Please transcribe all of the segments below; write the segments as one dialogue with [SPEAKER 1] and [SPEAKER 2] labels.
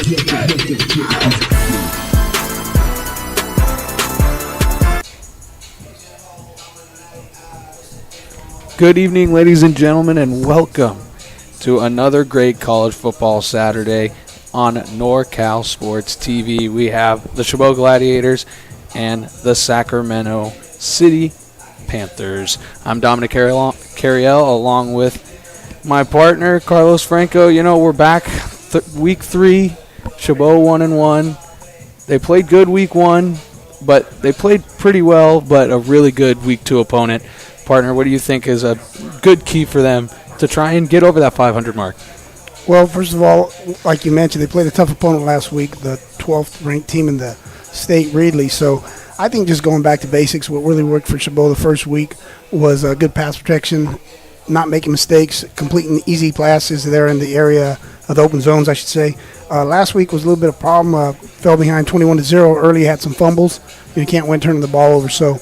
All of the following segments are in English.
[SPEAKER 1] Good evening, ladies and gentlemen, and welcome to another great college football Saturday on NorCal Sports TV. We have the Chabot Gladiators and the Sacramento City Panthers. I'm Dominic Carriel, along with my partner, Carlos Franco. You know, we're back week 3, Chabot 1-1. They played good week 1, but they played pretty well, but a really good week 2 opponent. Partner, what do you think is a good key for them to try and get over that 500 mark?
[SPEAKER 2] Well, first of all, like you mentioned, they played a tough opponent last week, the 12th ranked team in the state, Reedley. So I think just going back to basics, what really worked for Chabot the first week was good pass protection, not making mistakes, completing easy passes there in the area of the open zones, I should say. Last week was a little bit of a problem. Fell behind 21-0 early, had some fumbles. You can't win turning the ball over. So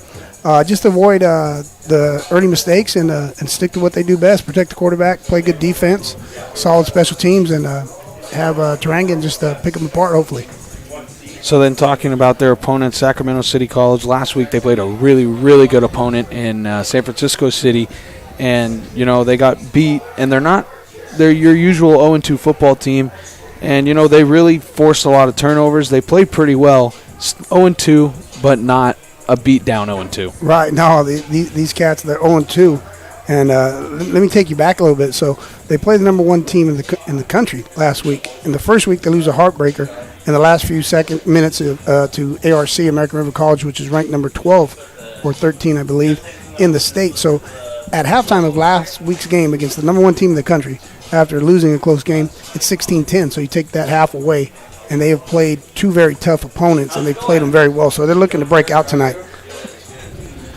[SPEAKER 2] just avoid the early mistakes and stick to what they do best, protect the quarterback, play good defense, solid special teams, and have Tarangan just pick them apart, hopefully.
[SPEAKER 1] So then talking about their opponent, Sacramento City College, last week they played a really, really good opponent in San Francisco City, and, you know, they got beat, and they're your usual 0-2 football team, and, you know, they really forced a lot of turnovers. They played pretty well, 0-2, but not a beat down 0-2.
[SPEAKER 2] Right. No, these cats, they're 0-2. And let me take you back a little bit. So they played the number 1 team in the country last week. In the first week, they lose a heartbreaker in the last few minutes to ARC, American River College, which is ranked number 12 or 13, I believe, in the state. So at halftime of last week's game against the number 1 team in the country, after losing a close game, it's 16-10. So you take that half away. And they have played 2 very tough opponents, and they've played them very well. So they're looking to break out tonight.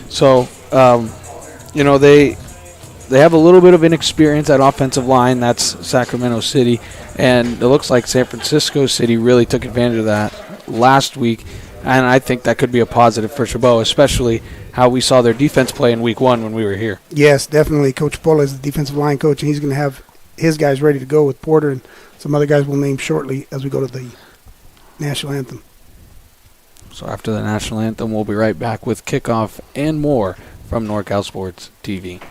[SPEAKER 1] So, you know, they have a little bit of inexperience at offensive line. That's Sacramento City. And it looks like San Francisco City really took advantage of that last week. And I think that could be a positive for Chabot, especially how we saw their defense play in week 1 when we were here.
[SPEAKER 2] Yes, definitely. Coach Pola is the defensive line coach, and he's going to have his guys ready to go with Porter and some other guys we'll name shortly as we go to the national anthem.
[SPEAKER 1] So after the national anthem, we'll be right back with kickoff and more from NorCal Sports TV.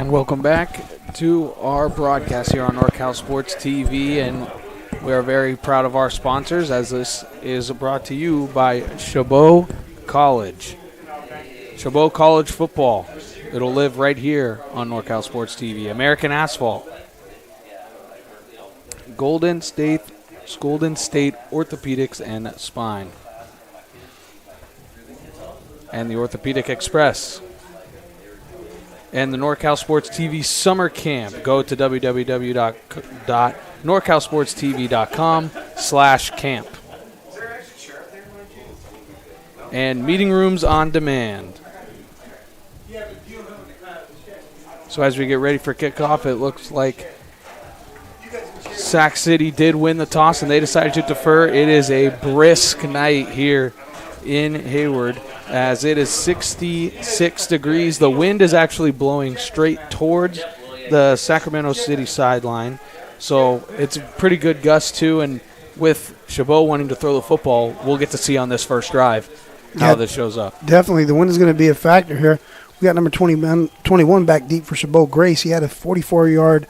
[SPEAKER 1] And welcome back to our broadcast here on NorCal Sports TV, and we are very proud of our sponsors as this is brought to you by Chabot College. Chabot College football. It'll live right here on NorCal Sports TV. American Asphalt. Golden State Orthopedics and Spine. And the Orthopedic Express. And the NorCal Sports TV Summer Camp. Go to www.norcalsportstv.com/camp. And Meeting Rooms on Demand. So as we get ready for kickoff, it looks like Sac City did win the toss, and they decided to defer. It is a brisk night here in Hayward, as it is 66 degrees. The wind is actually blowing straight towards the Sacramento City sideline, so it's a pretty good gust too. And with Chabot wanting to throw the football, we'll get to see on this first drive how this shows up.
[SPEAKER 2] Definitely, the wind is going to be a factor here. We got number 21 back deep for Chabot Grace. He had a 44-yard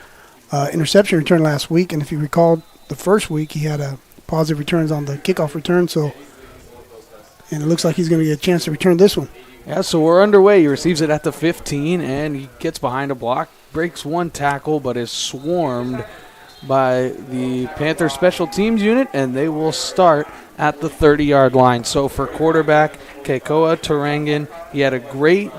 [SPEAKER 2] interception return last week, and if you recall, the first week he had a positive returns on the kickoff return. And it looks like he's going to get a chance to return this one.
[SPEAKER 1] Yeah, so we're underway. He receives it at the 15, and he gets behind a block, breaks one tackle, but is swarmed by the Panthers special teams unit, and they will start at the 30-yard line. So for quarterback Keikoa Tarangan, he had a great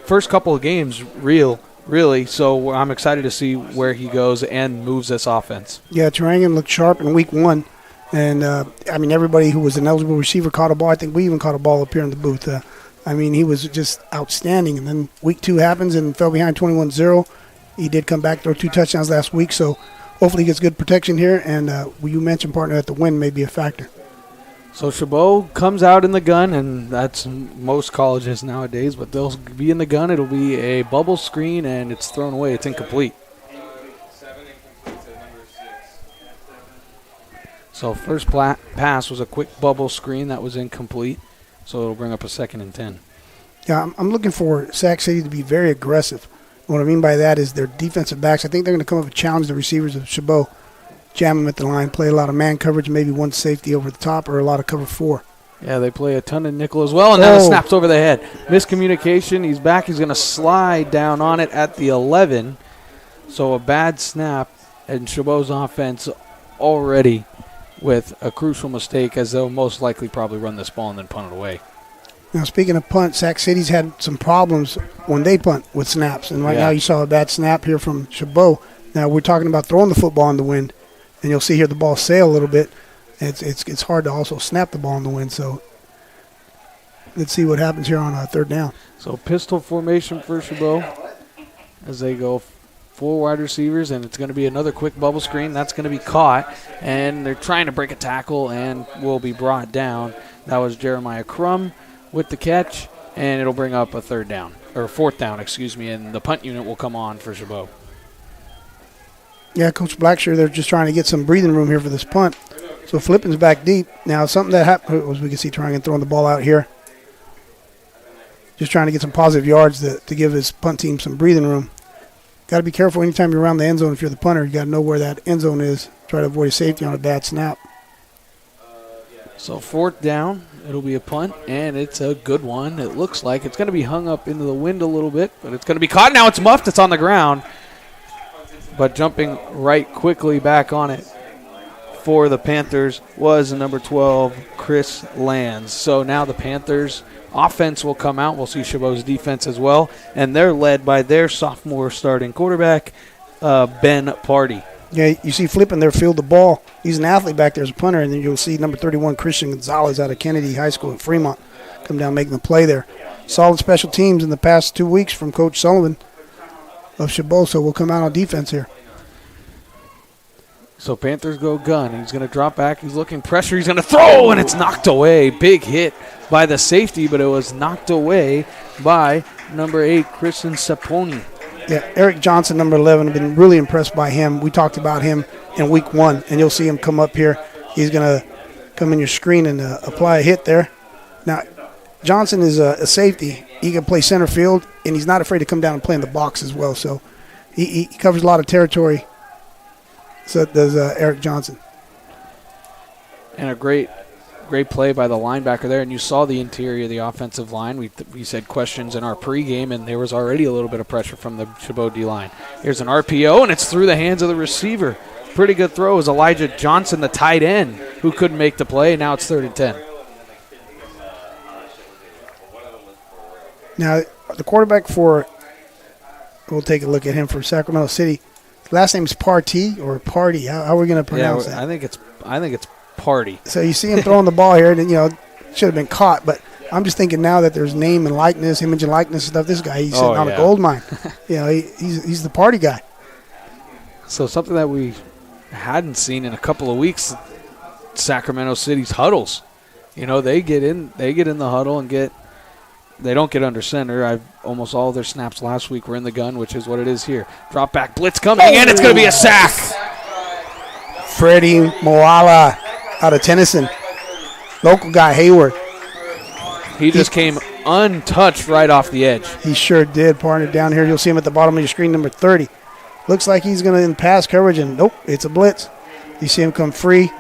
[SPEAKER 1] first couple of games, really. So I'm excited to see where he goes and moves this offense.
[SPEAKER 2] Yeah, Tarangan looked sharp in week one. And, everybody who was an eligible receiver caught a ball. I think we even caught a ball up here in the booth. He was just outstanding. And then week 2 happens and fell behind 21-0. He did come back, throw 2 touchdowns last week. So hopefully he gets good protection here. And you mentioned, partner, that the wind may be a factor.
[SPEAKER 1] So Chabot comes out in the gun, and that's most colleges nowadays. But they'll be in the gun. It'll be a bubble screen, and it's thrown away. It's incomplete. So first pass was a quick bubble screen that was incomplete, so it'll bring up a 2nd and 10.
[SPEAKER 2] Yeah, I'm looking for Sac City to be very aggressive. What I mean by that is their defensive backs. I think they're going to come up and challenge the receivers of Chabot, jam them at the line, play a lot of man coverage, maybe one safety over the top, or a lot of cover 4.
[SPEAKER 1] Yeah, they play a ton of nickel as well, and now it snaps over the head. Miscommunication. He's back. He's going to slide down on it at the 11. So a bad snap, and Chabot's offense already with a crucial mistake, as they'll most likely probably run this ball and then punt it away.
[SPEAKER 2] Now, speaking of punt, Sac City's had some problems when they punt with snaps. And right now you saw a bad snap here from Chabot. Now, we're talking about throwing the football in the wind, and you'll see here the ball sail a little bit. It's hard to also snap the ball in the wind. So let's see what happens here on 3rd down.
[SPEAKER 1] So pistol formation for Chabot as they go 4 wide receivers, and it's going to be another quick bubble screen. That's going to be caught, and they're trying to break a tackle and will be brought down. That was Jeremiah Crum with the catch, and it'll bring up a 4th down, and the punt unit will come on for Chabot.
[SPEAKER 2] Yeah, Coach Blackshear, they're just trying to get some breathing room here for this punt. So Flippin's back deep. Now, something that happened was we can see trying and throwing the ball out here. Just trying to get some positive yards to give his punt team some breathing room. Got to be careful anytime you're around the end zone. If you're the punter, you got to know where that end zone is. Try to avoid a safety on a bad snap.
[SPEAKER 1] So 4th down, it'll be a punt, and it's a good one. It looks like it's going to be hung up into the wind a little bit, but it's going to be caught. Now it's muffed. It's on the ground. But jumping right quickly back on it for the Panthers was number 12, Chris Lands. So now the Panthers offense will come out. We'll see Chabot's defense as well. And they're led by their sophomore starting quarterback, Ben Party.
[SPEAKER 2] Yeah, you see Flippin there field the ball. He's an athlete back there as a punter. And then you'll see number 31, Christian Gonzalez out of Kennedy High School in Fremont come down making the play there. Solid special teams in the past 2 weeks from Coach Sullivan of Chabot. So we'll come out on defense here.
[SPEAKER 1] So Panthers go gun. He's going to drop back. He's looking pressure. He's going to throw, and it's knocked away. Big hit by the safety, but it was knocked away by number 8, Christian Saponi.
[SPEAKER 2] Yeah, Eric Johnson, number 11, I've been really impressed by him. We talked about him in week 1, and you'll see him come up here. He's going to come in your screen and apply a hit there. Now, Johnson is a safety, he can play center field, and he's not afraid to come down and play in the box as well. So he covers a lot of territory. So does Eric Johnson.
[SPEAKER 1] And a great play by the linebacker there. And you saw the interior of the offensive line. We said questions in our pregame, and there was already a little bit of pressure from the Chabot D-line. Here's an RPO, and it's through the hands of the receiver. Pretty good throw is Elijah Johnson, the tight end, who couldn't make the play. Now it's 3rd and 10.
[SPEAKER 2] Now, the quarterback we'll take a look at him for Sacramento City. His last name is Party or Party. How are we going to pronounce that?
[SPEAKER 1] I think it's Party.
[SPEAKER 2] So you see him throwing the ball here, and should have been caught. But I'm just thinking now that there's name and likeness, image and likeness and stuff. This guy, he's sitting on a gold mine. He's the party guy.
[SPEAKER 1] So something that we hadn't seen in a couple of weeks, Sacramento City's huddles. They get in the huddle and they don't get under center. Almost all their snaps last week were in the gun, which is what it is here. Drop back blitz coming, and it's going to be a sack.
[SPEAKER 2] Freddie Moala out of Tennyson. Local guy, Hayward.
[SPEAKER 1] He just came untouched right off the edge.
[SPEAKER 2] He sure did, partner. Down here, you'll see him at the bottom of your screen, number 30. Looks like he's going to in pass coverage, and nope, it's a blitz. You see him come free,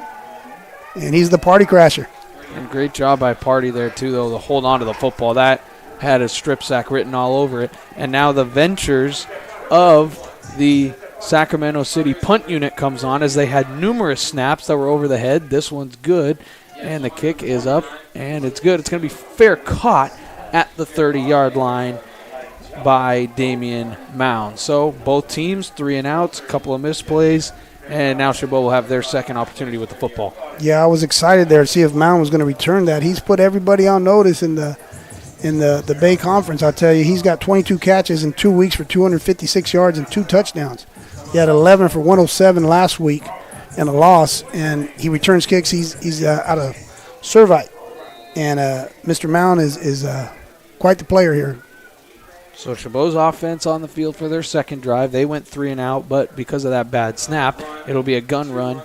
[SPEAKER 2] and he's the party crasher.
[SPEAKER 1] And great job by Party there, too, though, to hold on to the football. That had a strip sack written all over it. And now the ventures of the Sacramento City punt unit comes on, as they had numerous snaps that were over the head. This one's good, and the kick is up, and it's good. It's going to be fair caught at the 30-yard line by Damian Mound. So both teams, 3 and outs, a couple of misplays, and now Chabot will have their second opportunity with the football.
[SPEAKER 2] Yeah, I was excited there to see if Mound was going to return that. He's put everybody on notice in the Bay Conference. I'll tell you, he's got 22 catches in 2 weeks for 256 yards and 2 touchdowns. He had 11 for 107 last week and a loss, and he returns kicks. He's out of Servite, and Mr. Mound is quite the player here.
[SPEAKER 1] So Chabot's offense on the field for their second drive. They went 3 and out, but because of that bad snap, it'll be a gun run,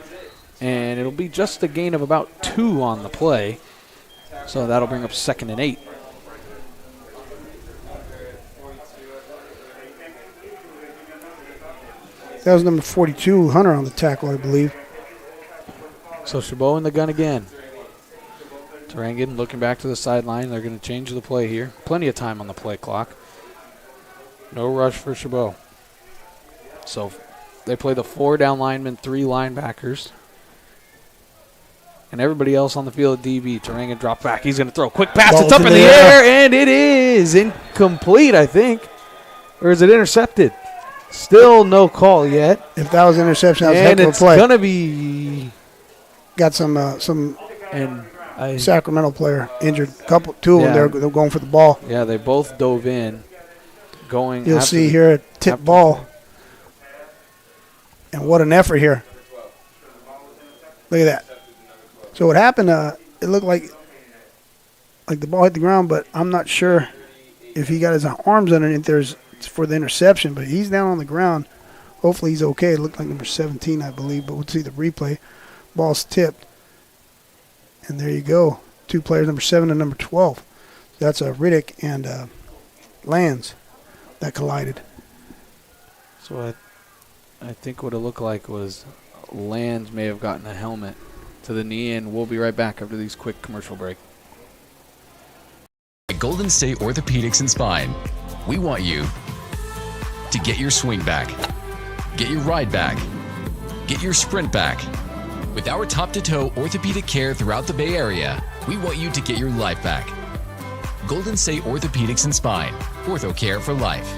[SPEAKER 1] and it'll be just a gain of about 2 on the play. So that'll bring up 2nd and 8.
[SPEAKER 2] That was number 42, Hunter, on the tackle, I believe.
[SPEAKER 1] So Chabot in the gun again. Tarangan looking back to the sideline. They're going to change the play here. Plenty of time on the play clock. No rush for Chabot. So they play the 4 down linemen, 3 linebackers. And everybody else on the field at DB. Tarangan drop back. He's going to throw a quick pass. It's up in the air, and it is incomplete, I think. Or is it intercepted? Still no call yet.
[SPEAKER 2] If that was an interception, that was a heck of a
[SPEAKER 1] and it's
[SPEAKER 2] play.
[SPEAKER 1] going to be...
[SPEAKER 2] Got some Sacramento player injured. Two of them, they're going for the ball.
[SPEAKER 1] Yeah, they both dove in.
[SPEAKER 2] You'll see here a tip ball. And what an effort here. Look at that. So what happened, it looked like the ball hit the ground, but I'm not sure if he got his arms underneath there for the interception, but he's down on the ground. Hopefully he's okay. It looked like number 17, I believe, but we'll see the replay. Ball's tipped. And there you go. 2 players, number 7 and number 12. That's Riddick and Lands that collided.
[SPEAKER 1] So I think what it looked like was Lands may have gotten a helmet to the knee, and we'll be right back after these quick commercial break.
[SPEAKER 3] At Golden State Orthopedics and Spine, we want you to get your swing back, get your ride back, get your sprint back. With our top-to-toe orthopedic care throughout the Bay Area, we want you to get your life back. Golden State Orthopedics and Spine, ortho care for life.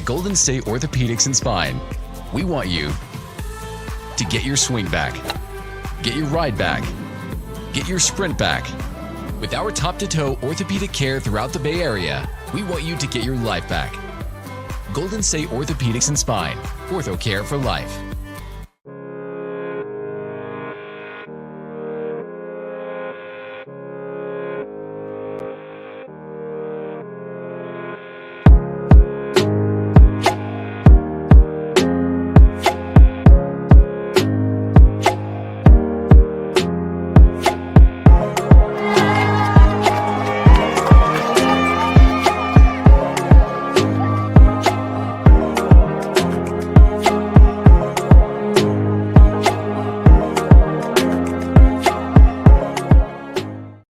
[SPEAKER 3] Golden State Orthopedics and Spine, we want you to get your swing back, get your ride back, Get your sprint back. With our top-to-toe orthopedic care throughout the Bay Area, we want you to get your life back. Golden State Orthopedics and Spine, ortho care for life.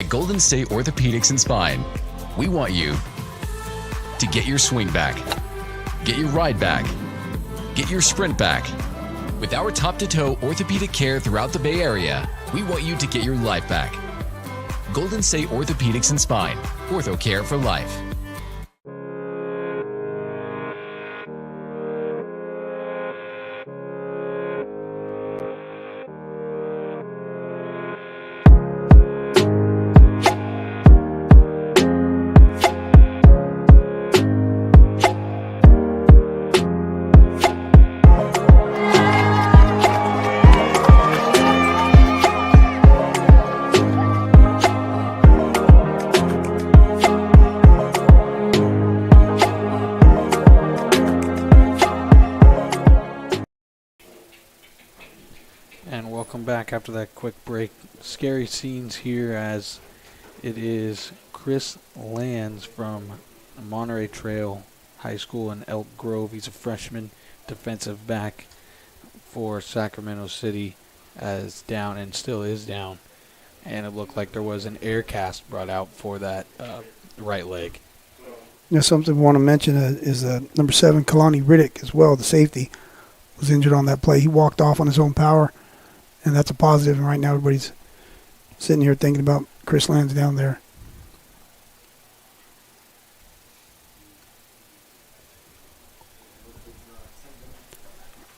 [SPEAKER 3] Golden State Orthopedics and Spine, we want you to get your swing back, get your ride back, get your sprint back. With our top-to-toe orthopedic care throughout the Bay Area, we want you to get your life back. Golden State Orthopedics and Spine, ortho care for life.
[SPEAKER 1] And welcome back after that quick break. Scary scenes here as it is Chris Lands from Monterey Trail High School in Elk Grove. He's a freshman defensive back for Sacramento City, as down and still is down. And it looked like there was an air cast brought out for that right leg.
[SPEAKER 2] Something we want to mention is number 7, Kalani Riddick as well, the safety, was injured on that play. He walked off on his own power, and that's a positive. And right now everybody's sitting here thinking about Chris Lands down there.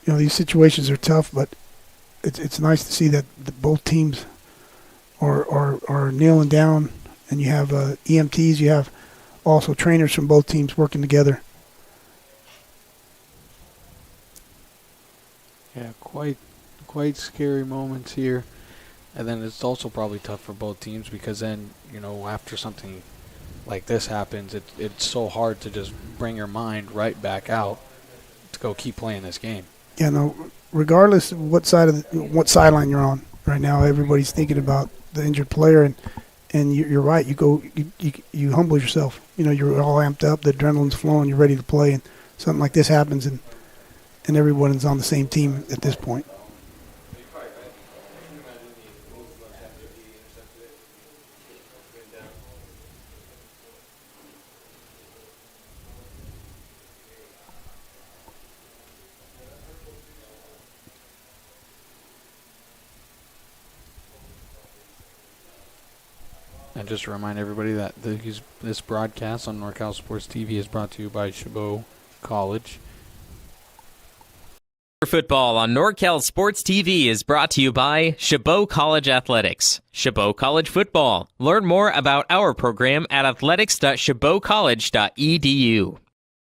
[SPEAKER 2] These situations are tough, but it's nice to see that both teams are kneeling down, and you have EMTs, you have also trainers from both teams working together.
[SPEAKER 1] Yeah, quite scary moments here. And then it's also probably tough for both teams because then, after something like this happens, it's so hard to just bring your mind right back out to go keep playing this game.
[SPEAKER 2] Yeah, no, regardless of what sideline you're on right now, everybody's thinking about the injured player, and you're right. You humble yourself. You're all amped up, the adrenaline's flowing, you're ready to play, and something like this happens, and everyone's on the same team at this point.
[SPEAKER 1] And just to remind everybody that this broadcast on NorCal Sports TV is brought to you by Chabot College.
[SPEAKER 4] Football on NorCal Sports TV is brought to you by Chabot College Athletics. Chabot College Football. Learn more about our program at athletics.chabotcollege.edu.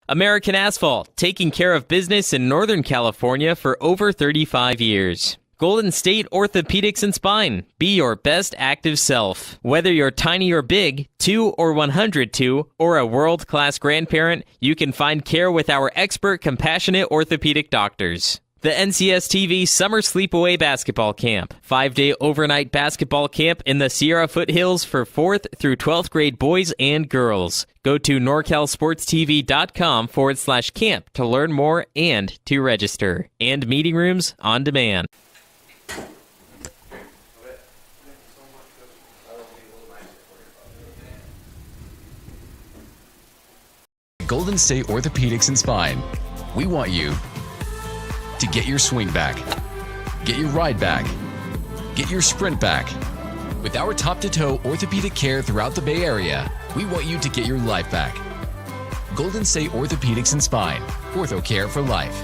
[SPEAKER 4] American Asphalt, taking care of business in Northern California for over 35 years. Golden State Orthopedics and Spine. Be your best active self. Whether you're tiny or big, 2 or 102, or a world-class grandparent, you can find care with our expert, compassionate orthopedic doctors. The NCS TV Summer Sleepaway Basketball Camp. 5-day overnight basketball camp in the Sierra Foothills for 4th through 12th grade boys and girls. Go to norcalsportstv.com/camp to learn more and to register. And meeting rooms on demand.
[SPEAKER 3] Golden State Orthopedics and Spine, we want you to get your swing back, get your ride back, get your sprint back. With our top-to-toe orthopedic care throughout the Bay Area, we want you to get your life back. Golden State Orthopedics and Spine, ortho care for life.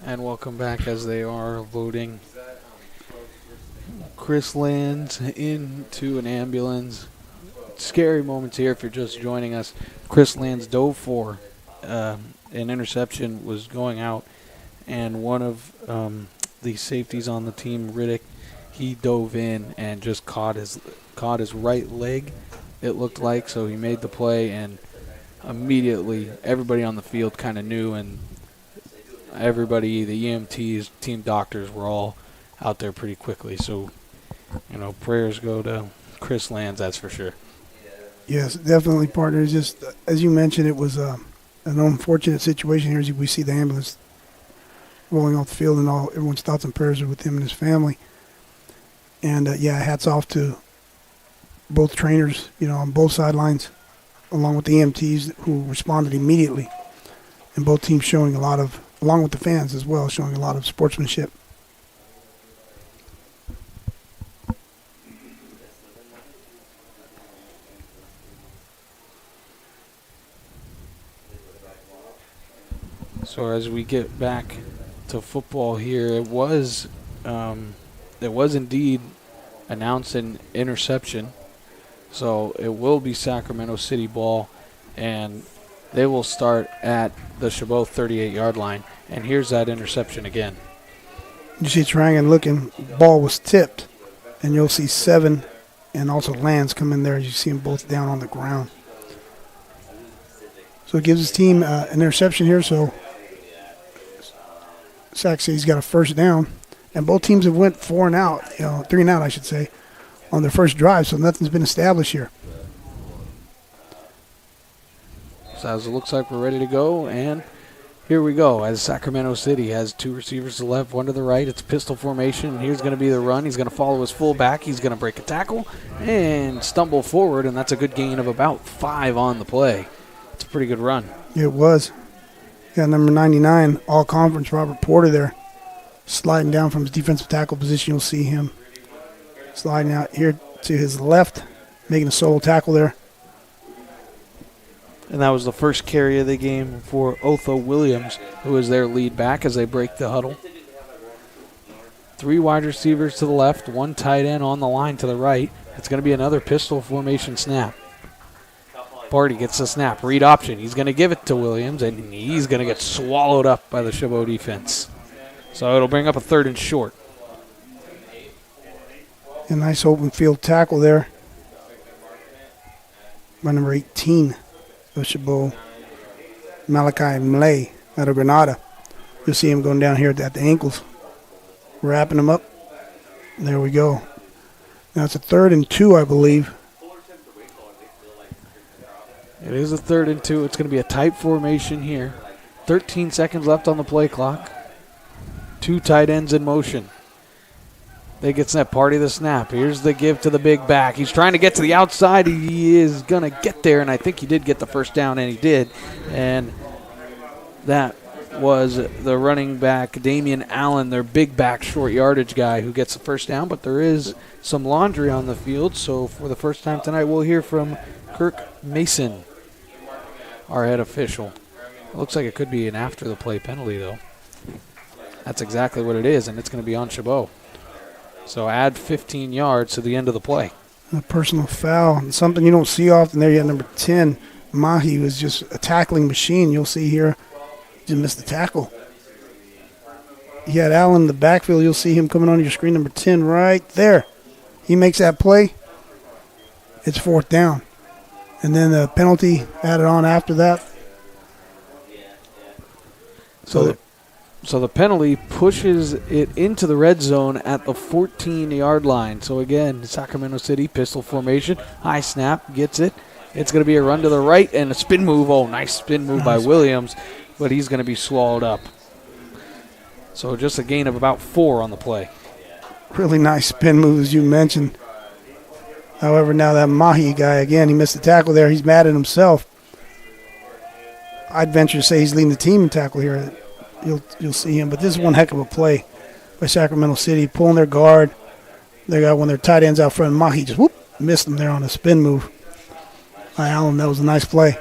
[SPEAKER 1] And welcome back as they are loading Chris Lands into an ambulance. Scary moments here if you're just joining us. Chris Lands dove for an interception, was going out, and one of the safeties on the team, Riddick, he dove in and just caught his right leg, it looked like. So he made the play, and immediately everybody on the field kind of knew, and everybody, the EMTs, team doctors, were all out there pretty quickly. So, prayers go to Chris Lands, that's for sure.
[SPEAKER 2] Yes, definitely, partner. It's just, as you mentioned, it was an unfortunate situation here as we see the ambulance rolling off the field, and everyone's thoughts and prayers are with him and his family. And, hats off to both trainers, on both sidelines, along with the EMTs who responded immediately. And both teams showing along with the fans as well, showing a lot of sportsmanship.
[SPEAKER 1] So as we get back to football here, it was indeed announced an interception. So it will be Sacramento City ball, and they will start at the Chabot 38-yard line. And here's that interception again.
[SPEAKER 2] You see Trangan looking, ball was tipped, and you'll see Seven and also Lands come in there as you see them both down on the ground. So it gives his team an interception here, so Sac City's got a first down, and both teams have went 4 and out, 3 and out, I should say, on their first drive, so nothing's been established here.
[SPEAKER 1] So as it looks like we're ready to go, and here we go. As Sacramento City has 2 receivers to the left, 1 to the right. It's pistol formation, and here's going to be the run. He's going to follow his fullback. He's going to break a tackle and stumble forward, and that's a good gain of about 5 on the play. It's a pretty good run.
[SPEAKER 2] It was. Got number 99, all-conference, Robert Porter there, sliding down from his defensive tackle position. You'll see him sliding out here to his left, making a solo tackle there.
[SPEAKER 1] And that was the first carry of the game for Otho Williams, who is their lead back as they break the huddle. 3 wide receivers to the left, 1 tight end on the line to the right. It's going to be another pistol formation snap. Barty gets the snap, read option. He's going to give it to Williams, and he's going to get swallowed up by the Chabot defense. So it'll bring up a 3rd and short.
[SPEAKER 2] A nice open field tackle there by number 18 of Chabot, Malachi Mlay out of Granada. You'll see him going down here at the ankles, wrapping him up. There we go. Now it's a 3rd and 2, I believe.
[SPEAKER 1] It is a 3rd and 2. It's going to be a tight formation here. 13 seconds left on the play clock. 2 tight ends in motion. They get snap. Party the snap. Here's the give to the big back. He's trying to get to the outside. He is going to get there, and I think he did get the first down, and he did. And that was the running back, Damian Allen, their big back, short yardage guy, who gets the first down. But there is some laundry on the field, so for the first time tonight, we'll hear from Kirk Mason, our head official. It looks like it could be an after-the-play penalty, though. That's exactly what it is, and it's going to be on Chabot. So add 15 yards to the end of the play.
[SPEAKER 2] A personal foul, and something you don't see often there. You have number 10, Mahi, was just a tackling machine. You'll see here, he just missed the tackle. He had Allen in the backfield. You'll see him coming on your screen, number 10 right there. He makes that play. It's 4th down. And then the penalty added on after that.
[SPEAKER 1] So the penalty pushes it into the red zone at the 14-yard line. So again, Sacramento City, pistol formation, high snap, gets it. It's going to be a run to the right and a spin move. Oh, nice spin move by Williams, but he's going to be swallowed up. So just a gain of about 4 on the play.
[SPEAKER 2] Really nice spin move, as you mentioned. However, now that Mahi guy, again, he missed the tackle there. He's mad at himself. I'd venture to say he's leading the team in tackle here. You'll see him. But this is one heck of a play by Sacramento City, pulling their guard. They got one of their tight ends out front. Mahi just missed him there on a spin move. By Allen, that was a nice play.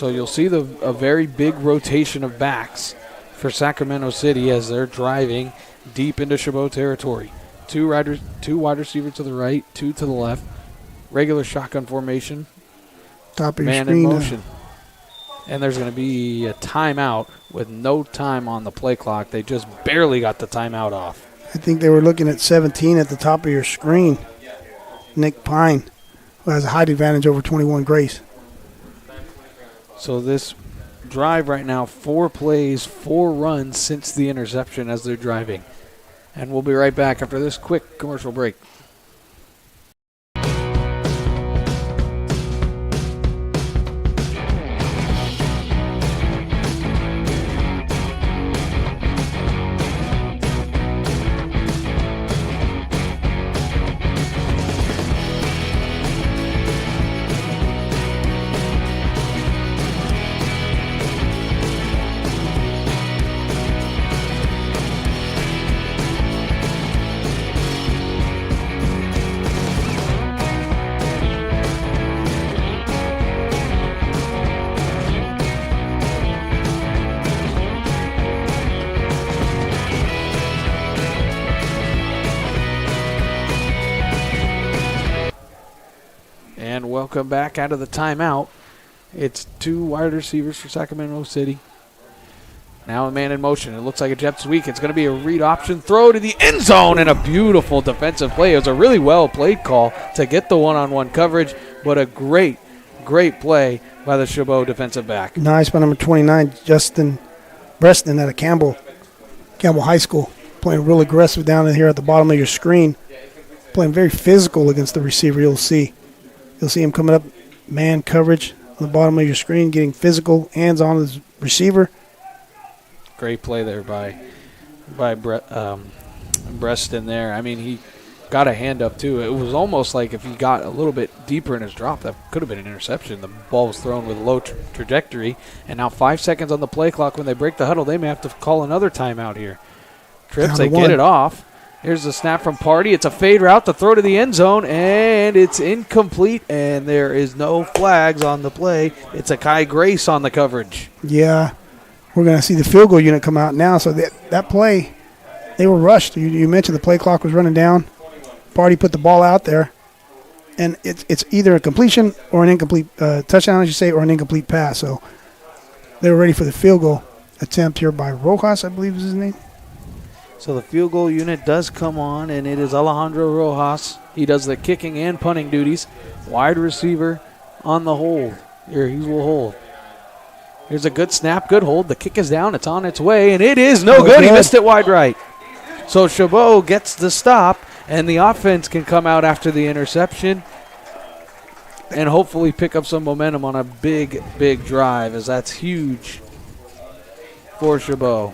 [SPEAKER 1] So you'll see a very big rotation of backs. for Sacramento City as they're driving deep into Chabot territory. Two wide receivers to the right, two to the left. Regular shotgun formation.
[SPEAKER 2] Top of your
[SPEAKER 1] Man
[SPEAKER 2] screen.
[SPEAKER 1] in motion. And there's going to be a timeout with no time on the play clock. They just barely got the timeout off.
[SPEAKER 2] I think they were looking at 17 at the top of your screen. Nick Pine, who has a height advantage over 21 Grace.
[SPEAKER 1] So this drive right now, 4 plays, 4 runs since the interception as they're driving. And we'll be right back after this quick commercial break. And welcome back out of the timeout. It's 2 wide receivers for Sacramento City. Now a man in motion. It looks like a jet sweep. It's going to be a read option throw to the end zone and a beautiful defensive play. It was a really well played call to get the one-on-one coverage, but a great play by the Chabot defensive back.
[SPEAKER 2] Nice by number 29, Justin Breston out of Campbell High School. Playing real aggressive down in here at the bottom of your screen. Playing very physical against the receiver. You'll see him coming up, man coverage on the bottom of your screen, getting physical, hands on his receiver.
[SPEAKER 1] Great play there by Breston there. I mean, he got a hand up too. It was almost like if he got a little bit deeper in his drop, that could have been an interception. The ball was thrown with a low trajectory, and now 5 seconds on the play clock. When they break the huddle, they may have to call another timeout here. Trips, they get it off. Here's the snap from Party. It's a fade route to throw to the end zone, and it's incomplete, and there is no flags on the play. It's a Kai Grace on the coverage.
[SPEAKER 2] Yeah, we're going to see the field goal unit come out now. So that play, they were rushed. You mentioned the play clock was running down. Party put the ball out there, and it's either a completion or an incomplete touchdown, as you say, or an incomplete pass. So they were ready for the field goal attempt here by Rojas, I believe is his name.
[SPEAKER 1] So the field goal unit does come on, and it is Alejandro Rojas. He does the kicking and punting duties. Wide receiver on the hold. Here, he will hold. Here's a good snap, good hold. The kick is down. It's on its way, and it is no good. He missed it wide right. So Chabot gets the stop, and the offense can come out after the interception and hopefully pick up some momentum on a big drive, as that's huge for Chabot.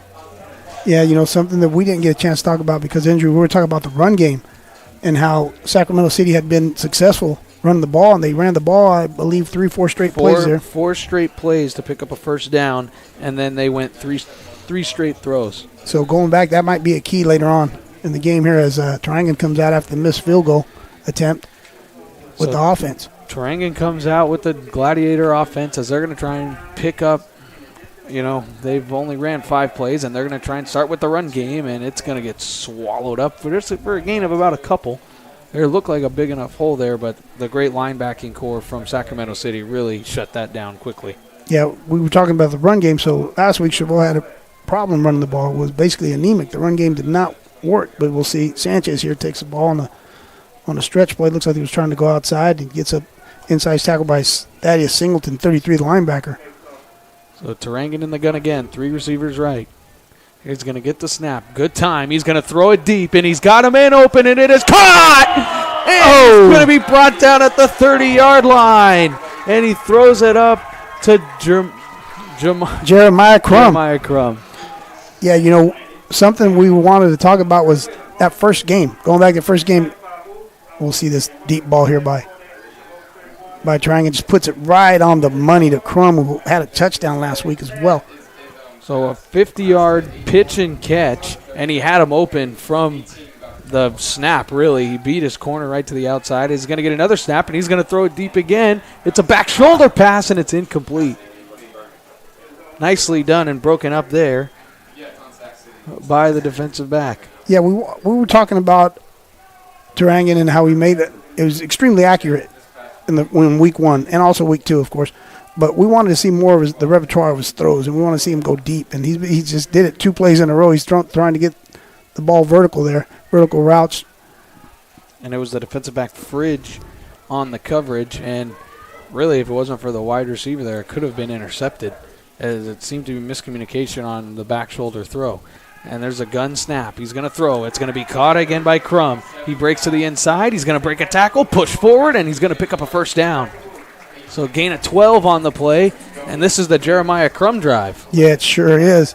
[SPEAKER 2] Yeah, something that we didn't get a chance to talk about because of injury. We were talking about the run game and how Sacramento City had been successful running the ball, and they ran the ball, I believe, 3-4 straight plays there.
[SPEAKER 1] 4 straight plays to pick up a first down, and then they went three straight throws.
[SPEAKER 2] So going back, that might be a key later on in the game here as Tarangan comes out after the missed field goal attempt with the offense.
[SPEAKER 1] Tarangan comes out with the Gladiator offense as they're going to try and pick up. They've only ran 5 plays, and they're going to try and start with the run game, and it's going to get swallowed up for a gain of about a couple. There looked like a big enough hole there, but the great linebacking core from Sacramento City really shut that down quickly.
[SPEAKER 2] Yeah, we were talking about the run game. So last week, Chabot had a problem running the ball. It was basically anemic. The run game did not work, but we'll see. Sanchez here takes the ball on a stretch play. Looks like he was trying to go outside and gets up inside tackle by Thaddeus Singleton, 33, the linebacker.
[SPEAKER 1] So Tarangan in the gun again, 3 receivers right. He's going to get the snap. Good time. He's going to throw it deep, and he's got a man open, and it is caught! And it's going to be brought down at the 30-yard line. And he throws it up to
[SPEAKER 2] Jeremiah Crum. Yeah, something we wanted to talk about was that first game. Going back to the first game, we'll see this deep ball here by Tarangan. Just puts it right on the money to Crum, who had a touchdown last week as well.
[SPEAKER 1] So a 50-yard pitch and catch, and he had him open from the snap, really. He beat his corner right to the outside. He's going to get another snap, and he's going to throw it deep again. It's a back shoulder pass, and it's incomplete. Nicely done and broken up there by the defensive back.
[SPEAKER 2] Yeah, we were talking about Durangan and how he made it. It was extremely accurate in week 1 and also week 2, of course. But we wanted to see more of the repertoire of his throws, and we want to see him go deep. And he just did it 2 plays in a row. He's trying to get the ball vertical there, vertical routes.
[SPEAKER 1] And it was the defensive back Fridge on the coverage. And really, if it wasn't for the wide receiver there, it could have been intercepted, as it seemed to be miscommunication on the back shoulder throw. And there's a gun snap. He's going to throw. It's going to be caught again by Crum. He breaks to the inside. He's going to break a tackle, push forward, and he's going to pick up a first down. So gain of 12 on the play, and this is the Jeremiah Crum drive.
[SPEAKER 2] Yeah, it sure is.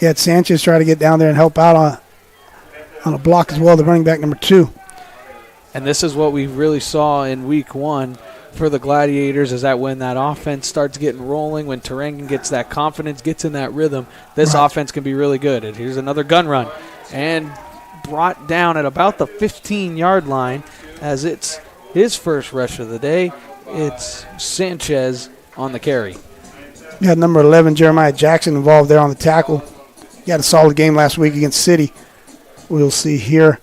[SPEAKER 2] Yeah, Sanchez try to get down there and help out on a block as well, the running back number 2.
[SPEAKER 1] And this is what we really saw in week 1 for the Gladiators, is that when that offense starts getting rolling, when Turangan gets that confidence, gets in that rhythm, this offense can be really good. And here's another gun run. And brought down at about the 15-yard line, as it's his first rush of the day. It's Sanchez on the carry.
[SPEAKER 2] You had number 11, Jeremiah Jackson, involved there on the tackle. He had a solid game last week against City. We'll see here.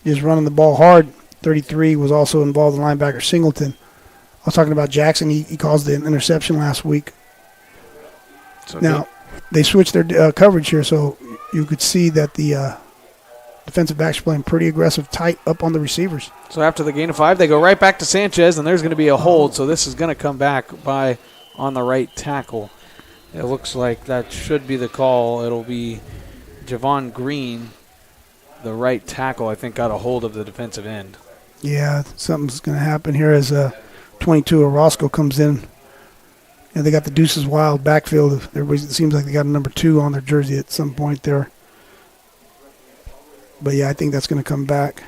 [SPEAKER 2] Just running the ball hard. 33 was also involved in linebacker Singleton. I was talking about Jackson. He caused the interception last week.
[SPEAKER 1] So
[SPEAKER 2] now, they switched their coverage here, so you could see that the defensive backs are playing pretty aggressive, tight up on the receivers.
[SPEAKER 1] So after the gain of 5, they go right back to Sanchez, and there's going to be a hold. So this is going to come back by on the right tackle. It looks like that should be the call. It'll be Javon Green, the right tackle, I think, got a hold of the defensive end.
[SPEAKER 2] Yeah, something's going to happen here as 22 Orozco comes in. And they got the Deuces Wild backfield. Everybody, it seems like they got a number 2 on their jersey at some point there. But, yeah, I think that's going to come back.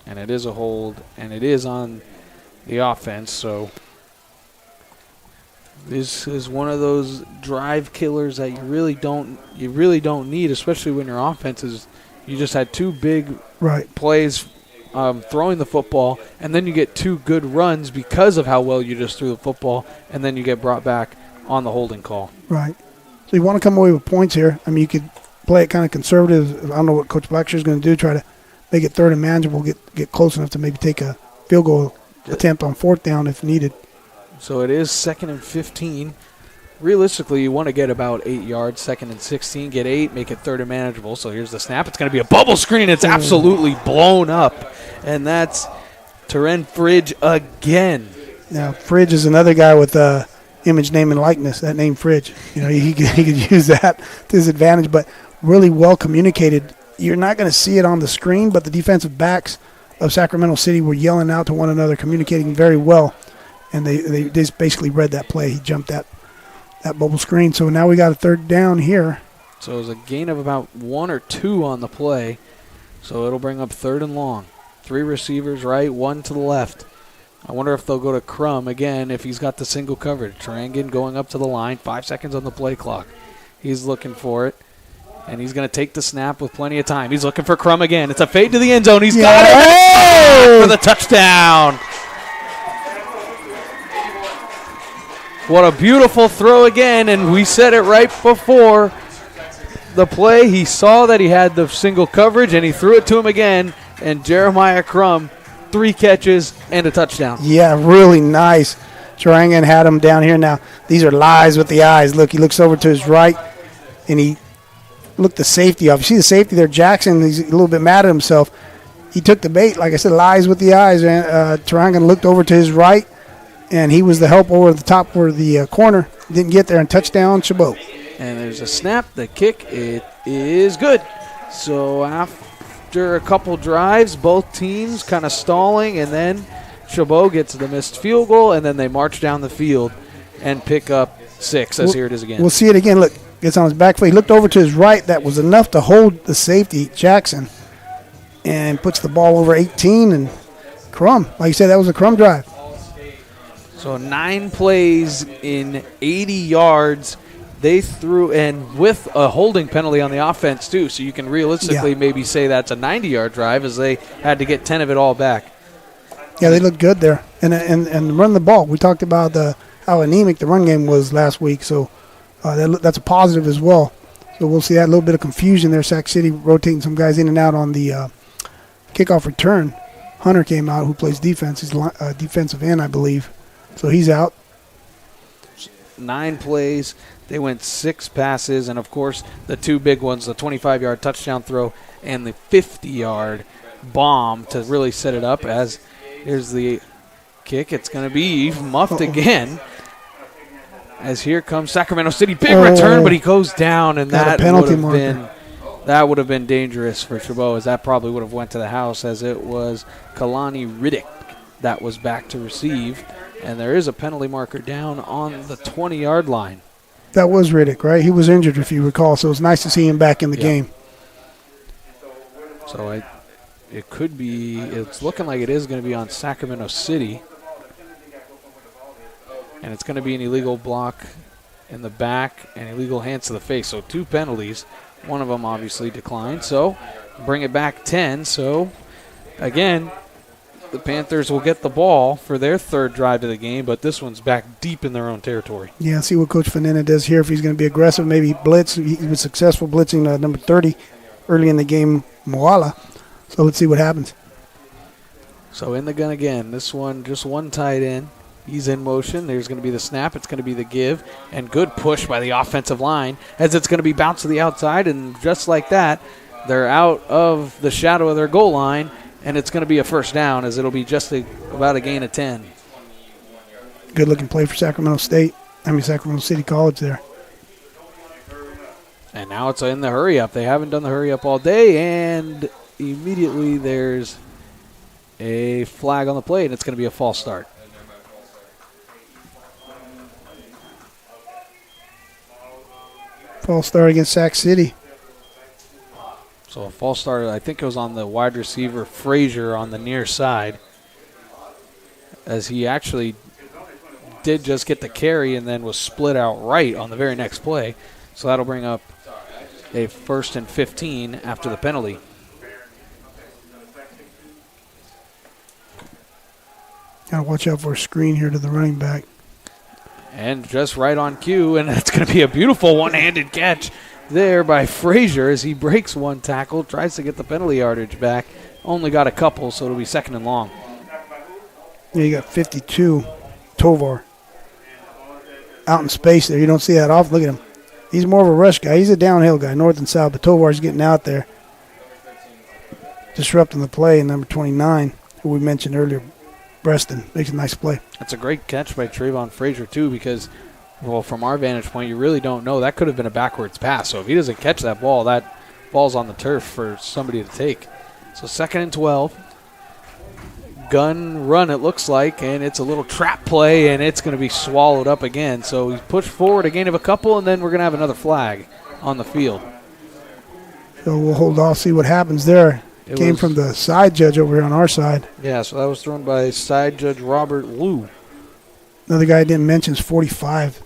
[SPEAKER 1] And it is a hold, and it is on the offense. So this is one of those drive killers that you really don't need, especially when your offense is. You just had 2 big plays throwing the football, and then you get 2 good runs because of how well you just threw the football, and then you get brought back on the holding call.
[SPEAKER 2] Right. So you want to come away with points here. I mean, you could play it kind of conservative. I don't know what Coach Blackshear is going to do, try to make it 3rd and manageable, get close enough to maybe take a field goal attempt on 4th down if needed.
[SPEAKER 1] So it is 2nd and 15. Realistically, you want to get about 8 yards, 2nd and 16, get 8, make it 3rd and manageable. So here's the snap. It's going to be a bubble screen. It's absolutely blown up. And that's Terren Fridge again.
[SPEAKER 2] Now, Fridge is another guy with image, name, and likeness, that name Fridge. You know, he could use that to his advantage, but really well communicated. You're not going to see it on the screen, but the defensive backs of Sacramento City were yelling out to one another, communicating very well, and they just basically read that play. He jumped that bubble screen. So now we got a 3rd down here.
[SPEAKER 1] So it was a gain of about 1 or 2 on the play. So it'll bring up 3rd and long. 3 receivers right, 1 to the left. I wonder if they'll go to Crum again if he's got the single coverage. Turangan going up to the line, 5 seconds on the play clock. He's looking for it, and he's going to take the snap with plenty of time. He's looking for Crum again. It's a fade to the end zone. He's got it for the touchdown. What a beautiful throw again, and we said it right before the play. He saw that he had the single coverage, and he threw it to him again, and Jeremiah Crum, 3 catches and a touchdown.
[SPEAKER 2] Yeah, really nice. Turangan had him down here. Now, these are lies with the eyes. Look, he looks over to his right, and he looked the safety off. You see the safety there, Jackson, he's a little bit mad at himself. He took the bait, like I said, lies with the eyes. Turangan looked over to his right, and he was the help over the top for the corner. Didn't get there, and touchdown, Chabot.
[SPEAKER 1] And there's a snap. The kick, it is good. So after a couple drives, both teams kind of stalling, and then Chabot gets the missed field goal, and then they march down the field and pick up 6, as here it is again.
[SPEAKER 2] We'll see it again. Look, gets on his back foot. He looked over to his right. That was enough to hold the safety, Jackson, and puts the ball over 18, and Crum. Like you said, that was a Crum drive.
[SPEAKER 1] So 9 plays in 80 yards. They threw, and with a holding penalty on the offense, too. So you can realistically maybe say that's a 90-yard drive, as they had to get 10 of it all back.
[SPEAKER 2] Yeah, they looked good there. And run the ball. We talked about how anemic the run game was last week. So That's a positive as well. So we'll see that, a little bit of confusion there. Sac City rotating some guys in and out on the kickoff return. Hunter came out, who plays defense. He's defensive end, I believe. So he's out.
[SPEAKER 1] 9 plays. They went 6 passes, and, of course, the 2 big ones, the 25-yard touchdown throw and the 50-yard bomb to really set it up. As here's the kick. It's going to be muffed again. As here comes Sacramento City. Big return, but he goes down, and
[SPEAKER 2] Got a
[SPEAKER 1] that
[SPEAKER 2] penalty
[SPEAKER 1] would have been dangerous for Chabot, as that probably would have went to the house, as it was Kalani Riddick that was back to receive. And there is a penalty marker down on the 20-yard line.
[SPEAKER 2] That was Riddick, right? He was injured, if you recall, so it's nice to see him back in the game.
[SPEAKER 1] So it could be, it's looking like it is going to be on Sacramento City. And it's going to be an illegal block in the back and illegal hands to the face. So 2 penalties. One of them obviously declined. So bring it back 10. So, again, the Panthers will get the ball for their 3rd drive of the game, but this one's back deep in their own territory.
[SPEAKER 2] Yeah, see what Coach Fanena does here. If he's going to be aggressive, maybe blitz. He was successful blitzing number 30 early in the game, Moala. So let's see what happens.
[SPEAKER 1] So in the gun again. This one, just one tight end. He's in motion. There's going to be the snap. It's going to be the give. And good push by the offensive line, as it's going to be bounced to the outside. And just like that, they're out of the shadow of their goal line. And it's going to be a first down, as it'll be just about a gain of 10.
[SPEAKER 2] Good-looking play for Sacramento City College there.
[SPEAKER 1] And now it's in the hurry-up. They haven't done the hurry-up all day, and immediately there's a flag on the play, and it's going to be a false start.
[SPEAKER 2] False start against Sac City.
[SPEAKER 1] So a false start, I think it was on the wide receiver, Frazier, on the near side, as he actually did just get the carry and then was split out right on the very next play. So that'll bring up a 1st and 15 after the penalty.
[SPEAKER 2] Got to watch out for a screen here to the running back.
[SPEAKER 1] And just right on cue, and it's going to be a beautiful one-handed catch there by Frazier as he breaks one tackle, tries to get the penalty yardage back. Only got a couple, so it'll be 2nd and long.
[SPEAKER 2] Yeah, you got 52, Tovar. Out in space there. You don't see that often. Look at him. He's more of a rush guy. He's a downhill guy, north and south, but Tovar's getting out there, disrupting the play. And number 29, who we mentioned earlier, Preston, makes a nice play.
[SPEAKER 1] That's a great catch by Trayvon Frazier, too, because, well, from our vantage point, you really don't know. That could have been a backwards pass. So if he doesn't catch that ball's on the turf for somebody to take. So 2nd and 12. Gun run, it looks like, and it's a little trap play, and it's going to be swallowed up again. So he's pushed forward a gain of a couple, and then we're going to have another flag on the field.
[SPEAKER 2] So we'll hold off, see what happens there. It came from the side judge over here on our side.
[SPEAKER 1] Yeah, so that was thrown by side judge Robert Liu.
[SPEAKER 2] Another guy I didn't mention is 45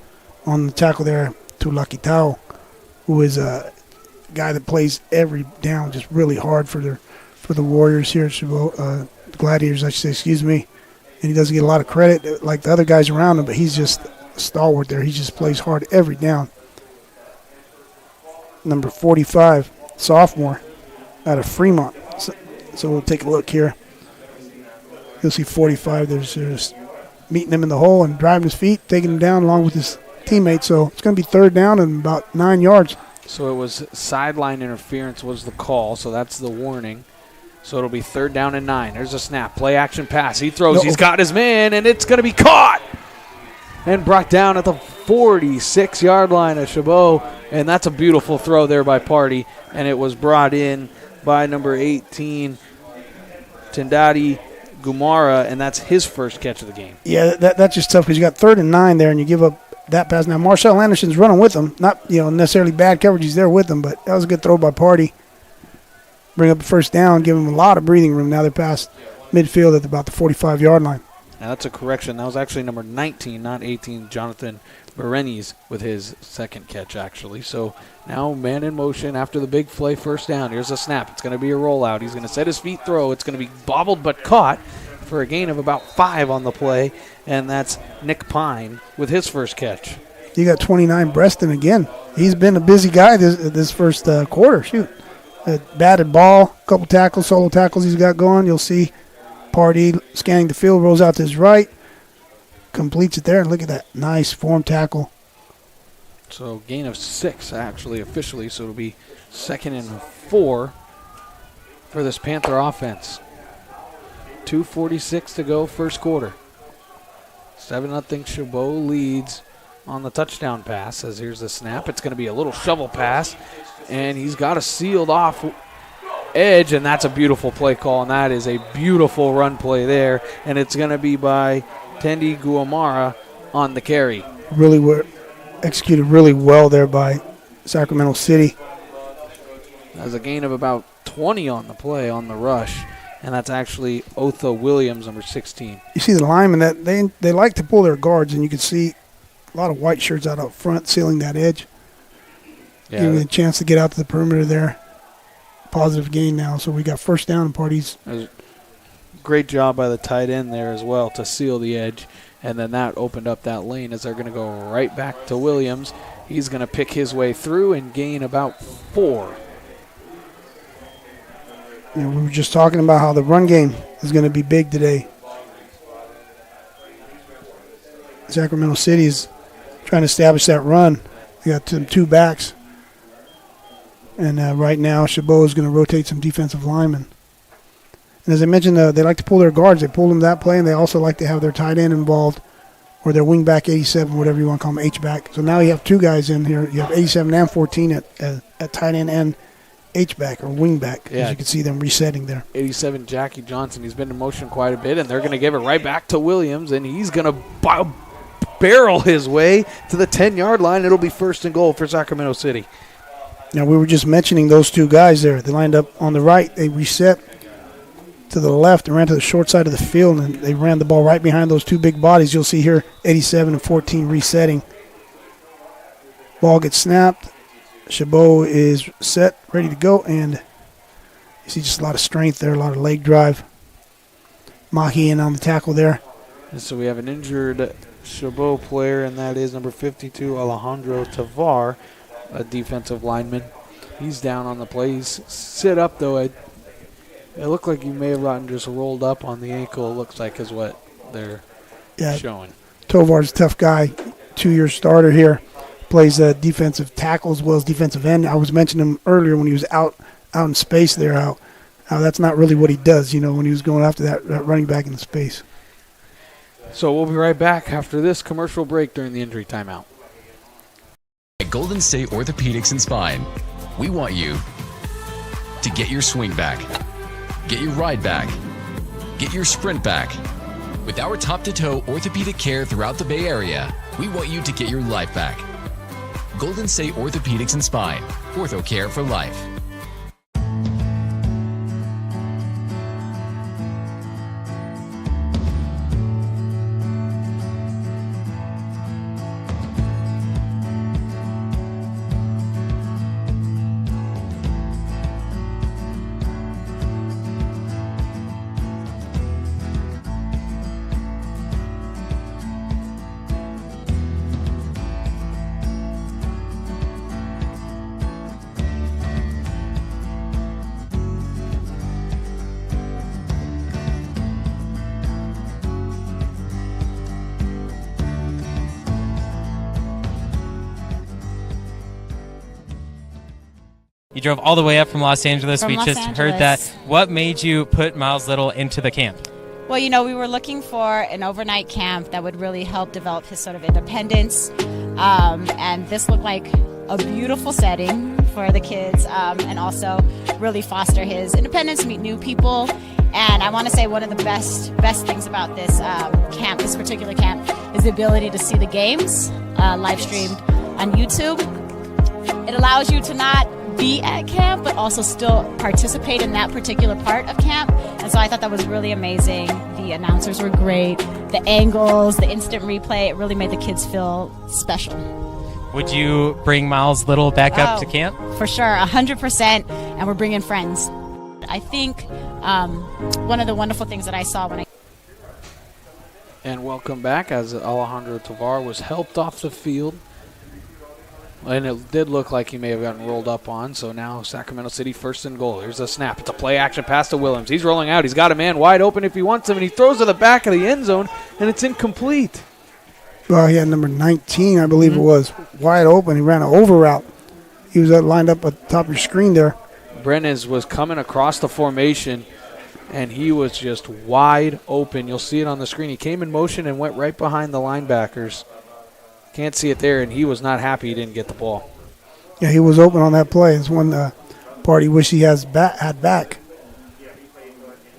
[SPEAKER 2] on the tackle there, Tulakitao, who is a guy that plays every down just really hard for the Warriors here, Gladiators, I should say, excuse me. And he doesn't get a lot of credit like the other guys around him, but he's just a stalwart there. He just plays hard every down. Number 45, sophomore, out of Fremont. So we'll take a look here. You'll see 45. There's just meeting him in the hole and driving his feet, taking him down along with his teammates. So it's going to be 3rd down and about 9 yards.
[SPEAKER 1] So it was sideline interference was the call, so that's the warning. So it'll be 3rd down and 9. There's a snap. Play action pass. He throws. He's got his man, and it's going to be caught and brought down at the 46-yard line of Chabot. And that's a beautiful throw there by Party. And it was brought in by number 18, Tendadi Gumara, and that's his first catch of the game.
[SPEAKER 2] Yeah, that's just tough because you got 3rd and 9 there, and you give up that pass. Now, Marcel Anderson's running with him. Not necessarily bad coverage. He's there with him, but that was a good throw by Party. Bring up the 1st down, give them a lot of breathing room. Now they're past midfield at about the 45-yard line.
[SPEAKER 1] Now that's a correction. That was actually number 19, not 18, Jonathan Berenes with his 2nd catch, actually. So now man in motion after the big play, 1st down. Here's a snap. It's going to be a rollout. He's going to set his feet, throw. It's going to be bobbled but caught for a gain of about 5 on the play, and that's Nick Pine with his first catch.
[SPEAKER 2] You got 29, Breston again. He's been a busy guy this first quarter. Shoot. Batted ball, couple tackles, solo tackles he's got going. You'll see Pardee scanning the field, rolls out to his right, completes it there. Look at that. Nice form tackle.
[SPEAKER 1] So gain of 6, actually, officially. So it'll be 2nd and 4 for this Panther offense. 2:46 to go, first quarter. 7-0 Chabot leads on the touchdown pass. As here's the snap. It's going to be a little shovel pass, and he's got a sealed off edge, and that's a beautiful play call, and that is a beautiful run play there, and it's going to be by Tendi Guamara on the carry.
[SPEAKER 2] Really were executed really well there by Sacramento City.
[SPEAKER 1] That's a gain of about 20 on the play on the rush, and that's actually Otha Williams, number 16.
[SPEAKER 2] You see the linemen that they like to pull their guards, and you can see a lot of white shirts out up front sealing that edge.
[SPEAKER 1] Yeah,
[SPEAKER 2] Giving a chance to get out to the perimeter there. Positive gain now, so we got first down and Pardee's.
[SPEAKER 1] great job by the tight end there as well to seal the edge, and then that opened up that lane as they're going to go right back to Williams. He's going to pick his way through and gain about 4.
[SPEAKER 2] We were just talking about how the run game is going to be big today. Sacramento City is trying to establish that run. They got two backs. And right now, Chabot is going to rotate some defensive linemen. And as I mentioned, they like to pull their guards. They pulled them that play, and they also like to have their tight end involved, or their wing back 87, whatever you want to call them, H-back. So now you have 2 guys in here. You have 87 and 14 at tight end and H-back or wing back,
[SPEAKER 1] Yeah.
[SPEAKER 2] as you can see them resetting there.
[SPEAKER 1] 87, Jackie Johnson. He's been in motion quite a bit, and they're going to give it right back to Williams, and he's going to barrel his way to the 10-yard line. It'll be 1st and goal for Sacramento City.
[SPEAKER 2] Now, we were just mentioning those 2 guys there. They lined up on the right. They reset to the left and ran to the short side of the field, and they ran the ball right behind those 2 big bodies. You'll see here 87 and 14 resetting. Ball gets snapped. Chabot is set, ready to go, and you see just a lot of strength there, a lot of leg drive. Mahi in on the tackle there.
[SPEAKER 1] And so we have an injured Chabot player, and that is number 52, Alejandro Tavar, a defensive lineman. He's down on the play. He's sit up, though. It looked like he may have gotten just rolled up on the ankle, it looks like, is what they're showing.
[SPEAKER 2] Tovar's a tough guy, 2-year starter here. Plays defensive tackle as well as defensive end. I was mentioning him earlier when he was out in space there, how that's not really what he does, when he was going after that running back in space.
[SPEAKER 1] So we'll be right back after this commercial break during the injury timeout.
[SPEAKER 3] At Golden State Orthopedics and Spine, we want you to get your swing back, get your ride back, get your sprint back. With our top-to-toe orthopedic care throughout the Bay Area, we want you to get your life back. Golden State Orthopedics and Spine, ortho care for life.
[SPEAKER 5] You drove all the way up from Los Angeles.
[SPEAKER 6] From
[SPEAKER 5] we
[SPEAKER 6] Los
[SPEAKER 5] just
[SPEAKER 6] Angeles.
[SPEAKER 5] heard that. What made you put Miles Little into the camp?
[SPEAKER 6] Well, we were looking for an overnight camp that would really help develop his sort of independence. And this looked like a beautiful setting for the kids, and also really foster his independence, meet new people. And I want to say one of the best things about this camp, this particular camp, is the ability to see the games live streamed on YouTube. It allows you to not be at camp, but also still participate in that particular part of camp. And so I thought that was really amazing. The announcers were great. The angles, the instant replay, it really made the kids feel special.
[SPEAKER 5] Would you bring Miles Little back up to camp?
[SPEAKER 6] For sure, 100%. And we're bringing friends. I think one of the wonderful things that I saw when I...
[SPEAKER 1] And welcome back as Alejandro Tavar was helped off the field And it did look like he may have gotten rolled up on. So now Sacramento City first and goal. Here's a snap. It's a play action pass to Williams. He's rolling out. He's got a man wide open if he wants him. And he throws to the back of the end zone, and it's incomplete.
[SPEAKER 2] Well, he had number 19, I believe it was, wide open. He ran an over route. He was lined up at the top of your screen there.
[SPEAKER 1] Brennans was coming across the formation, and he was just wide open. You'll see it on the screen. He came in motion and went right behind the linebackers. Can't see it there, and he was not happy he didn't get the ball.
[SPEAKER 2] Yeah, he was open on that play. It's one part he wish he had back.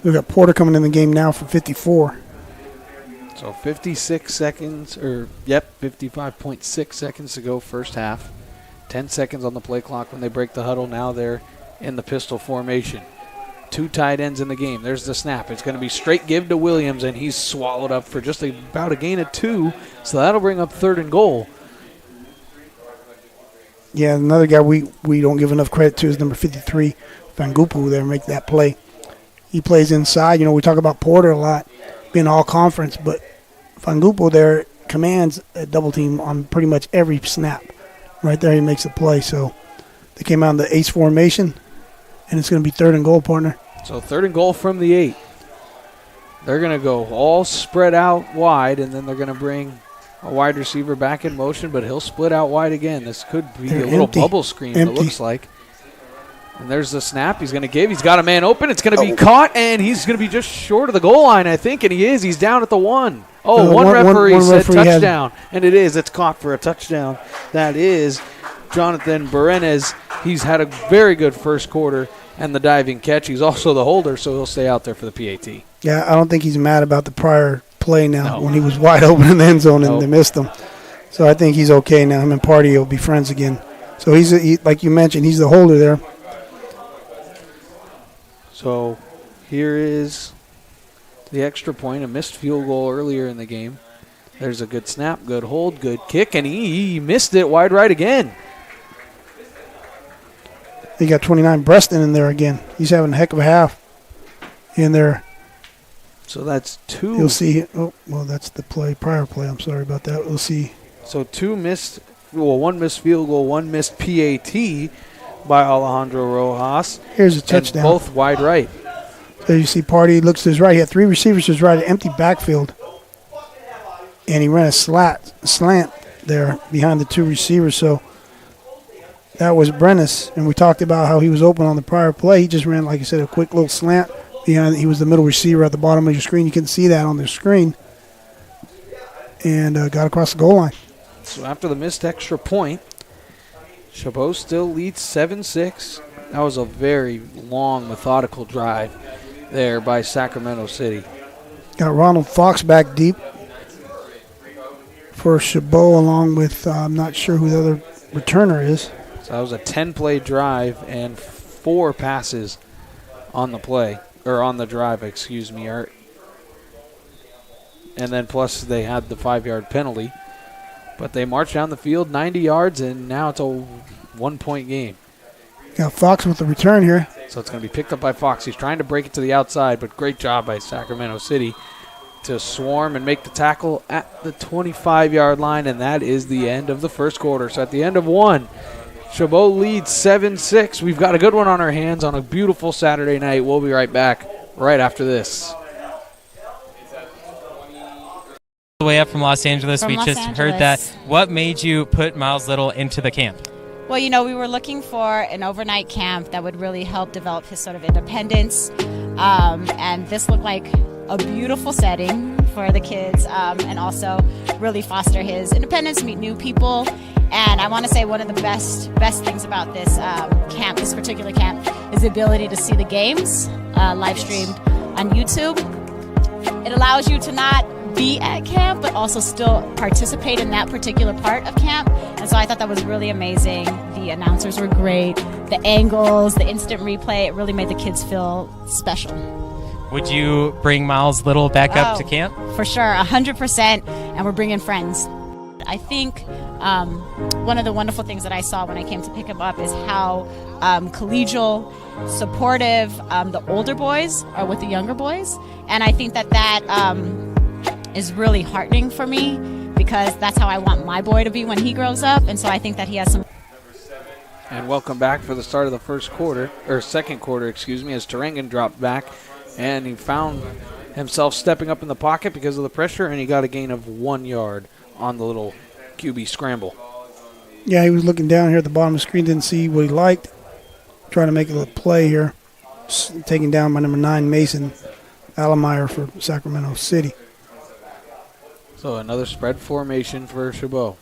[SPEAKER 2] We've got Porter coming in the game now for 54.
[SPEAKER 1] So 56 seconds, 55.6 seconds to go first half. 10 seconds on the play clock when they break the huddle. Now they're in the pistol formation. 2 tight ends in the game. There's the snap. It's going to be straight give to Williams, and he's swallowed up for just about a gain of 2. So that'll bring up 3rd and goal.
[SPEAKER 2] Yeah, another guy we don't give enough credit to is number 53, Van Gupu there, make that play. He plays inside. You know, we talk about Porter a lot, being all conference, but Van Gupu there commands a double team on pretty much every snap. Right there he makes the play. So they came out in the ace formation, and it's going to be 3rd and goal, partner.
[SPEAKER 1] So 3rd and goal from the 8. They're going to go all spread out wide, and then they're going to bring a wide receiver back in motion, but he'll split out wide again. This could be
[SPEAKER 2] They're
[SPEAKER 1] a little
[SPEAKER 2] empty.
[SPEAKER 1] bubble screen,
[SPEAKER 2] Empty.
[SPEAKER 1] it looks like. And there's the snap he's going to give. He's got a man open. It's going to be caught, and he's going to be just short of the goal line, I think, and he is. He's down at the 1. Oh, one referee said touchdown, and it is. It's caught for a touchdown. That is Jonathan Berenes. He's had a very good first quarter and the diving catch. He's also the holder, so he'll stay out there for the PAT.
[SPEAKER 2] Yeah, I don't think he's mad about the prior play now
[SPEAKER 1] No.
[SPEAKER 2] when he was wide open in the end zone and
[SPEAKER 1] Nope.
[SPEAKER 2] they missed him. So I think he's okay now. Him and Party will be friends again. So he, like you mentioned, he's the holder there.
[SPEAKER 1] So here is the extra point, a missed field goal earlier in the game. There's a good snap, good hold, good kick, and he missed it wide right again.
[SPEAKER 2] He got 29 Breston in there again. He's having a heck of a half in there.
[SPEAKER 1] So that's 2.
[SPEAKER 2] You'll see. Oh, well, that's the prior play. I'm sorry about that. We'll see.
[SPEAKER 1] So 2 missed, one missed field goal, 1 missed PAT by Alejandro Rojas.
[SPEAKER 2] Here's a
[SPEAKER 1] And
[SPEAKER 2] touchdown.
[SPEAKER 1] both wide right.
[SPEAKER 2] There you see Party looks to his right. He had 3 receivers to his right, an empty backfield. And he ran a slant there behind the 2 receivers. So that was Brennis. And we talked about how he was open on the prior play. He just ran, like I said, a quick little slant. He was the middle receiver at the bottom of your screen. You can see that on the screen. And got across the goal line.
[SPEAKER 1] So after the missed extra point, Chabot still leads 7-6. That was a very long, methodical drive there by Sacramento City.
[SPEAKER 2] Got Ronald Fox back deep for Chabot, along with, I'm not sure who the other returner is.
[SPEAKER 1] So that was a 10-play drive and 4 passes on the play, or on the drive, excuse me. And then plus they had the 5-yard penalty. But they marched down the field 90 yards, and now it's a 1-point game.
[SPEAKER 2] Got Fox with the return here.
[SPEAKER 1] So it's going to be picked up by Fox. He's trying to break it to the outside, but great job by Sacramento City to swarm and make the tackle at the 25-yard line, and that is the end of the first quarter. So at the end of 1, Chabot leads 7-6. We've got a good one on our hands on a beautiful Saturday night. We'll be right back right after this.
[SPEAKER 5] The way up from Los Angeles,
[SPEAKER 6] From
[SPEAKER 5] we
[SPEAKER 6] Los
[SPEAKER 5] just heard
[SPEAKER 6] Angeles.
[SPEAKER 5] that. What made you put Miles Little into the camp?
[SPEAKER 6] Well, you know, we were looking for an overnight camp that would really help develop his sort of independence. And this looked like a beautiful setting for the kids, and also really foster his independence, meet new people. And I want to say one of the best things about this camp, this particular camp, is the ability to see the games live streamed on YouTube. It allows you to not be at camp, but also still participate in that particular part of camp. And so I thought that was really amazing. The announcers were great. The angles, the instant replay, it really made the kids feel special.
[SPEAKER 5] Would you bring Miles Little back up
[SPEAKER 6] Oh,
[SPEAKER 5] to camp?
[SPEAKER 6] For sure, 100%, and we're bringing friends. I think one of the wonderful things that I saw when I came to pick him up is how collegial, supportive the older boys are with the younger boys. And I think that is really heartening for me, because that's how I want my boy to be when he grows up. And so I think that he has some.
[SPEAKER 1] And welcome back for the start of the second quarter, as Turangen dropped back, and he found himself stepping up in the pocket because of the pressure, and he got a gain of 1 yard on the little QB scramble.
[SPEAKER 2] Yeah, he was looking down here at the bottom of the screen, didn't see what he liked, trying to make a little play here, taken down by number 9, Mason Alameyer for Sacramento City.
[SPEAKER 1] So another spread formation for Chabot.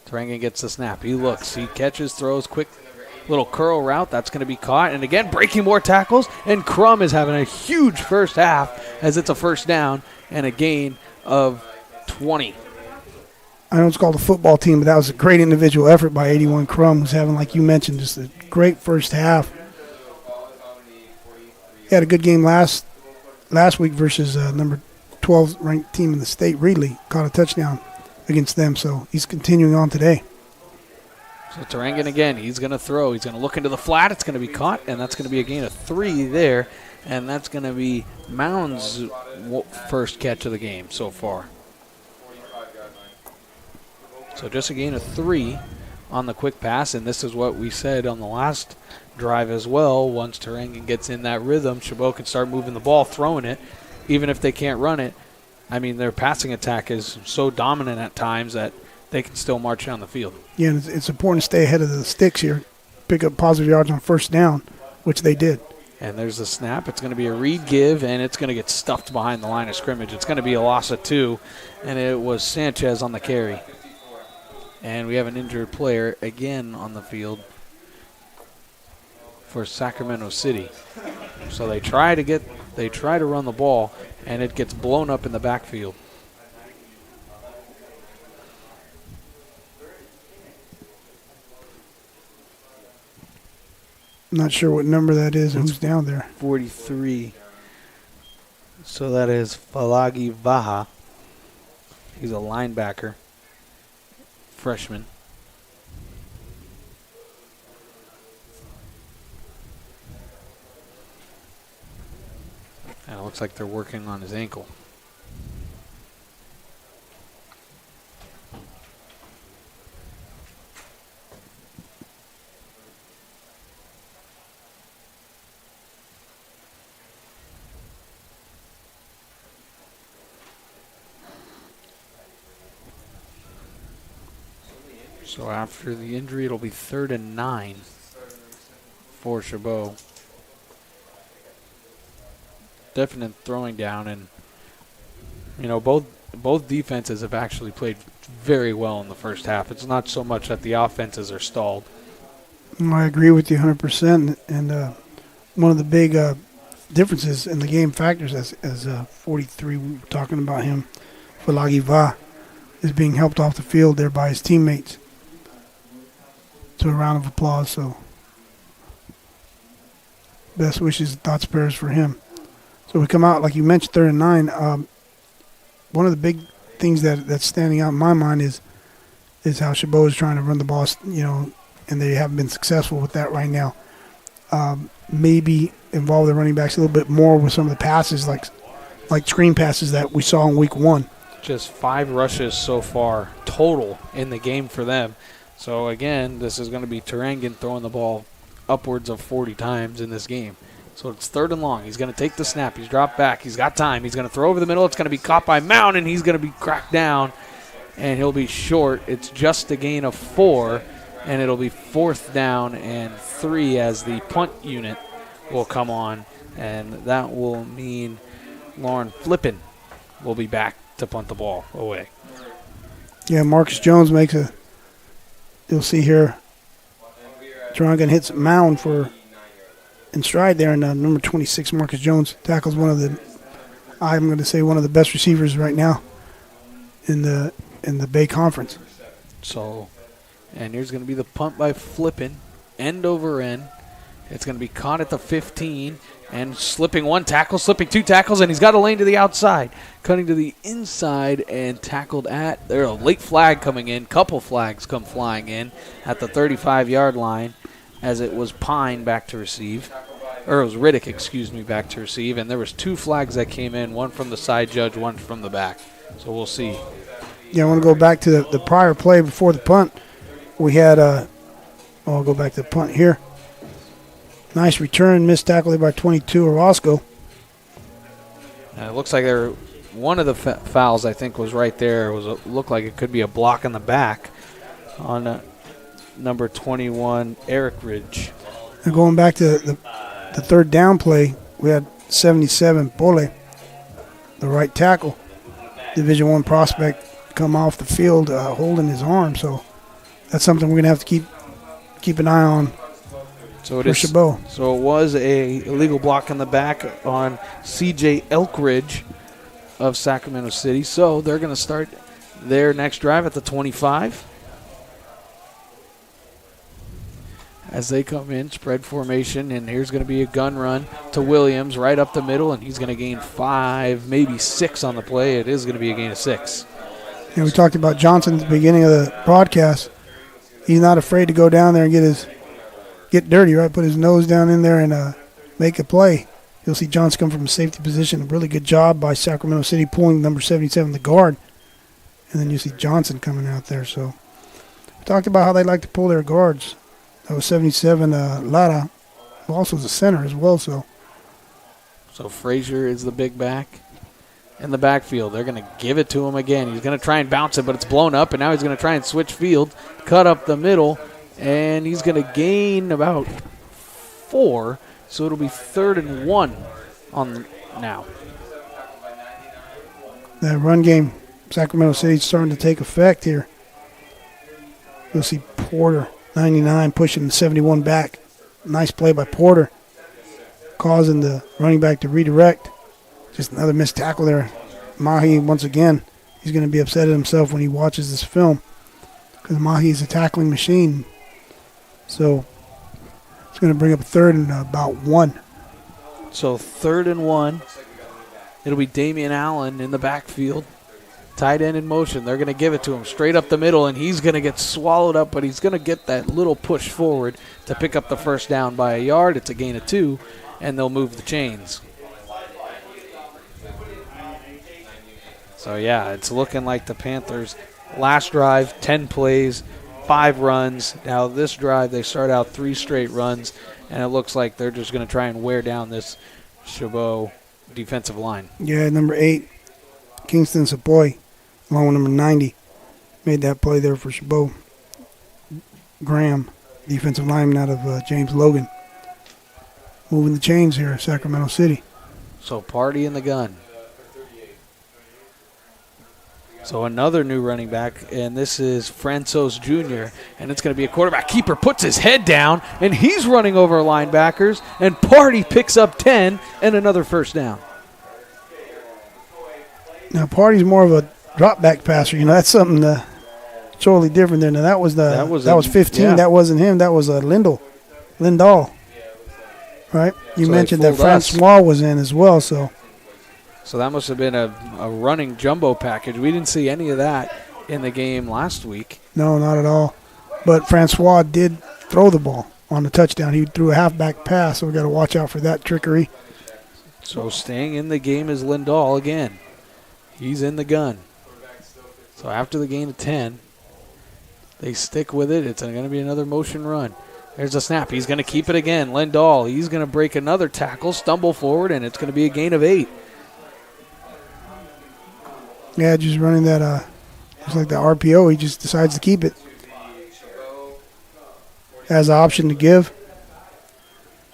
[SPEAKER 1] Turangen gets the snap. He looks. He catches, throws, quick little curl route. That's going to be caught. And again, breaking more tackles. And Crum is having a huge first half as it's a first down and a gain of 20.
[SPEAKER 2] I know it's called a football team, but that was a great individual effort by 81 Crum, who's having, like you mentioned, just a great first half. He had a good game last week versus number 12 ranked team in the state, Reedley. Caught a touchdown against them, so he's continuing on today.
[SPEAKER 1] So Turangen again, he's going to throw. He's going to look into the flat. It's going to be caught, and that's going to be a gain of 3 there, and that's going to be Mound's first catch of the game so far. So just a gain of 3 on the quick pass, and this is what we said on the last drive as well. Once Turangen gets in that rhythm, Chabot can start moving the ball, throwing it, even if they can't run it. I mean, their passing attack is so dominant at times that they can still march down the field.
[SPEAKER 2] Yeah, and it's important to stay ahead of the sticks here, pick up positive yards on first down, which they did.
[SPEAKER 1] And there's the snap. It's going to be a read give, and it's going to get stuffed behind the line of scrimmage. It's going to be a loss of 2, and it was Sanchez on the carry. And we have an injured player again on the field for Sacramento City. So they try to run the ball, and it gets blown up in the backfield.
[SPEAKER 2] I'm not sure what number that is and who's down there.
[SPEAKER 1] 43. So that is Falagi Vaha. He's a linebacker, freshman. And it looks like they're working on his ankle. So after the injury, it'll be 3rd and 9 for Chabot. Definite throwing down, and both defenses have actually played very well in the first half. It's not so much that the offenses are stalled.
[SPEAKER 2] I agree with you 100%. And one of the big differences in the game factors, as 43, we were talking about him, Falagi Va, is being helped off the field there by his teammates. So a round of applause. So best wishes, thoughts, prayers for him. So we come out, like you mentioned, 3rd and 9. One of the big things that's standing out in my mind is how Chabot is trying to run the ball, and they haven't been successful with that right now. Maybe involve the running backs a little bit more with some of the passes, like screen passes that we saw in week 1.
[SPEAKER 1] Just 5 rushes so far total in the game for them. So again, this is going to be Turangen throwing the ball upwards of 40 times in this game. So it's 3rd and long. He's going to take the snap. He's dropped back. He's got time. He's going to throw over the middle. It's going to be caught by Mound, and he's going to be cracked down, and he'll be short. It's just a gain of 4, and it'll be 4th down and 3 as the punt unit will come on, and that will mean Lauren Flippin will be back to punt the ball away.
[SPEAKER 2] Yeah, Marcus Jones makes you'll see here, Turangen hits Mound in stride there, and number 26, Marcus Jones, tackles one of the best receivers right now in the Bay Conference.
[SPEAKER 1] So, and here's going to be the punt by Flippin, end over end. It's going to be caught at the 15 and slipping 1 tackle, slipping 2 tackles, and he's got a lane to the outside. Cutting to the inside and tackled at, there's a late flag coming in. Couple flags come flying in at the 35-yard line as it was Pine back to receive. Or it was Riddick, back to receive. And there was 2 flags that came in, one from the side judge, one from the back. So we'll see
[SPEAKER 2] Yeah, I want to go back to the prior play before the punt. We had, I'll go back to the punt here. Nice return, missed tackle there by 22, Orozco.
[SPEAKER 1] It looks like one of the fouls, I think, was right there. Looked like it could be a block in the back on number 21, Eric Ridge.
[SPEAKER 2] And going back to the third down play, we had 77, Pole, the right tackle, Division I prospect, come off the field holding his arm. So that's something we're going to have to keep an eye on for Chabot.
[SPEAKER 1] So it was a illegal block in the back on C.J. Elkridge of Sacramento City. So they're going to start their next drive at the 25. As they come in, spread formation, and here's going to be a gun run to Williams right up the middle, and he's going to gain 5, maybe 6 on the play. It is going to be a gain of 6.
[SPEAKER 2] Yeah, we talked about Johnson at the beginning of the broadcast. He's not afraid to go down there and get dirty, right? Put his nose down in there and make a play. You'll see Johnson come from a safety position. A really good job by Sacramento City pulling number 77, the guard. And then you see Johnson coming out there. So we talked about how they like to pull their guards. That was 77, Lara, who also is a center as well. So
[SPEAKER 1] Frazier is the big back in the backfield. They're going to give it to him again. He's going to try and bounce it, but it's blown up, and now he's going to try and switch field, cut up the middle, and he's going to gain about 4, so it'll be 3rd and 1 on now.
[SPEAKER 2] That run game, Sacramento City's starting to take effect here. You'll see Porter, 99, pushing the 71 back. Nice play by Porter, causing the running back to redirect. Just another missed tackle there. Mahi, once again, he's going to be upset at himself when he watches this film because Mahi is a tackling machine. So it's going to bring up 3rd and about 1.
[SPEAKER 1] So 3rd and 1. It'll be Damian Allen in the backfield. Tight end in motion. They're going to give it to him straight up the middle, and he's going to get swallowed up, but he's going to get that little push forward to pick up the first down by a yard. It's a gain of 2, and they'll move the chains. So, yeah, it's looking like the Panthers' last drive, 10 plays, 5 runs. Now this drive, they start out 3 straight runs, and it looks like they're just going to try and wear down this Chabot defensive line.
[SPEAKER 2] Yeah, number 8, Kingston Sapoy, along with number 90, made that play there for Chabot. Graham, defensive lineman out of James Logan. Moving the chains here, Sacramento City.
[SPEAKER 1] So Party in the gun. So another new running back, and this is Francois Jr., and it's going to be a quarterback keeper, puts his head down, and he's running over linebackers, and Party picks up 10 and another first down.
[SPEAKER 2] Now, Party's more of a drop back passer. You know, that's something totally different there. Now, that was 15.
[SPEAKER 1] Yeah.
[SPEAKER 2] That wasn't him. That was Lindahl. Right? You
[SPEAKER 1] So
[SPEAKER 2] mentioned
[SPEAKER 1] they
[SPEAKER 2] that
[SPEAKER 1] fooled us.
[SPEAKER 2] Francois was in as well, so.
[SPEAKER 1] So that must have been a running jumbo package. We didn't see any of that in the game last week.
[SPEAKER 2] No, not at all. But Francois did throw the ball on the touchdown. He threw a halfback pass, so we got to watch out for that trickery.
[SPEAKER 1] So staying in the game is Lindahl again. He's in the gun. So after the gain of 10, they stick with it. It's going to be another motion run. There's a snap. He's going to keep it again. Lindahl, he's going to break another tackle, stumble forward, and it's going to be a gain of 8.
[SPEAKER 2] Yeah, just running that, just like the RPO, he just decides to keep it. Has the option to give.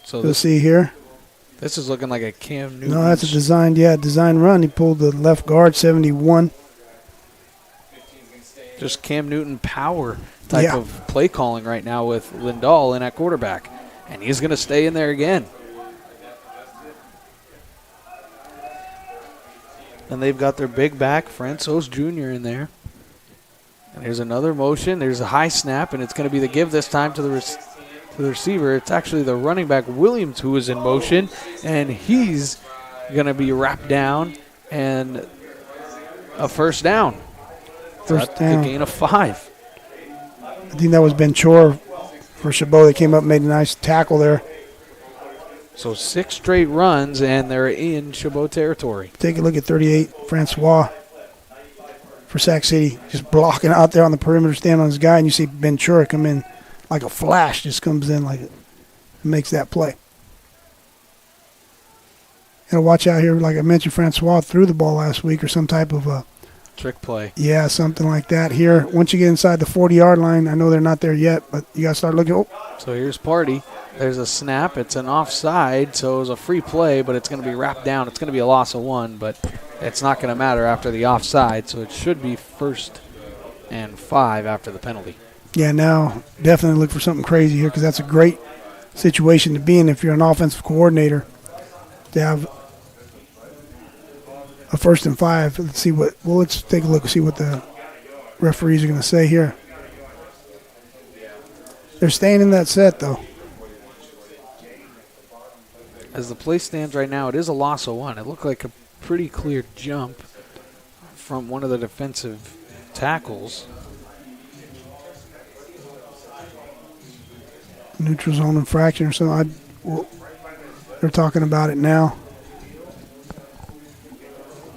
[SPEAKER 1] So
[SPEAKER 2] You'll see here.
[SPEAKER 1] this is looking like a Cam Newton.
[SPEAKER 2] No, that's a design run. He pulled the left guard, 71.
[SPEAKER 1] Just Cam Newton power type
[SPEAKER 2] Yeah.
[SPEAKER 1] of play calling right now with Lindahl in at quarterback. And he's going to stay in there again. And they've got their big back, Francois Jr. in there. And there's another motion. There's a high snap, and it's going to be the give this time to the receiver. It's actually the running back, Williams, who is in motion, and he's going to be wrapped down and a first down.
[SPEAKER 2] First
[SPEAKER 1] That's
[SPEAKER 2] down.
[SPEAKER 1] a gain of 5.
[SPEAKER 2] I think that was Ben Chor for Chabot. They came up and made a nice tackle there.
[SPEAKER 1] So 6 straight runs, and they're in Chabot territory.
[SPEAKER 2] Take a look at 38, Francois for Sac City, just blocking out there on the perimeter, stand on his guy, and you see Ventura come in like a flash, just comes in like it makes that play. Got to watch out here, like I mentioned, Francois threw the ball last week or some type of a
[SPEAKER 1] Trick play.
[SPEAKER 2] yeah, something like that. Here, once you get inside the 40-yard line, I know they're not there yet, but you got to start looking. Oh,
[SPEAKER 1] So here's Party. There's a snap. It's an offside, so it was a free play, but it's going to be wrapped down. It's going to be a loss of 1, but it's not going to matter after the offside, so it should be 1st and 5 after the penalty.
[SPEAKER 2] yeah, now definitely look for something crazy here because that's a great situation to be in if you're an offensive coordinator to have a 1st and 5. Let's see let's take a look and see what the referees are going to say here. They're staying in that set, though.
[SPEAKER 1] As the play stands right now, it is a loss of 1. It looked like a pretty clear jump from one of the defensive tackles.
[SPEAKER 2] Neutral zone infraction or something. They're talking about it now.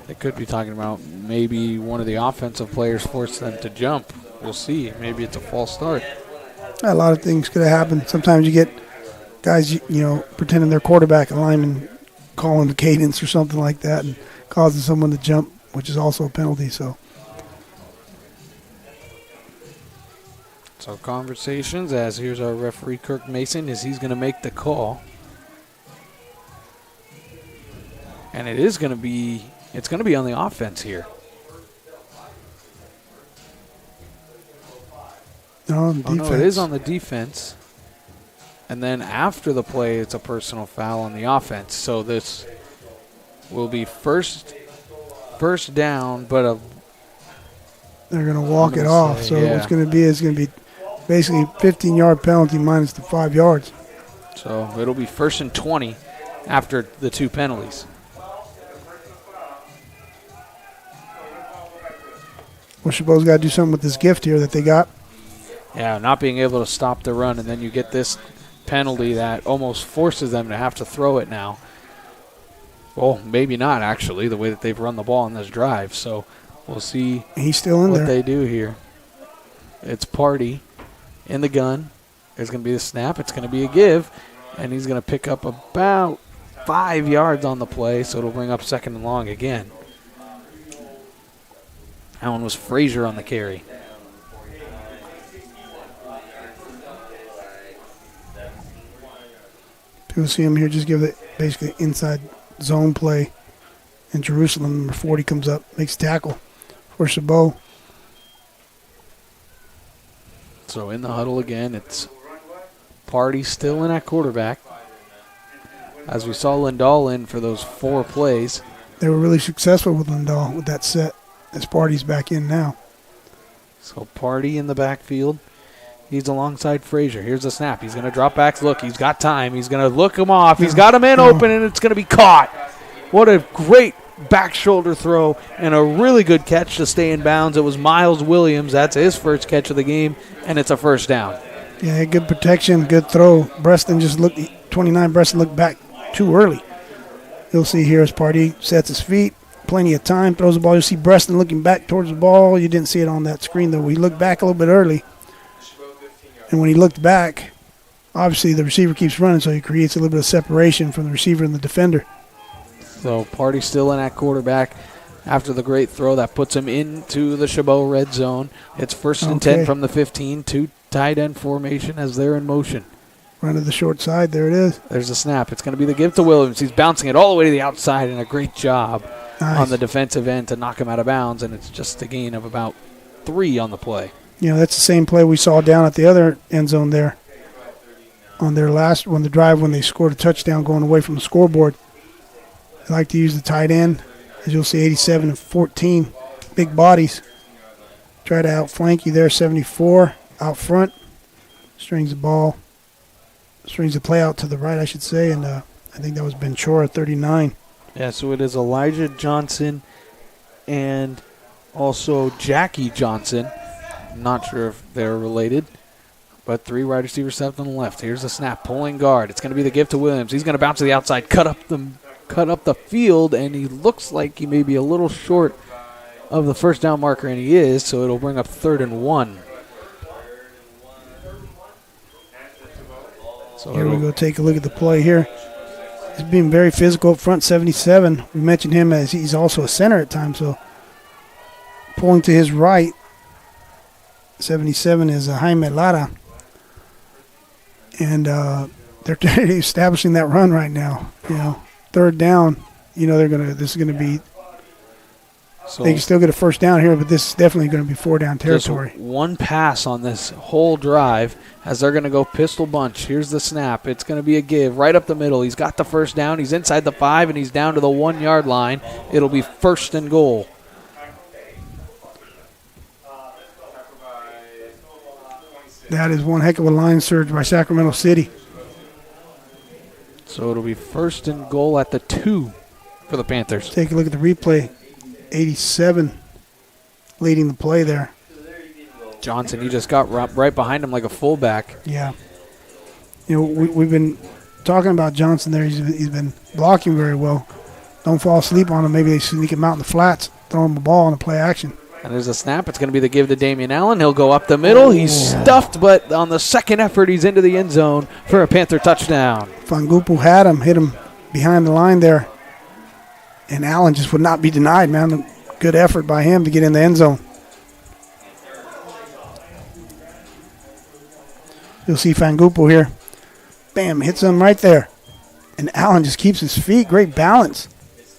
[SPEAKER 1] They could be talking about maybe one of the offensive players forced them to jump. We'll see. Maybe it's a false start.
[SPEAKER 2] A lot of things could have happened. Sometimes you get guys, pretending they're quarterback, a lineman calling the cadence or something like that and causing someone to jump, which is also a penalty. So
[SPEAKER 1] Conversations, as here's our referee, Kirk Mason, is he's going to make the call. And it's going to be on the offense here.
[SPEAKER 2] no,
[SPEAKER 1] Oh, no, it is on the defense. And then after the play, it's a personal foul on the offense. So this will be first down, but
[SPEAKER 2] they're going to walk
[SPEAKER 1] I'm
[SPEAKER 2] it
[SPEAKER 1] gonna
[SPEAKER 2] off.
[SPEAKER 1] say,
[SPEAKER 2] So
[SPEAKER 1] yeah.
[SPEAKER 2] what's going to be is going to be basically 15-yard penalty minus the 5 yards.
[SPEAKER 1] so it'll be 1st and 20 after the 2 penalties.
[SPEAKER 2] Well, Chabot's got to do something with this gift here that they got.
[SPEAKER 1] Yeah, not being able to stop the run, and then you get this penalty that almost forces them to have to throw it now. Well, maybe not, actually, the way that they've run the ball on this drive. So we'll see
[SPEAKER 2] He's still in
[SPEAKER 1] what
[SPEAKER 2] there.
[SPEAKER 1] they do here. It's Party in the gun. There's going to be the snap. It's going to be a give, and he's going to pick up about 5 yards on the play, so it'll bring up 2nd and long again. That one was Frazier on the carry.
[SPEAKER 2] People see him here, just give it basically inside zone play. And Jerusalem, number 40, comes up, makes tackle for Chabot.
[SPEAKER 1] So in the huddle again, it's Party still in at quarterback. As we saw Lindahl in for those 4 plays.
[SPEAKER 2] They were really successful with Lindahl with that set. As Party's back in now.
[SPEAKER 1] So Party in the backfield. He's alongside Frazier. Here's the snap. He's going to drop back. Look, he's got time. He's going to look him off. He's got him in open, and it's going to be caught. What a great back shoulder throw and a really good catch to stay in bounds. It was Miles Williams. That's his first catch of the game, and it's a 1st down.
[SPEAKER 2] Yeah, good protection, good throw. 29 Breston looked back too early. You'll see here as Party sets his feet. Plenty of time, throws the ball. You see Breston looking back towards the ball. You didn't see it on that screen, though. He looked back a little bit early. And when he looked back, obviously the receiver keeps running, so he creates a little bit of separation from the receiver and the defender.
[SPEAKER 1] So Party still in at quarterback after the great throw that puts him into the Chabot red zone. It's 1st and 10 from the 15, 2 tight end formation as they're in motion.
[SPEAKER 2] Run to the short side. There it is.
[SPEAKER 1] There's a snap. It's going to be the give to Williams. He's bouncing it all the way to the outside, and a great job on the defensive end to knock him out of bounds, and it's just a gain of about 3 on the play.
[SPEAKER 2] That's the same play we saw down at the other end zone there on their last when they scored a touchdown going away from the scoreboard. They like to use the tight end, as you'll see, 87 and 14, big bodies. Try to outflank you there, 74 out front, strings the play out to the right, I should say, and I think that was Benchora, 39.
[SPEAKER 1] Yeah, so it is Elijah Johnson and also Jackie Johnson. I'm not sure if they're related, but 3 wide receivers set on the left. Here's the snap, pulling guard. It's going to be the give to Williams. He's going to bounce to the outside, cut up the field, and he looks like he may be a little short of the first down marker, and he is, so it'll bring up 3rd and 1. So
[SPEAKER 2] Here we go, take a look at the play here. He's being very physical up front, 77. We mentioned him as he's also a center at times, so pulling to his right, 77 is Jaime Lara. And they're establishing that run right now. 3rd down, this is going to be,
[SPEAKER 1] So
[SPEAKER 2] they can still get a first down here, but this is definitely going to be 4-down
[SPEAKER 1] just
[SPEAKER 2] territory.
[SPEAKER 1] one pass on this whole drive as they're going to go pistol bunch. Here's the snap. It's going to be a give right up the middle. He's got the first down. He's inside the 5, and he's down to the 1-yard line. It'll be 1st and goal.
[SPEAKER 2] That is one heck of a line surge by Sacramento City.
[SPEAKER 1] So it'll be 1st and goal at the 2 for the Panthers.
[SPEAKER 2] Take a look at the replay. 87 leading the play there.
[SPEAKER 1] Johnson, he just got right behind him like a fullback.
[SPEAKER 2] Yeah. We've been talking about Johnson there. He's been blocking very well. Don't fall asleep on him. Maybe they sneak him out in the flats, throw him a ball on a play action.
[SPEAKER 1] And there's a snap. It's going to be the give to Damian Allen. He'll go up the middle. He's stuffed, but on the second effort, he's into the end zone for a Panther touchdown.
[SPEAKER 2] Fangupu had him, hit him behind the line there. And Allen just would not be denied, man. Good effort by him to get in the end zone. You'll see Fangupu here. Bam, hits him right there. And Allen just keeps his feet. Great balance.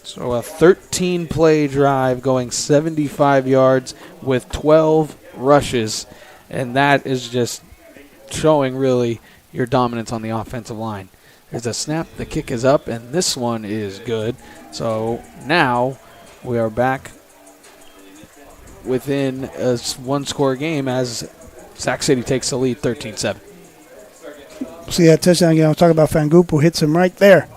[SPEAKER 1] So a 13-play drive going 75 yards with 12 rushes. And that is just showing really your dominance on the offensive line. There's a snap. The kick is up, and this one is good. So now we are back within a one-score game as Sac City takes the lead 13-7.
[SPEAKER 2] See that touchdown again. I was talking about Fangupu. Hits him right there.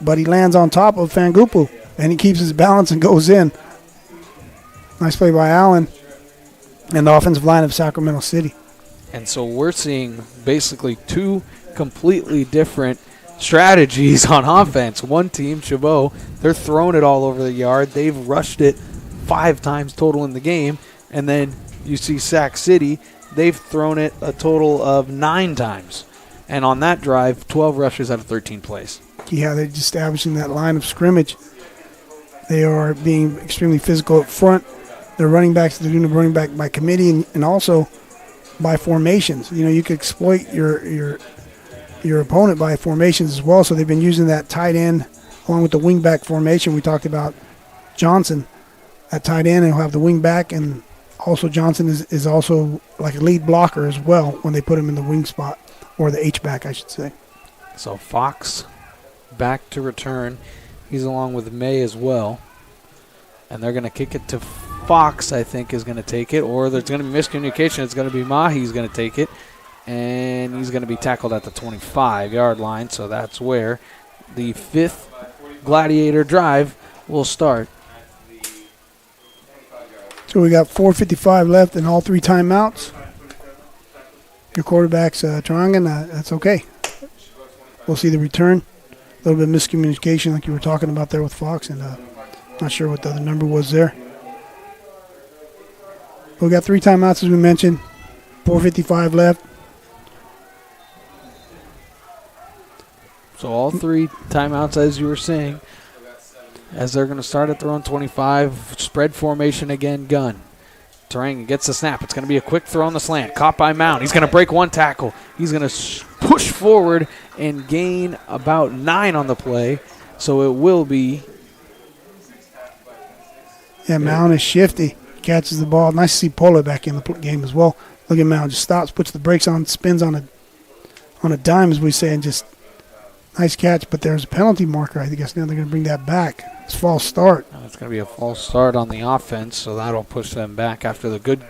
[SPEAKER 2] But he lands on top of Fangupu, and he keeps his balance and goes in. Nice play by Allen and the offensive line of Sacramento City.
[SPEAKER 1] And so we're seeing basically 2 completely different strategies on offense. One team, Chabot, they're throwing it all over the yard. They've rushed it 5 times total in the game. And then you see Sac City, they've thrown it a total of 9 times. And on that drive, 12 rushes out of 13 plays.
[SPEAKER 2] Yeah, they're just establishing that line of scrimmage. They are being extremely physical up front. Their running backs, they're doing the running back by committee and also by formations. You could exploit your opponent by formations as well. So they've been using that tight end along with the wing back formation. We talked about Johnson at tight end, and he'll have the wing back, and also Johnson is also like a lead blocker as well when they put him in the wing spot, or the H-back, I should say.
[SPEAKER 1] So Fox back to return. He's along with May as well. And they're going to kick it to Fox, I think, is going to take it. Or there's going to be miscommunication. It's going to be Mahi's going to take it. And he's going to be tackled at the 25-yard line. So that's where the 5th Gladiator drive will start.
[SPEAKER 2] So we got 4:55 left and all 3 timeouts. Your quarterback's Tarangan. That's okay. We'll see the return. A little bit of miscommunication like you were talking about there with Fox, and not sure what the other number was there. We got 3 timeouts as we mentioned. 4:55 left.
[SPEAKER 1] So all 3 timeouts, as you were saying, as they're going to start at their own 25. Spread formation again, gun. Tarangan gets the snap. It's going to be a quick throw on the slant. Caught by Mount. He's going to break 1 tackle. He's going to push forward and gain about 9 on the play. So it will be.
[SPEAKER 2] Yeah, Mount is shifty. Catches the ball. Nice to see Polo back in the game as well. Look at Mount. Just stops, puts the brakes on, spins on a dime, as we say, and just nice catch. But there's a penalty marker. I guess now they're going to bring that back. It's a false start.
[SPEAKER 1] It's going to be a false start on the offense, so that'll push them back after the good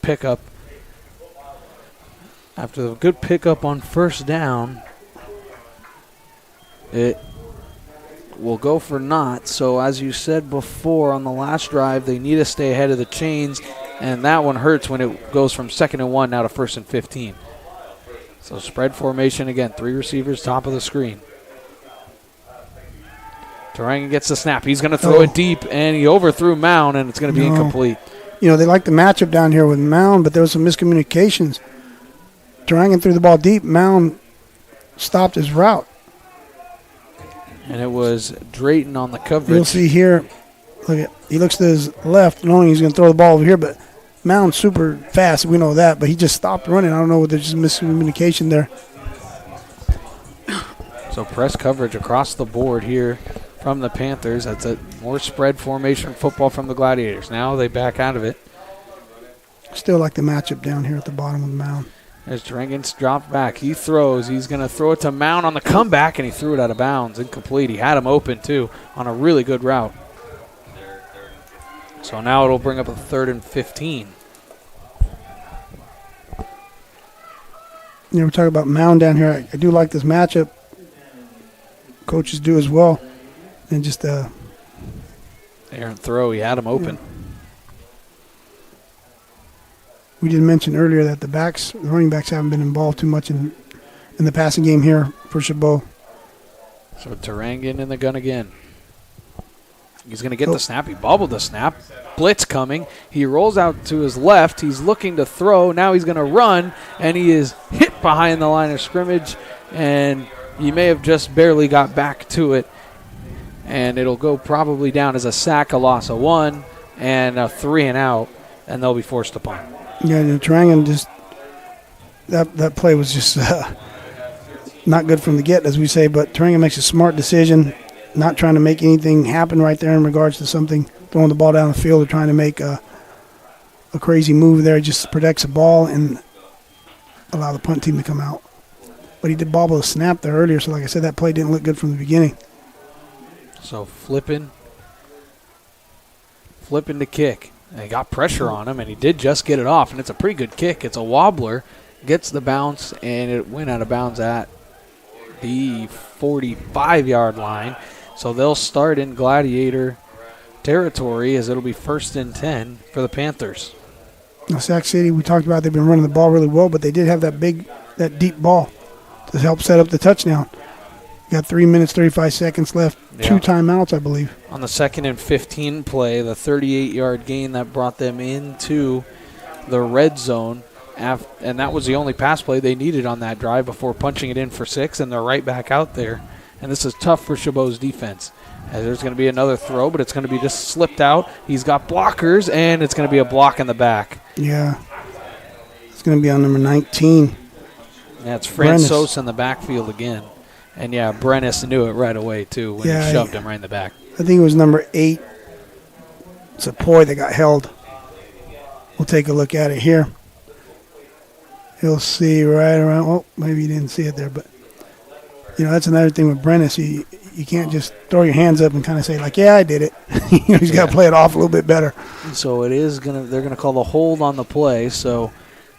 [SPEAKER 1] pickup. After the good pickup on first down, it will go for naught. So as you said before on the last drive, they need to stay ahead of the chains, and that one hurts when it goes from 2nd and 1 now to 1st and 15. So spread formation again, 3 receivers top of the screen. Durangan gets the snap. He's going to throw it deep, and he overthrew Mound, and it's going to be incomplete.
[SPEAKER 2] You know, they like the matchup down here with Mound, but there was some miscommunications. Durangan threw the ball deep. Mound stopped his route.
[SPEAKER 1] And it was Drayton on the coverage.
[SPEAKER 2] You'll see here, he looks to his left, knowing he's going to throw the ball over here, but Mound's super fast. We know that, but he just stopped running. I don't know if there's just miscommunication there.
[SPEAKER 1] So press coverage across the board here from the Panthers. That's a more spread formation football from the Gladiators. Now they back out of it.
[SPEAKER 2] Still like the matchup down here at the bottom of the mound.
[SPEAKER 1] As Durangan's dropped back, he throws. He's going to throw it to Mound on the comeback, and he threw it out of bounds. Incomplete. He had him open, too, on a really good route. So now it'll bring up a 3rd and 15.
[SPEAKER 2] You know, we're talking about Mound down here. I do like this matchup. Coaches do as well. And just
[SPEAKER 1] Errant throw. He had him open.
[SPEAKER 2] Yeah. We did mention earlier that the running backs haven't been involved too much in the passing game here for Chabot.
[SPEAKER 1] So Durangan in the gun again. He's going to get the snap. He bobbled the snap. Blitz coming. He rolls out to his left. He's looking to throw. Now he's going to run, and he is hit behind the line of scrimmage, and he may have just barely got back to it. And it'll go probably down as a sack, a loss of 1, and a 3 and out, and they'll be forced to punt.
[SPEAKER 2] Yeah, Durangan just that play was just not good from the get, as we say. But Durangan makes a smart decision, not trying to make anything happen right there in regards to something, throwing the ball down the field or trying to make a crazy move there. Just protects the ball and allow the punt team to come out. But he did bobble a snap there earlier, so like I said, that play didn't look good from the beginning.
[SPEAKER 1] So flipping to kick. And he got pressure on him, and he did just get it off, and it's a pretty good kick. It's a wobbler, gets the bounce, and it went out of bounds at the 45-yard line. So they'll start in Gladiator territory as it'll be 1st and 10 for the Panthers.
[SPEAKER 2] Now, Sac City, we talked about they've been running the ball really well, but they did have that deep ball to help set up the touchdown. Got 3 minutes, 35 seconds left. Yeah. 2 timeouts, I believe. On
[SPEAKER 1] the 2nd and 15 play, the 38-yard gain that brought them into the red zone. And that was the only pass play they needed on that drive before punching it in for 6, and they're right back out there. And this is tough for Chabot's defense. As there's going to be another throw, but it's going to be just slipped out. He's got blockers, and it's going to be a block in the back.
[SPEAKER 2] Yeah. It's going to be on number 19.
[SPEAKER 1] Yeah, it's Francois in the backfield again. And, yeah, Brennis knew it right away, too, when he shoved him right in the back.
[SPEAKER 2] I think it was number 8. It's a Poy that got held. We'll take a look at it here. You'll see right around. Oh, maybe you didn't see it there. But, you know, that's another thing with Brennis. You can't just throw your hands up and kind of say, like, yeah, I did it. He's got to play it off a little bit better.
[SPEAKER 1] So they're going to call the hold on the play. So,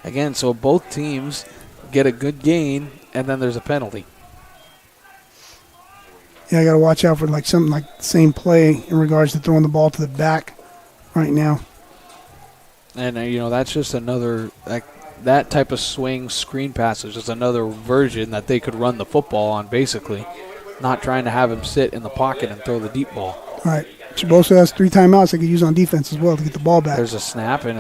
[SPEAKER 1] again, both teams get a good gain, and then there's a penalty.
[SPEAKER 2] Yeah, I got to watch out for something like the same play in regards to throwing the ball to the back right now.
[SPEAKER 1] And, that's just another that type of swing screen pass is just another version that they could run the football on, basically, not trying to have him sit in the pocket and throw the deep ball.
[SPEAKER 2] All right. Chabot has 3 timeouts they could use on defense as well to get the ball back.
[SPEAKER 1] There's a snap and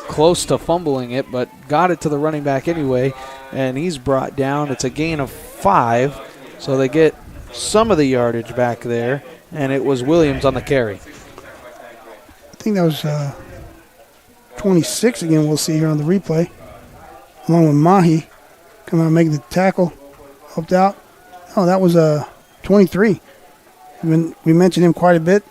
[SPEAKER 1] close to fumbling it, but got it to the running back anyway, and he's brought down. It's a gain of 5, so they get some of the yardage back there, and it was Williams on the carry.
[SPEAKER 2] I think that was 26 again. We'll see here on the replay, along with Mahi coming out making the tackle, helped out. Oh, that was 23. We mentioned him quite a bit.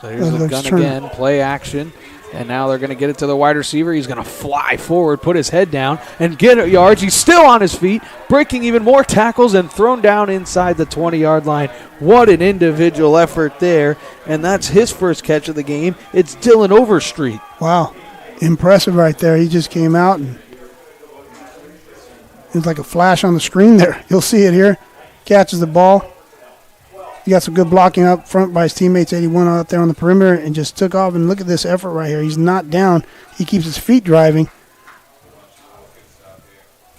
[SPEAKER 1] So here's the gun again, play action. And now they're going to get it to the wide receiver. He's going to fly forward, put his head down, and get yards. He's still on his feet, breaking even more tackles and thrown down inside the 20-yard line. What an individual effort there. And that's his first catch of the game. It's Dylan Overstreet.
[SPEAKER 2] Wow. Impressive right there. He just came out, and it was like a flash on the screen there. You'll see it here. Catches the ball. He got some good blocking up front by his teammates. 81 out there on the perimeter and just took off. And look at this effort right here. He's not down. He keeps his feet driving.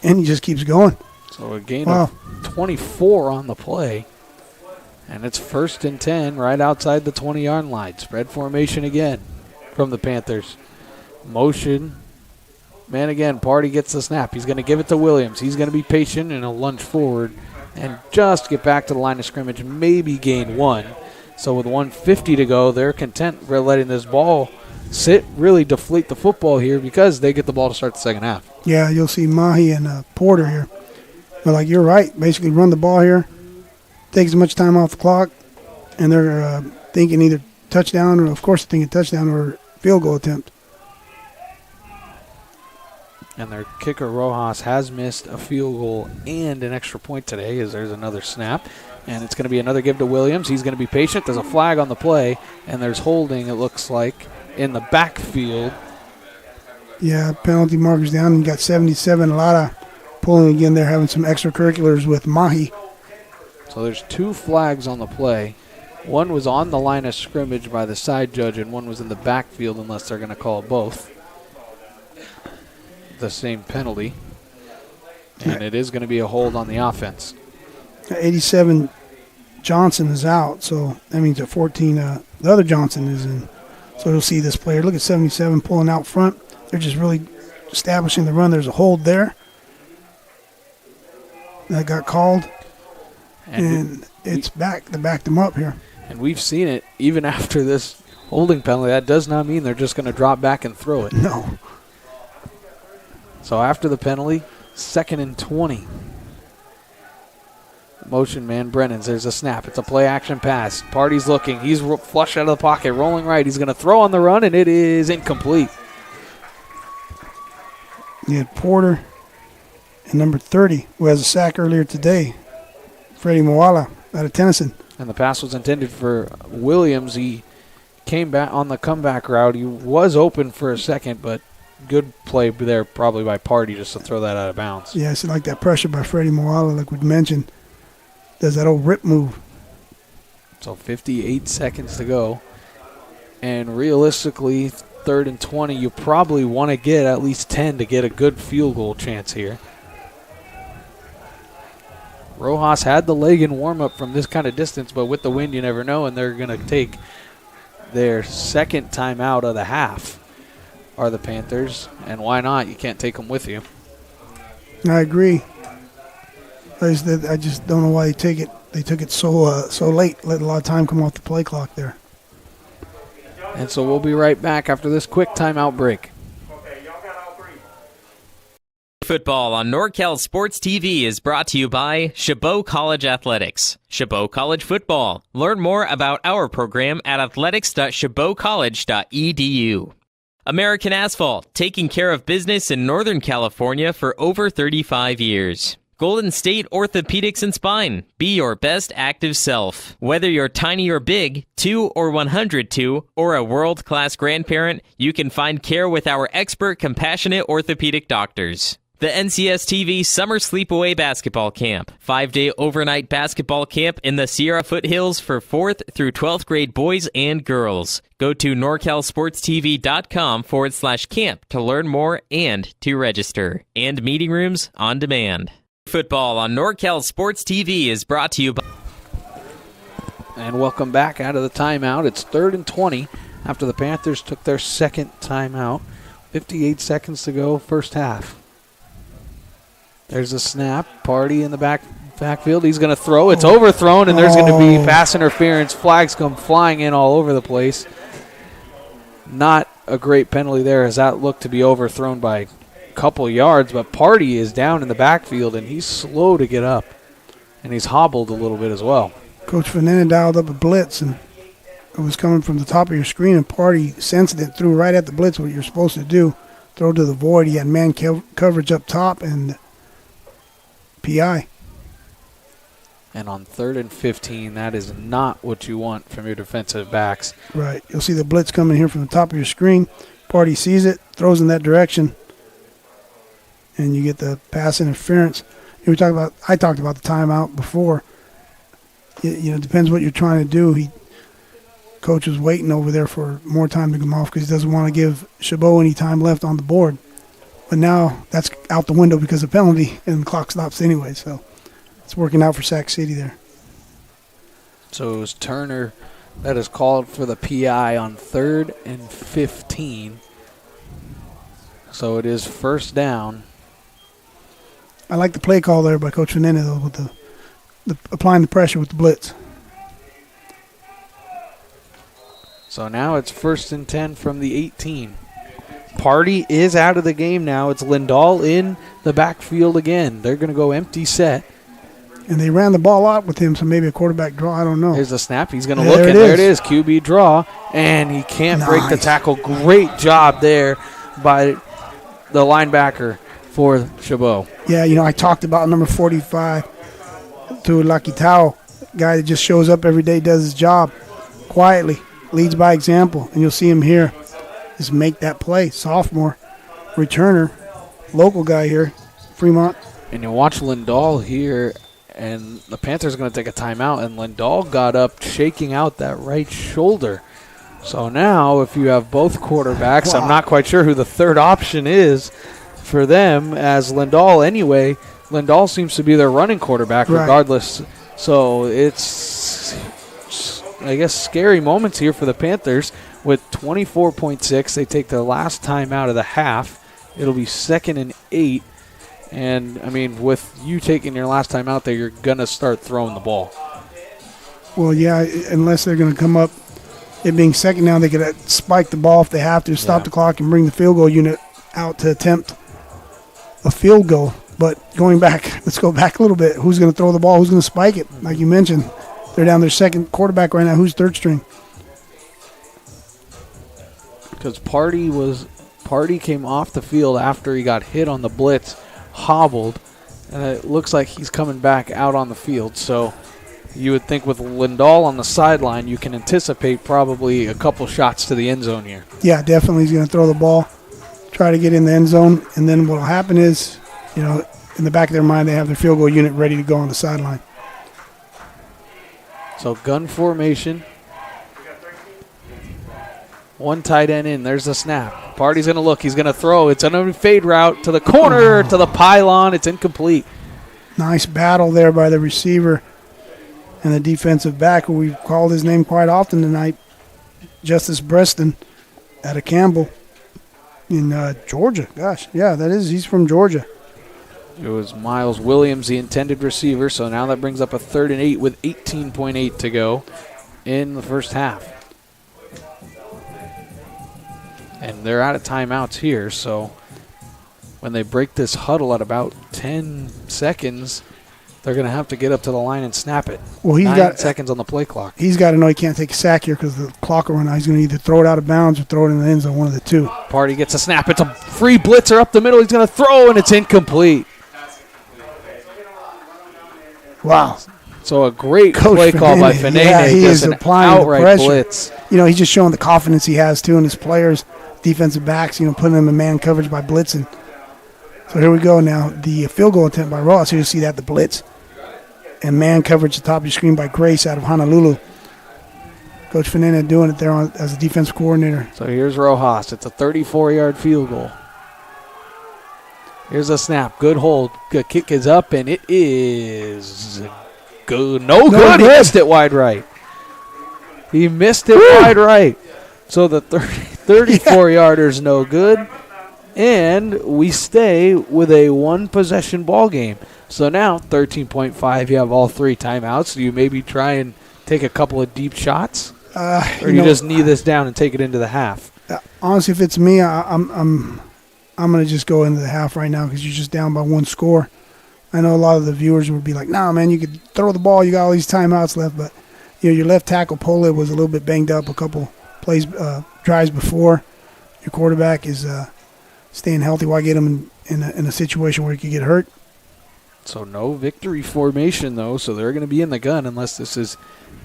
[SPEAKER 2] And he just keeps going.
[SPEAKER 1] So a gain of 24 on the play. And it's 1st and 10 right outside the 20-yard line. Spread formation again from the Panthers. Motion. Man again, Party gets the snap. He's going to give it to Williams. He's going to be patient and he'll lunge forward and just get back to the line of scrimmage, maybe gain 1. So with 1:50 to go, they're content for letting this ball sit, really deflate the football here because they get the ball to start the second half.
[SPEAKER 2] Yeah, you'll see Mahi and Porter here. But like you're right, basically run the ball here, take as much time off the clock, and they're thinking either touchdown or, of course, thinking touchdown or field goal attempt.
[SPEAKER 1] And their kicker, Rojas, has missed a field goal and an extra point today as there's another snap. And it's going to be another give to Williams. He's going to be patient. There's a flag on the play, and there's holding, it looks like, in the backfield.
[SPEAKER 2] Yeah, penalty markers down. You got 77. A lot of pulling again there, having some extracurriculars with Mahi.
[SPEAKER 1] So there's 2 flags on the play. One was on the line of scrimmage by the side judge, and one was in the backfield unless they're going to call both the same penalty. And it is going to be a hold on the offense.
[SPEAKER 2] 87 Johnson is out, so that means at 14 the other Johnson is in. So you'll see this player. Look at 77 pulling out front. They're just really establishing the run. There's a hold there. That got called. And it's back. They backed them up here.
[SPEAKER 1] And we've seen it even after this holding penalty. That does not mean they're just going to drop back and throw it.
[SPEAKER 2] No.
[SPEAKER 1] So after the penalty, 2nd and 20. Motion man Brennan's. There's a snap. It's a play action pass. Party's looking. He's flush out of the pocket, rolling right. He's going to throw on the run, and it is incomplete.
[SPEAKER 2] You had Porter and number 30, who has a sack earlier today, Freddie Moala out of Tennyson.
[SPEAKER 1] And the pass was intended for Williams. He came back on the comeback route. He was open for a second, but good play there probably by Party just to throw that out of bounds.
[SPEAKER 2] Yeah, it's like that pressure by Freddie Moala, like we mentioned. Does that old rip move.
[SPEAKER 1] So 58 seconds to go. And realistically, 3rd and 20, you probably want to get at least 10 to get a good field goal chance here. Rojas had the leg in warm-up from this kind of distance, but with the wind, you never know, and they're going to take their 2nd timeout of the half are the Panthers. And why not? You can't take them with you.
[SPEAKER 2] I agree. I just don't know why they take it. They took it so late, let a lot of time come off the play clock there.
[SPEAKER 1] And so we'll be right back after this quick timeout break.
[SPEAKER 4] Football on NorCal Sports TV is brought to you by Chabot College Athletics. Chabot College Football. Learn more about our program at athletics.chabotcollege.edu. American Asphalt, taking care of business in Northern California for over 35 years. Golden State Orthopedics and Spine. Be your best active self. Whether you're tiny or big, 2 or 102, or a world-class grandparent, you can find care with our expert, compassionate orthopedic doctors. The NCS TV Summer Sleepaway Basketball Camp. 5-day overnight basketball camp in the Sierra Foothills for 4th through 12th grade boys and girls. Go to norcalsportstv.com/camp to learn more and to register. And meeting rooms on demand. Football on NorCal Sports TV is brought to you by...
[SPEAKER 1] And welcome back out of the timeout. It's 3rd and 20 after the Panthers took their 2nd timeout. 58 seconds to go, first half. There's a snap. Party in the backfield. He's going to throw. It's overthrown, and there's going to be pass interference. Flags come flying in all over the place. Not a great penalty there, as that looked to be overthrown by a couple yards, but Party is down in the backfield, and he's slow to get up, and he's hobbled a little bit as well.
[SPEAKER 2] Coach Fernandez dialed up a blitz, and it was coming from the top of your screen, and Party sensed it, threw right at the blitz, what you're supposed to do, throw to the void. He had man coverage up top, and PI.
[SPEAKER 1] And on 3rd and 15, that is not what you want from your defensive backs.
[SPEAKER 2] Right. You'll see the blitz coming here from the top of your screen. Party sees it, throws in that direction, and you get the pass interference. I talked about the timeout before. It depends what you're trying to do. Coach was waiting over there for more time to come off because he doesn't want to give Chabot any time left on the board. But now that's out the window because of penalty, and the clock stops anyway. So it's working out for Sac City there.
[SPEAKER 1] So it was Turner that is called for the PI on 3rd and 15. So it is first down.
[SPEAKER 2] I like the play call there by Coach Fernandez though, with the applying the pressure with the blitz.
[SPEAKER 1] So now it's 1st and 10 from the 18. Party is out of the game now. It's Lindahl in the backfield again. They're going to go empty set.
[SPEAKER 2] And they ran the ball out with him, so maybe a quarterback draw. I don't know.
[SPEAKER 1] Here's the snap. He's going to look, and there it is. QB draw, and he can't break the tackle. Great job there by the linebacker for Chabot.
[SPEAKER 2] Yeah, I talked about number 45 to Lucky Tao, guy that just shows up every day, does his job quietly, leads by example, and you'll see him here just make that play. Sophomore returner, local guy here, Fremont.
[SPEAKER 1] And you watch Lindahl here, and the Panthers are going to take a timeout, and Lindahl got up shaking out that right shoulder. So now if you have both quarterbacks, I'm not quite sure who the third option is for them, as Lindahl seems to be their running quarterback regardless. So it's, I guess, scary moments here for the Panthers. With 24.6, they take their last time out of the half. It'll be 2nd and 8. And, I mean, with you taking your last time out there, you're going to start throwing the ball.
[SPEAKER 2] Well, yeah, unless they're going to come up, it being second now, they could spike the ball if they have to, stop the clock and bring the field goal unit out to attempt a field goal. But going back, let's go back a little bit. Who's going to throw the ball? Who's going to spike it? Like you mentioned, they're down their second quarterback right now. Who's third string?
[SPEAKER 1] Because Party came off the field after he got hit on the blitz, hobbled, and it looks like he's coming back out on the field. So you would think with Lindahl on the sideline, you can anticipate probably a couple shots to the end zone here.
[SPEAKER 2] Yeah, definitely he's going to throw the ball, try to get in the end zone, and then what will happen is, in the back of their mind, they have their field goal unit ready to go on the sideline.
[SPEAKER 1] So gun formation. One tight end in. There's the snap. Party's going to look. He's going to throw. It's a fade route to the corner, to the pylon. It's incomplete.
[SPEAKER 2] Nice battle there by the receiver and the defensive back, who we've called his name quite often tonight, Justice Breston out of Campbell in Georgia. Gosh, yeah, that is. He's from Georgia.
[SPEAKER 1] It was Miles Williams, the intended receiver. So now that brings up a 3rd and 8 with 18.8 to go in the first half. And they're out of timeouts here, so when they break this huddle at about 10 seconds, they're going to have to get up to the line and snap it.
[SPEAKER 2] Well, he's
[SPEAKER 1] 9 seconds on the play clock.
[SPEAKER 2] He's got to know he can't take a sack here because the clock will run out. He's going to either throw it out of bounds or throw it in the end zone, one of the two.
[SPEAKER 1] Party gets a snap. It's a free blitzer up the middle. He's going to throw, and it's incomplete.
[SPEAKER 2] Wow.
[SPEAKER 1] So a great play call by Fernandez.
[SPEAKER 2] Yeah, he is applying the pressure.
[SPEAKER 1] Blitz.
[SPEAKER 2] He's just showing the confidence he has, too, in his players, defensive backs, putting them in man coverage by blitzing. So here we go now. The field goal attempt by Ross. Here you see that, the blitz. And man coverage at the top of your screen by Grace out of Honolulu. Coach Fernandez doing it there as a defense coordinator.
[SPEAKER 1] So here's Rojas. It's a 34-yard field goal. Here's a snap. Good hold. Good kick is up, and it is good. No good. He missed it wide right. He missed it wide right. So the 34-yarder's no good. And we stay with a one-possession ball game. So now 13.5, you have all 3 timeouts. Do you maybe try and take a couple of deep shots? Or you just knee this down and take it into the half?
[SPEAKER 2] Honestly, if it's me, I'm going to just go into the half right now because you're just down by 1 score. I know a lot of the viewers would be like, nah, man, you could throw the ball. You got all these timeouts left. But, your left tackle, Pola, was a little bit banged up a couple plays, drives before. Your quarterback is staying healthy. Why get him in a situation where he could get hurt?
[SPEAKER 1] So no victory formation, though, so they're going to be in the gun unless this is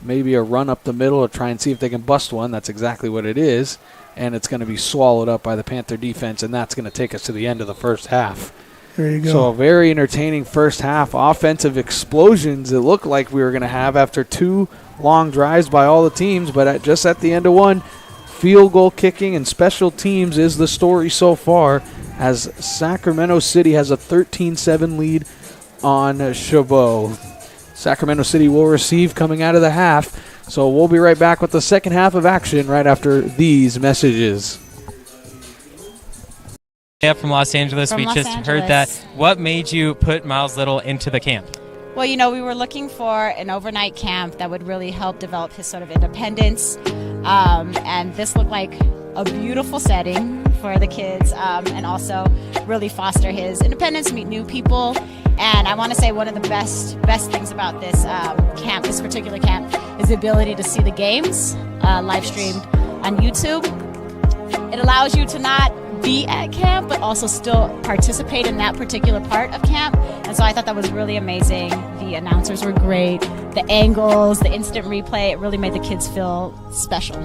[SPEAKER 1] maybe a run up the middle to try and see if they can bust one. That's exactly what it is, and it's going to be swallowed up by the Panther defense, and that's going to take us to the end of the first half.
[SPEAKER 2] There you go.
[SPEAKER 1] So a very entertaining first half. Offensive explosions it looked like we were going to have after 2 long drives by all the teams, but just at the end of one, field goal kicking and special teams is the story so far, as Sacramento City has a 13-7 lead on Chabot. Sacramento City will receive coming out of the half. So we'll be right back with the second half of action right after these messages.
[SPEAKER 5] Yeah, from Los Angeles.
[SPEAKER 6] From
[SPEAKER 5] we
[SPEAKER 6] Los
[SPEAKER 5] just
[SPEAKER 6] Angeles.
[SPEAKER 5] heard that. What made you put Miles Little into the camp?
[SPEAKER 6] Well, we were looking for an overnight camp that would really help develop his sort of independence. And this looked like a beautiful setting for the kids, and also really foster his independence, meet new people. And I want to say one of the best things about this camp, this particular camp, is the ability to see the games live streamed on YouTube. It allows you to not be at camp, but also still participate in that particular part of camp. And so I thought that was really amazing. The announcers were great. The angles, the instant replay, it really made the kids feel special.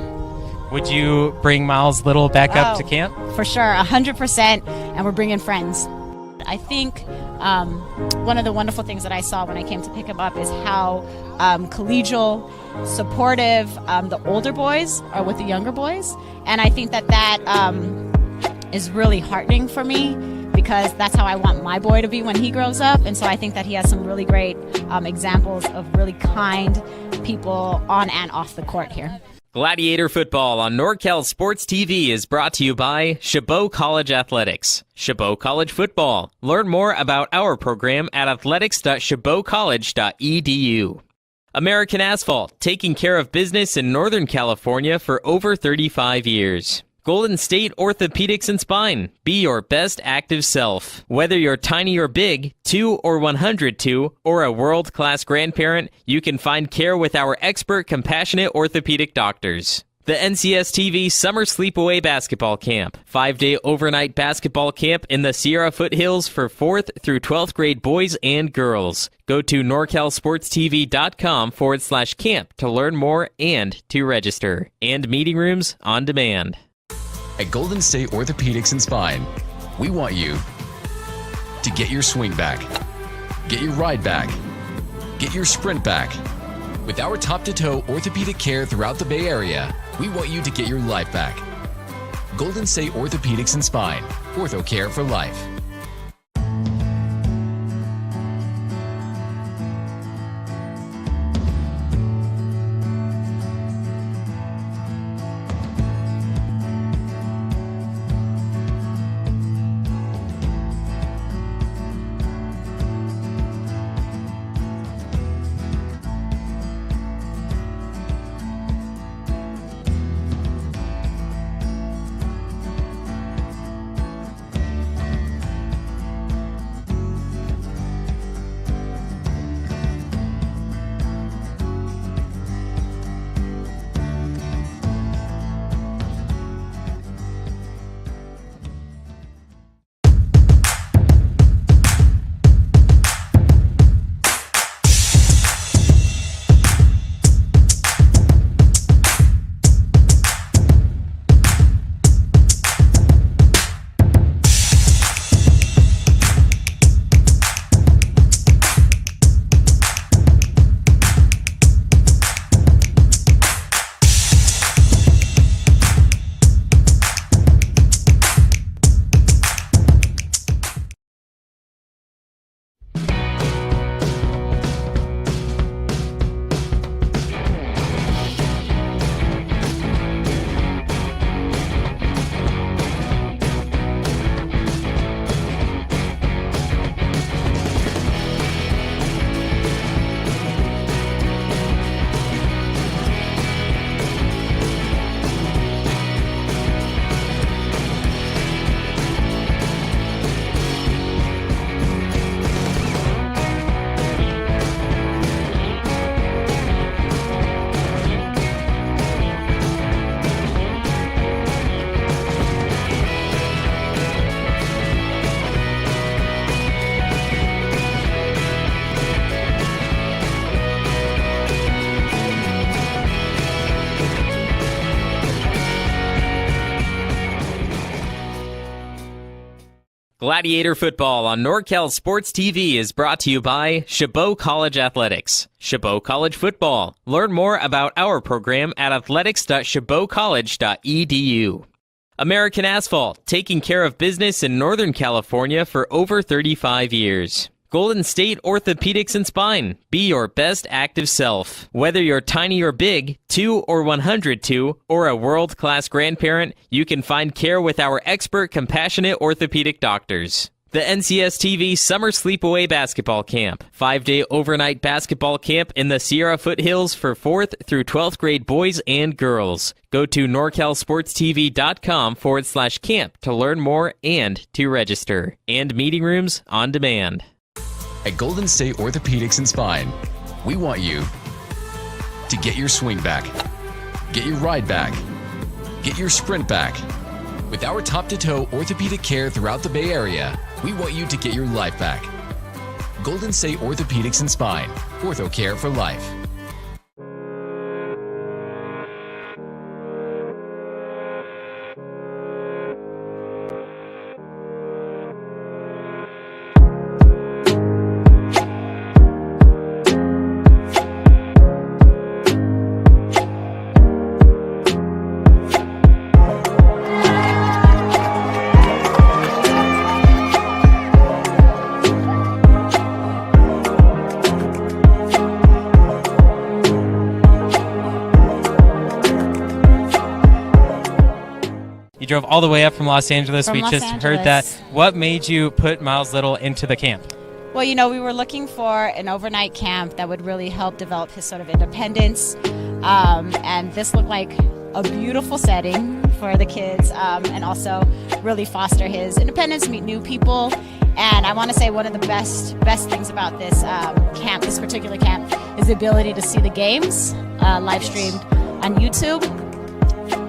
[SPEAKER 5] Would you bring Miles Little back up to camp?
[SPEAKER 6] For sure, 100%. And we're bringing friends. I think one of the wonderful things that I saw when I came to pick him up is how collegial, supportive the older boys are with the younger boys. And I think that is really heartening for me, because that's how I want my boy to be when he grows up. And so I think that he has some really great examples of really kind people on and off the court here.
[SPEAKER 4] Gladiator football on NorCal Sports TV is brought to you by Chabot College Athletics. Chabot College football. Learn more about our program at athletics.chabotcollege.edu. American Asphalt, taking care of business in Northern California for over 35 years. Golden State Orthopedics and Spine. Be your best active self. Whether you're tiny or big, 2 or 102, or a world-class grandparent, you can find care with our expert, compassionate orthopedic doctors. The NCS TV Summer Sleepaway Basketball Camp. 5-day overnight basketball camp in the Sierra Foothills for 4th through 12th grade boys and girls. Go to norcalsportstv.com/camp to learn more and to register. And meeting rooms on demand.
[SPEAKER 3] At Golden State Orthopedics and Spine, we want you to get your swing back, get your ride back, get your sprint back. With our top-to-toe orthopedic care throughout the Bay Area, we want you to get your life back. Golden State Orthopedics and Spine, ortho care for life.
[SPEAKER 4] Gladiator football on NorCal Sports TV is brought to you by Chabot College Athletics. Chabot College football. Learn more about our program at athletics.chabotcollege.edu. American Asphalt, taking care of business in Northern California for over 35 years. Golden State Orthopedics and Spine. Be your best active self. Whether you're tiny or big, 2 or 102, or a world-class grandparent, you can find care with our expert, compassionate orthopedic doctors. The NCS TV Summer Sleepaway Basketball Camp. 5-day overnight basketball camp in the Sierra Foothills for 4th through 12th grade boys and girls. Go to norcalsportstv.com/camp to learn more and to register. And meeting rooms on demand.
[SPEAKER 3] At Golden State Orthopedics and Spine, we want you to get your swing back, get your ride back, get your sprint back. With our top-to-toe orthopedic care throughout the Bay Area, we want you to get your life back. Golden State Orthopedics and Spine, ortho care for life.
[SPEAKER 5] You drove all the way up from Los Angeles.
[SPEAKER 6] From
[SPEAKER 5] We
[SPEAKER 6] Los
[SPEAKER 5] just heard
[SPEAKER 6] Angeles.
[SPEAKER 5] that. What made you put Miles Little into the camp?
[SPEAKER 6] Well, you know, we were looking for an overnight camp that would really help develop his sort of independence. And this looked like a beautiful setting for the kids, and also really foster his independence, meet new people. And I want to say one of the best things about this camp, this particular camp, is the ability to see the games live streamed on YouTube.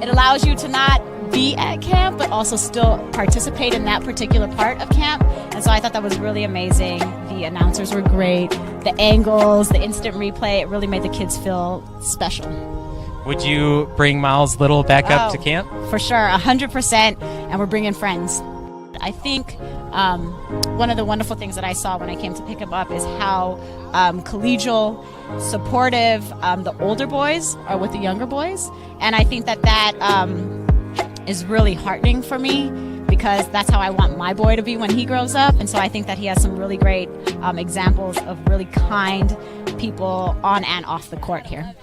[SPEAKER 6] It allows you to not be at camp, but also still participate in that particular part of camp. And so I thought that was really amazing. The announcers were great. The angles, the instant replay, it really made the kids feel special.
[SPEAKER 5] Would you bring Miles Little back up to camp?
[SPEAKER 6] For sure, 100%. And we're bringing friends. I think one of the wonderful things that I saw when I came to pick him up is how collegial, supportive the older boys are with the younger boys. And I think that is really heartening for me, because that's how I want my boy to be when he grows up. And so I think that he has some really great examples of really kind people on and off the court here.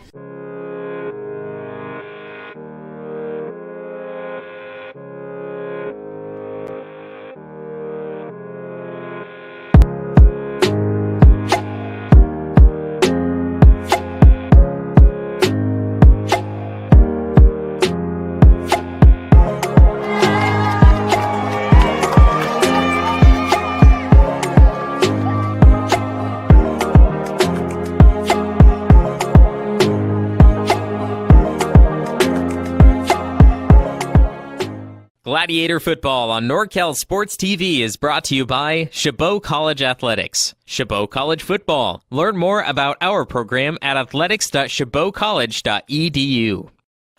[SPEAKER 4] Gladiator Football on NorCal Sports TV is brought to you by Chabot College Athletics. Chabot College Football. Learn more about our program at athletics.chabotcollege.edu.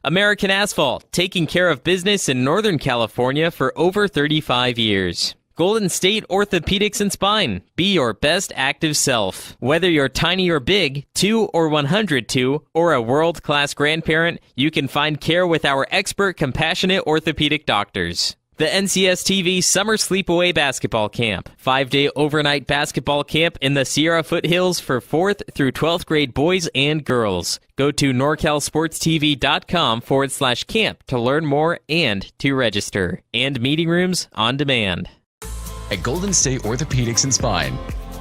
[SPEAKER 4] American Asphalt, taking care of business in Northern California for over 35 years. Golden State Orthopedics and Spine. Be your best active self. Whether you're tiny or big, 2 or 102, or a world-class grandparent, you can find care with our expert, compassionate orthopedic doctors. The NCS TV Summer Sleepaway Basketball Camp. 5-day overnight basketball camp in the Sierra Foothills for 4th through 12th grade boys and girls. Go to norcalsportstv.com/camp to learn more and to register. And meeting rooms on demand.
[SPEAKER 3] At Golden State Orthopedics and Spine,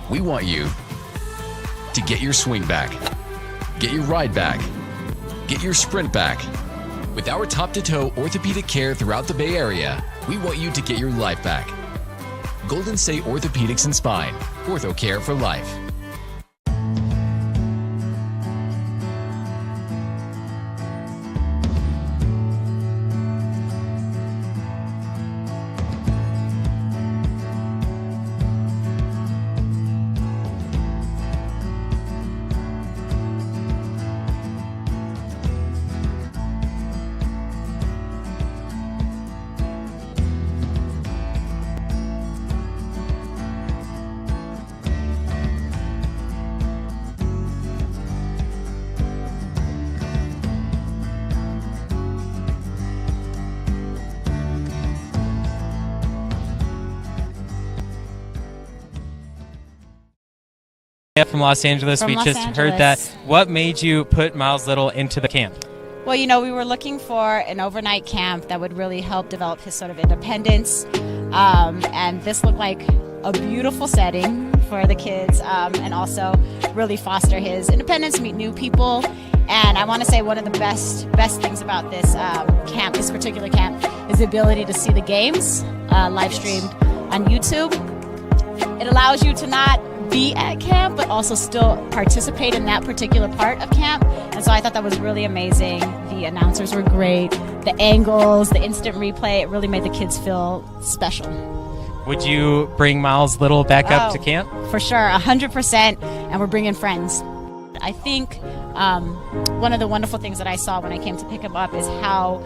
[SPEAKER 3] we want you to get your swing back, get your ride back, get your sprint back. With our top-to-toe orthopedic care throughout the Bay Area, we want you to get your life back. Golden State Orthopedics and Spine, ortho care for life.
[SPEAKER 5] from Los Angeles.
[SPEAKER 6] From
[SPEAKER 5] We
[SPEAKER 6] Los
[SPEAKER 5] just heard that.
[SPEAKER 6] Angeles.
[SPEAKER 5] What made you put Miles Little into the camp?
[SPEAKER 6] Well, we were looking for an overnight camp that would really help develop his sort of independence. And this looked like a beautiful setting for the kids, and also really foster his independence, meet new people. And I want to say one of the best things about this camp, this particular camp, is the ability to see the games live streamed on YouTube. It allows you to not be at camp, but also still participate in that particular part of camp. And so I thought that was really amazing. The announcers were great. The angles, the instant replay, it really made the kids feel special.
[SPEAKER 5] Would you bring Miles Little back up
[SPEAKER 6] Oh,
[SPEAKER 5] to camp?
[SPEAKER 6] For sure, 100%. And we're bringing friends. I think one of the wonderful things that I saw when I came to pick him up is how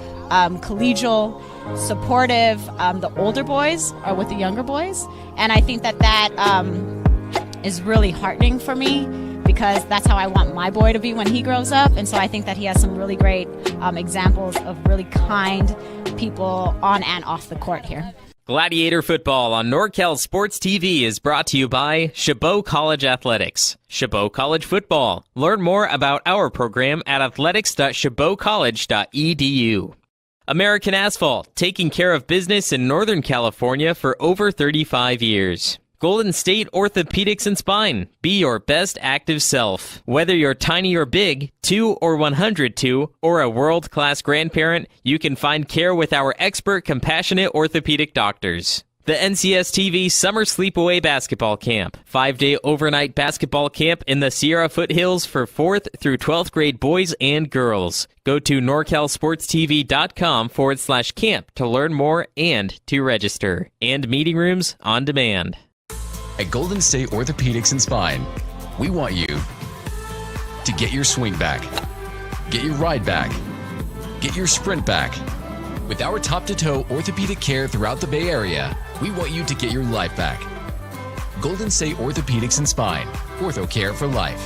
[SPEAKER 6] collegial, supportive the older boys are with the younger boys. And I think that is really heartening for me, because that's how I want my boy to be when he grows up. And so I think that he has some really great examples of really kind people on and off the court here.
[SPEAKER 4] Gladiator football on NorCal Sports TV is brought to you by Chabot College Athletics. Chabot College football. Learn more about our program at athletics.chabotcollege.edu. American Asphalt, taking care of business in Northern California for over 35 years. Golden State Orthopedics and Spine. Be your best active self. Whether you're tiny or big, 2 or 102, or a world-class grandparent, you can find care with our expert, compassionate orthopedic doctors. The NCS TV Summer Sleepaway Basketball Camp. 5-day overnight basketball camp in the Sierra Foothills for 4th through 12th grade boys and girls. Go to norcalsportstv.com/camp to learn more and to register. And meeting rooms on demand.
[SPEAKER 3] At Golden State Orthopedics and Spine, we want you to get your swing back, get your ride back, get your sprint back. With our top-to-toe orthopedic care throughout the Bay Area, we want you to get your life back. Golden State Orthopedics and Spine, ortho care for life.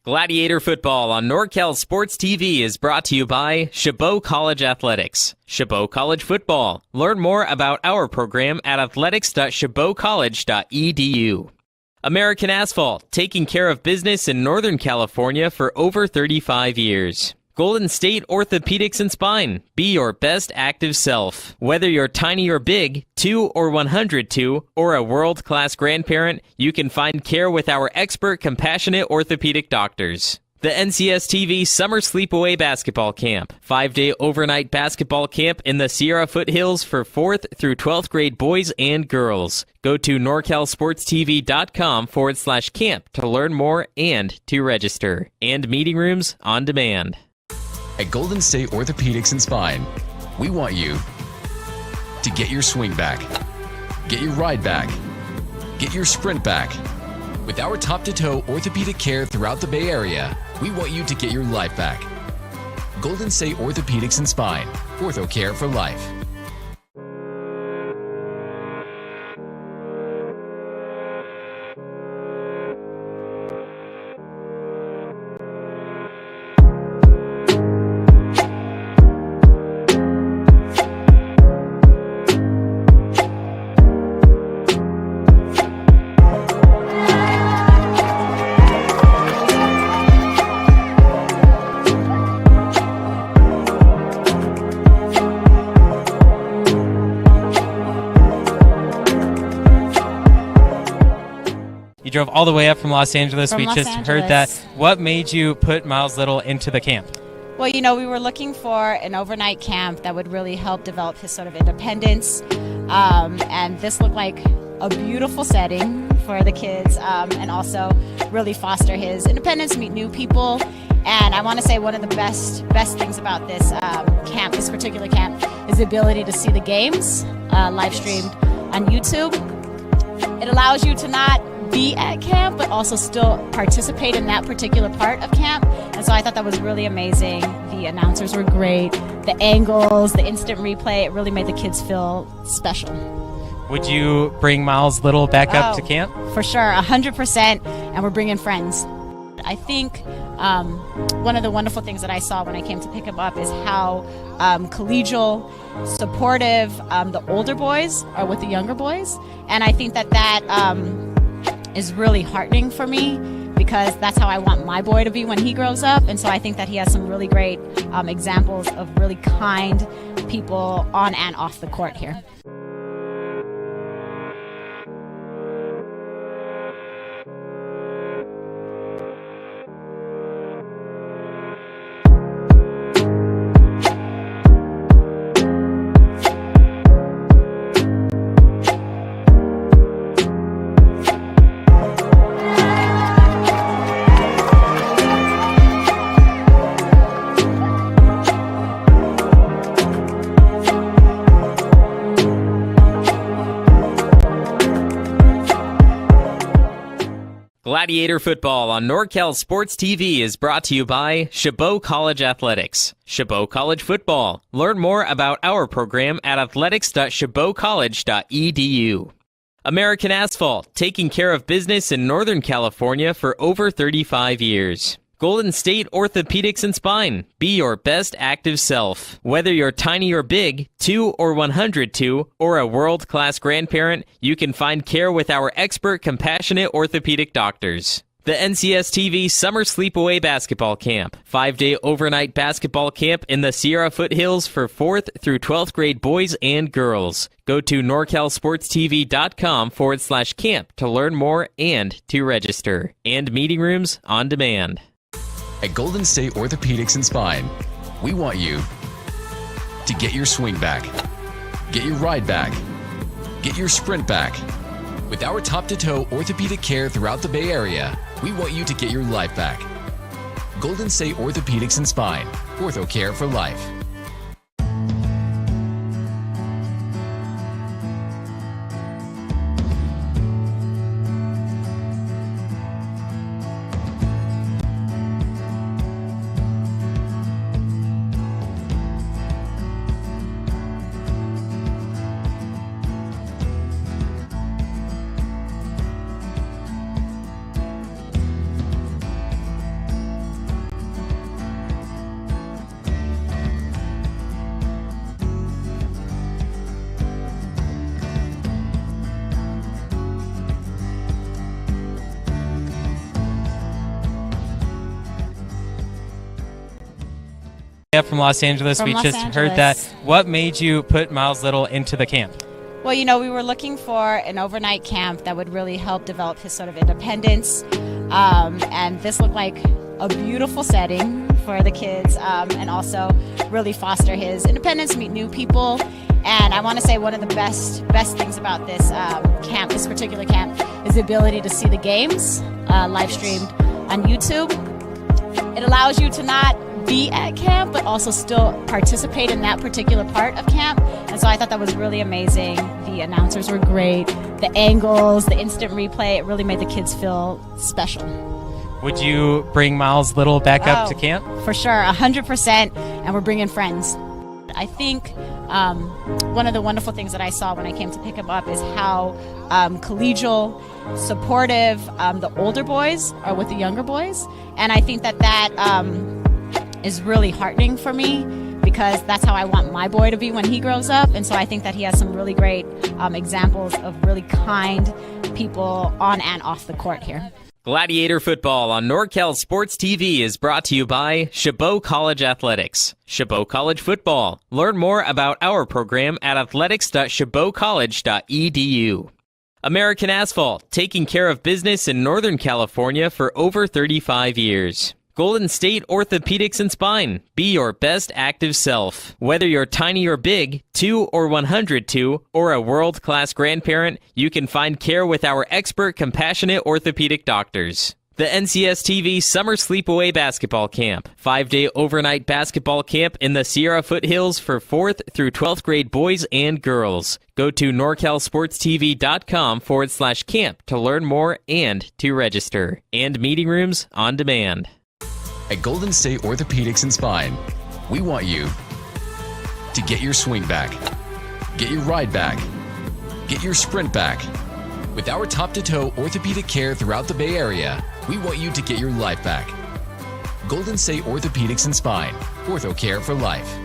[SPEAKER 4] Gladiator football on NorCal Sports TV is brought to you by Chabot College Athletics. Chabot College football. Learn more about our program at athletics.chabotcollege.edu. American Asphalt, taking care of business in Northern California for over 35 years. Golden State Orthopedics and Spine. Be your best active self. Whether you're tiny or big, 2 or 102, or a world-class grandparent, you can find care with our expert, compassionate orthopedic doctors. The NCS TV Summer Sleepaway Basketball Camp. 5-day overnight basketball camp in the Sierra Foothills for 4th through 12th grade boys and girls. Go to norcalsportstv.com/camp to learn more and to register. And meeting rooms on demand.
[SPEAKER 3] At Golden State Orthopedics and Spine, we want you to get your swing back, get your ride back, get your sprint back. With our top-to-toe orthopedic care throughout the Bay Area, we want you to get your life back. Golden State Orthopedics and Spine, ortho care for life.
[SPEAKER 5] You drove all the way up from Los Angeles.
[SPEAKER 6] From
[SPEAKER 5] We
[SPEAKER 6] Los
[SPEAKER 5] just heard that.
[SPEAKER 6] Angeles.
[SPEAKER 5] What made you put Miles Little into the camp?
[SPEAKER 6] Well, we were looking for an overnight camp that would really help develop his sort of independence. And this looked like a beautiful setting for the kids, and also really foster his independence, meet new people. And I want to say one of the best things about this camp, this particular camp, is the ability to see the games live streamed on YouTube. It allows you to not be at camp, but also still participate in that particular part of camp. And so I thought that was really amazing. The announcers were great. The angles, the instant replay, it really made the kids feel special.
[SPEAKER 5] Would you bring Miles Little back up
[SPEAKER 6] Oh,
[SPEAKER 5] to camp?
[SPEAKER 6] For sure, 100%. And we're bringing friends. I think one of the wonderful things that I saw when I came to pick him up is how collegial, supportive the older boys are with the younger boys. And I think that is really heartening for me, because that's how I want my boy to be when he grows up. And so I think that he has some really great examples of really kind people on and off the court here.
[SPEAKER 4] Gladiator Football on NorCal Sports TV is brought to you by Chabot College Athletics. Chabot College Football. Learn more about our program at athletics.chabotcollege.edu. American Asphalt, taking care of business in Northern California for over 35 years. Golden State Orthopedics and Spine. Be your best active self. Whether you're tiny or big, 2 or 102, or a world-class grandparent, you can find care with our expert, compassionate orthopedic doctors. The NCS TV Summer Sleepaway Basketball Camp. 5-day overnight basketball camp in the Sierra Foothills for 4th through 12th grade boys and girls. Go to norcalsportstv.com/camp to learn more and to register. And meeting rooms on demand.
[SPEAKER 3] At Golden State Orthopedics and Spine, we want you to get your swing back, get your ride back, get your sprint back. With our top-to-toe orthopedic care throughout the Bay Area, we want you to get your life back. Golden State Orthopedics and Spine, ortho care for life.
[SPEAKER 5] From Los Angeles.
[SPEAKER 6] From
[SPEAKER 5] We
[SPEAKER 6] Los
[SPEAKER 5] just
[SPEAKER 6] Angeles.
[SPEAKER 5] heard that. What made you put Miles Little into the camp?
[SPEAKER 6] Well, we were looking for an overnight camp that would really help develop his sort of independence. And this looked like a beautiful setting for the kids, and also really foster his independence, meet new people. And I want to say one of the best things about this this particular camp, is the ability to see the games live streamed on YouTube. It allows you to not be at camp, but also still participate in that particular part of camp. And so I thought that was really amazing. The announcers were great. The angles, the instant replay, it really made the kids feel special.
[SPEAKER 5] Would you bring Miles Little back up to camp?
[SPEAKER 6] For sure, 100%, and we're bringing friends. I think one of the wonderful things that I saw when I came to pick him up is how collegial, supportive the older boys are with the younger boys. And I think that is really heartening for me, because that's how I want my boy to be when he grows up. And so I think that he has some really great examples of really kind people on and off the court here.
[SPEAKER 4] Gladiator football on NorCal Sports TV is brought to you by Chabot College Athletics. Chabot College football. Learn more about our program at athletics.chabotcollege.edu. American Asphalt, taking care of business in Northern California for over 35 years. Golden State Orthopedics and Spine. Be your best active self. Whether you're tiny or big, 2 or 102, or a world-class grandparent, you can find care with our expert, compassionate orthopedic doctors. The NCS TV Summer Sleepaway Basketball Camp. 5-day overnight basketball camp in the Sierra Foothills for 4th through 12th grade boys and girls. Go to norcalsportstv.com/camp to learn more and to register. And meeting rooms on demand.
[SPEAKER 3] At Golden State Orthopedics and Spine, we want you to get your swing back, get your ride back, get your sprint back. With our top-to-toe orthopedic care throughout the Bay Area, we want you to get your life back. Golden State Orthopedics and Spine, ortho care for life.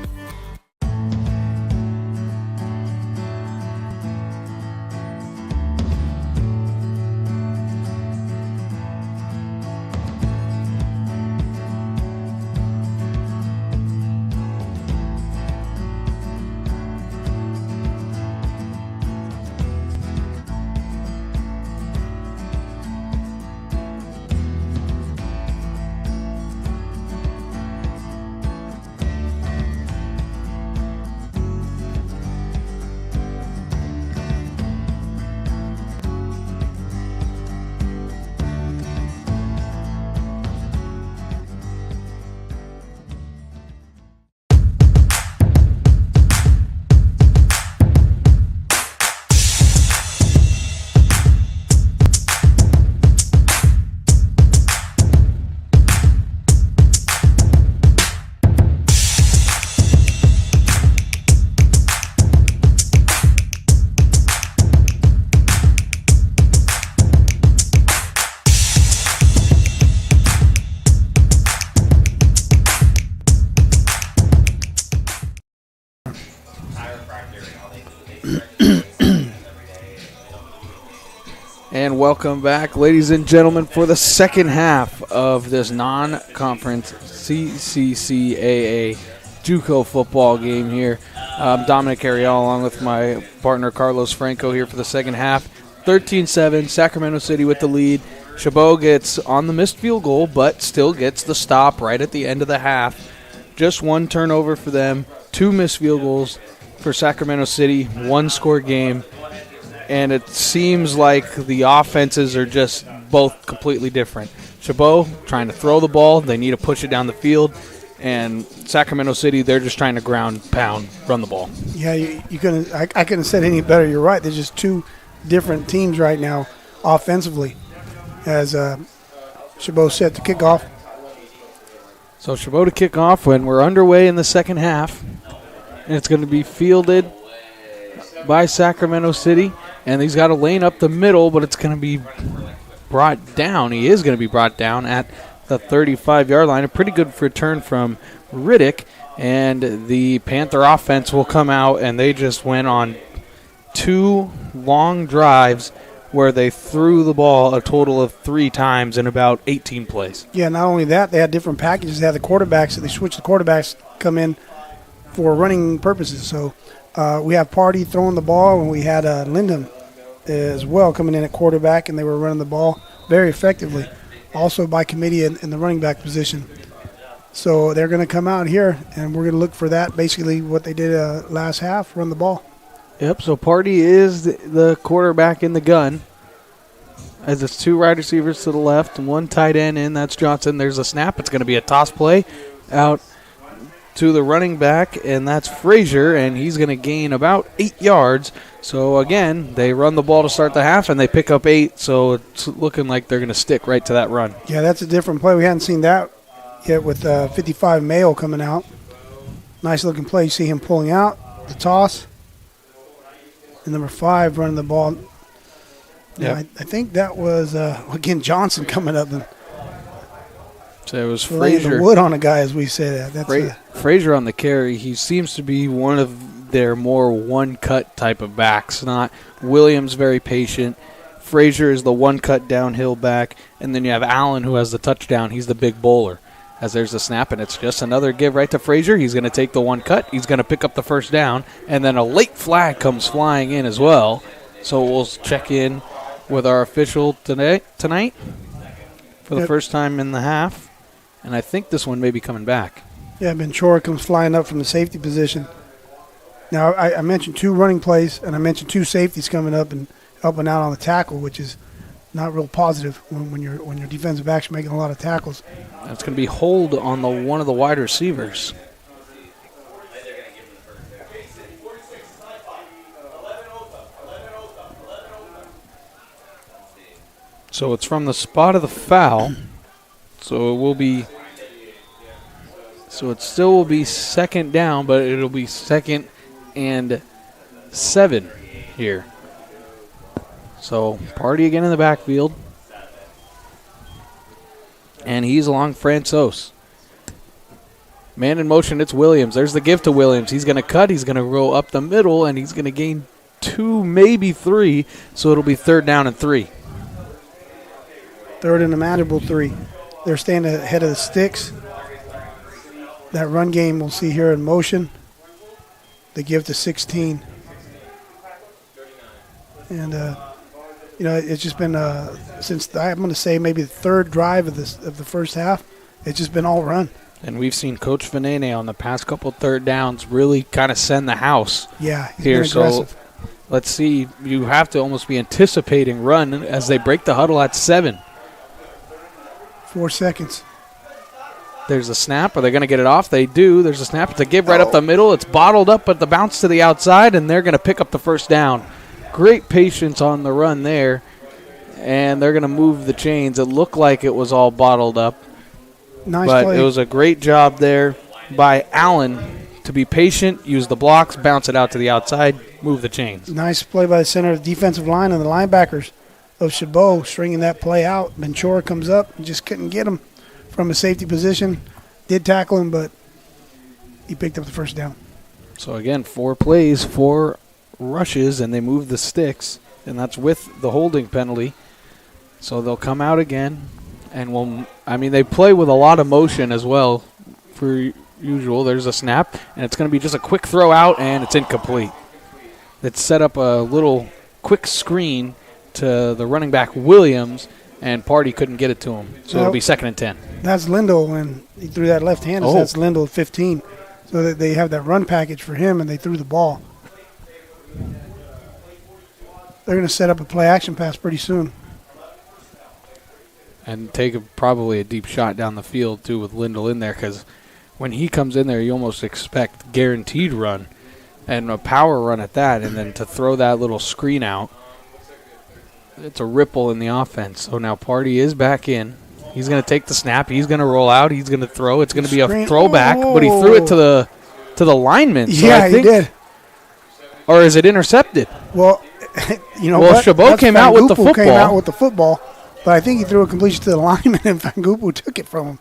[SPEAKER 1] And welcome back, ladies and gentlemen, for the second half of this non-conference CCCAA JUCO football game here. I'm Dominic Ariel along with my partner Carlos Franco here for the second half. 13-7, Sacramento City with the lead. Chabot gets on the missed field goal, but still gets the stop right at the end of the half. Just one turnover for them, 2 missed field goals for Sacramento City, 1-score game. And it seems like the offenses are just both completely different. Chabot trying to throw the ball. They need to push it down the field. And Sacramento City, they're just trying to ground, pound, run the ball.
[SPEAKER 2] Yeah, you couldn't. I couldn't have said any better. You're right. There's just two different teams right now offensively, as Chabot set to kick off.
[SPEAKER 1] So Chabot to kick off when we're underway in the second half. And it's going to be fielded by Sacramento City. And he's got a lane up the middle, but it's going to be brought down. He is going to be brought down at the 35-yard line. A pretty good return from Riddick. And the Panther offense will come out, and they just went on 2 long drives where they threw the ball a total of 3 times in about 18 plays.
[SPEAKER 2] Yeah, not only that, they had different packages. They had the quarterbacks. They switched the quarterbacks come in for running purposes. So we have Party throwing the ball, and we had Lyndon as well coming in at quarterback, and they were running the ball very effectively, also by committee in the running back position. So they're going to come out here, and we're going to look for that, basically what they did last half, run the ball.
[SPEAKER 1] Yep, so Party is the quarterback in the gun. As it's 2 wide receivers to the left and 1 tight end in, that's Johnson. There's a snap. It's going to be a toss play out to the running back, and that's Frazier, and he's going to gain about 8 yards. So, again, they run the ball to start the half, and they pick up 8, so it's looking like they're going to stick right to that run.
[SPEAKER 2] Yeah, that's a different play. We hadn't seen that yet with 55 Mayo coming out. Nice looking play. You see him pulling out, the toss. And number 5 running the ball. Yeah, I think that was, again, Johnson coming up and
[SPEAKER 1] so it was
[SPEAKER 2] laying
[SPEAKER 1] Frazier.
[SPEAKER 2] the wood on a guy, as we say that. That's
[SPEAKER 1] Frazier on the carry. He seems to be one of their more one-cut type of backs. Not Williams, very patient. Frazier is the one-cut downhill back. And then you have Allen, who has the touchdown. He's the big bowler. As there's a snap, and it's just another give right to Frazier. He's going to take the 1 cut. He's going to pick up the first down. And then a late flag comes flying in as well. So we'll check in with our official tonight for the first time in the half. And I think this one may be coming back.
[SPEAKER 2] Yeah, Ventura comes flying up from the safety position. Now, I mentioned 2 running plays, and I mentioned 2 safeties coming up and helping out on the tackle, which is not real positive when your defensive backs are making a lot of tackles.
[SPEAKER 1] That's going to be hold on one of the wide receivers. So it's from the spot of the foul. So it will be. So it still will be second down, but it'll be 2nd and 7 here. So Party again in the backfield. And he's along Francois. Man in motion, it's Williams. There's the give to Williams. He's going to cut. He's going to roll up the middle, and he's going to gain 2, maybe 3. So it'll be 3rd down and 3.
[SPEAKER 2] 3rd and a manageable 3. They're staying ahead of the sticks. That run game we'll see here in motion. They give to 16. And, it's just been since I'm going to say maybe the 3rd drive of the first half, it's just been all run.
[SPEAKER 1] And we've seen Coach Venene on the past couple 3rd downs really kind of send the house.
[SPEAKER 2] Yeah, he's
[SPEAKER 1] here.
[SPEAKER 2] been aggressive.
[SPEAKER 1] So let's see. You have to almost be anticipating run as they break the huddle at 7.
[SPEAKER 2] 4 seconds.
[SPEAKER 1] There's a snap. Are they going to get it off? They do. There's a snap. It's a give right up the middle. It's bottled up, but the bounce to the outside, and they're going to pick up the first down. Great patience on the run there, and they're going to move the chains. It looked like it was all bottled up, but
[SPEAKER 2] play.
[SPEAKER 1] It was a great job there by Allen to be patient, use the blocks, bounce it out to the outside, move the chains.
[SPEAKER 2] Nice play by the center of the defensive line and the linebackers of Chabot stringing that play out. Ventura comes up and just couldn't get him from a safety position. Did tackle him, but he picked up the first down.
[SPEAKER 1] So, again, 4 plays, 4 rushes, and they move the sticks, and that's with the holding penalty. So they'll come out again, and they play with a lot of motion as well for usual. There's a snap, and it's going to be just a quick throw out, and it's incomplete. It's set up a little quick screen to the running back Williams, and Party couldn't get it to him. So it'll be 2nd and 10.
[SPEAKER 2] That's Lindell when he threw that left hand. That's Lindell at 15. So that they have that run package for him, and they threw the ball. They're going to set up a play action pass pretty soon.
[SPEAKER 1] And take probably a deep shot down the field, too, with Lindell in there, because when he comes in there, you almost expect guaranteed run and a power run at that, and then to throw that little screen out, it's a ripple in the offense. So now Party is back in. He's going to take the snap. He's going to roll out. He's going to throw. It's going to be a throwback, but he threw it to the lineman. So
[SPEAKER 2] yeah, he did.
[SPEAKER 1] Or is it intercepted?
[SPEAKER 2] Well, you know
[SPEAKER 1] what? Chabot came out with the football.
[SPEAKER 2] Came out with the football, but I think he threw a completion to the lineman, and Fangupu took it from him.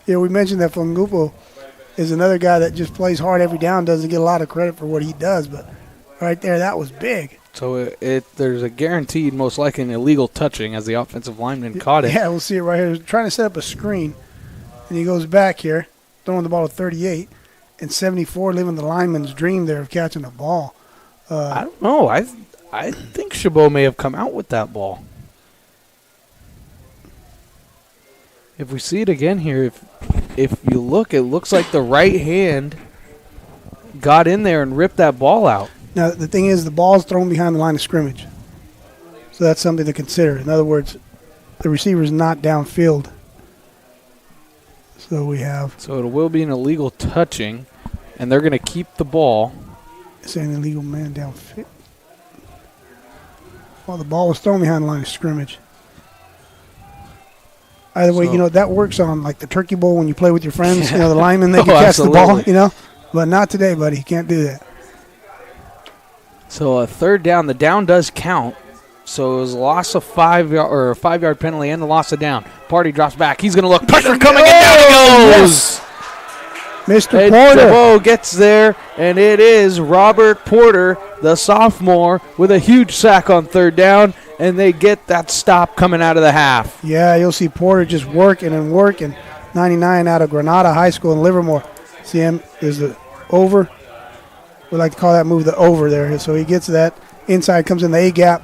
[SPEAKER 2] Yeah, we mentioned that Fangupu is another guy that just plays hard every down, doesn't get a lot of credit for what he does, but right there, that was big.
[SPEAKER 1] So there's a guaranteed, most likely an illegal touching as the offensive lineman caught it.
[SPEAKER 2] Yeah, we'll see it right here. He's trying to set up a screen, and he goes back here, throwing the ball to 38, in 74 living the lineman's dream there of catching a ball.
[SPEAKER 1] I don't know. I think Chabot may have come out with that ball. If we see it again here, if you look, it looks like the right hand got in there and ripped that ball out.
[SPEAKER 2] Now, the thing is, the ball's thrown behind the line of scrimmage. So that's something to consider. In other words, the receiver's not downfield. So we have
[SPEAKER 1] So it will be an illegal touching, and they're going to keep the ball.
[SPEAKER 2] saying illegal man downfield. Well, the ball was thrown behind the line of scrimmage. Either way,
[SPEAKER 1] So-
[SPEAKER 2] that works on like the Turkey Bowl when you play with your friends. The linemen, they
[SPEAKER 1] Oh,
[SPEAKER 2] can catch the ball,
[SPEAKER 1] absolutely.
[SPEAKER 2] But not today, buddy. You can't do that.
[SPEAKER 1] So a third down. The down does count. So it was a loss of 5 yard or a 5-yard penalty and the loss of down. Party drops back. He's going to look. Pressure coming and down he goes.
[SPEAKER 2] Mr.
[SPEAKER 1] And
[SPEAKER 2] Porter.
[SPEAKER 1] Chabot gets there, and it is Robert Porter, the sophomore, with a huge sack on third down, and they get that stop coming out of the half.
[SPEAKER 2] Yeah, you'll see Porter just working and working. 99 out of Granada High School in Livermore. See him is the over. We like to call that move the over there. So he gets that. Inside comes in the A gap.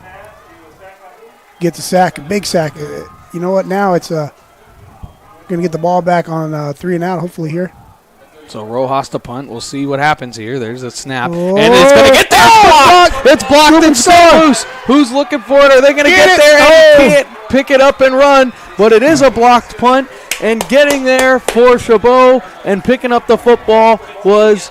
[SPEAKER 2] Gets a sack, a big sack. You know what? Now it's going to get the ball back on 3 and out, hopefully here.
[SPEAKER 1] So Rojas to punt. We'll see what happens here. There's a snap,
[SPEAKER 2] Oh.
[SPEAKER 1] and it's going to get there. Blocked. It's blocked and still loose. Who's looking for it? Are they going to get there and can't pick it up and run? But it is a blocked punt, and getting there for Chabot and picking up the football was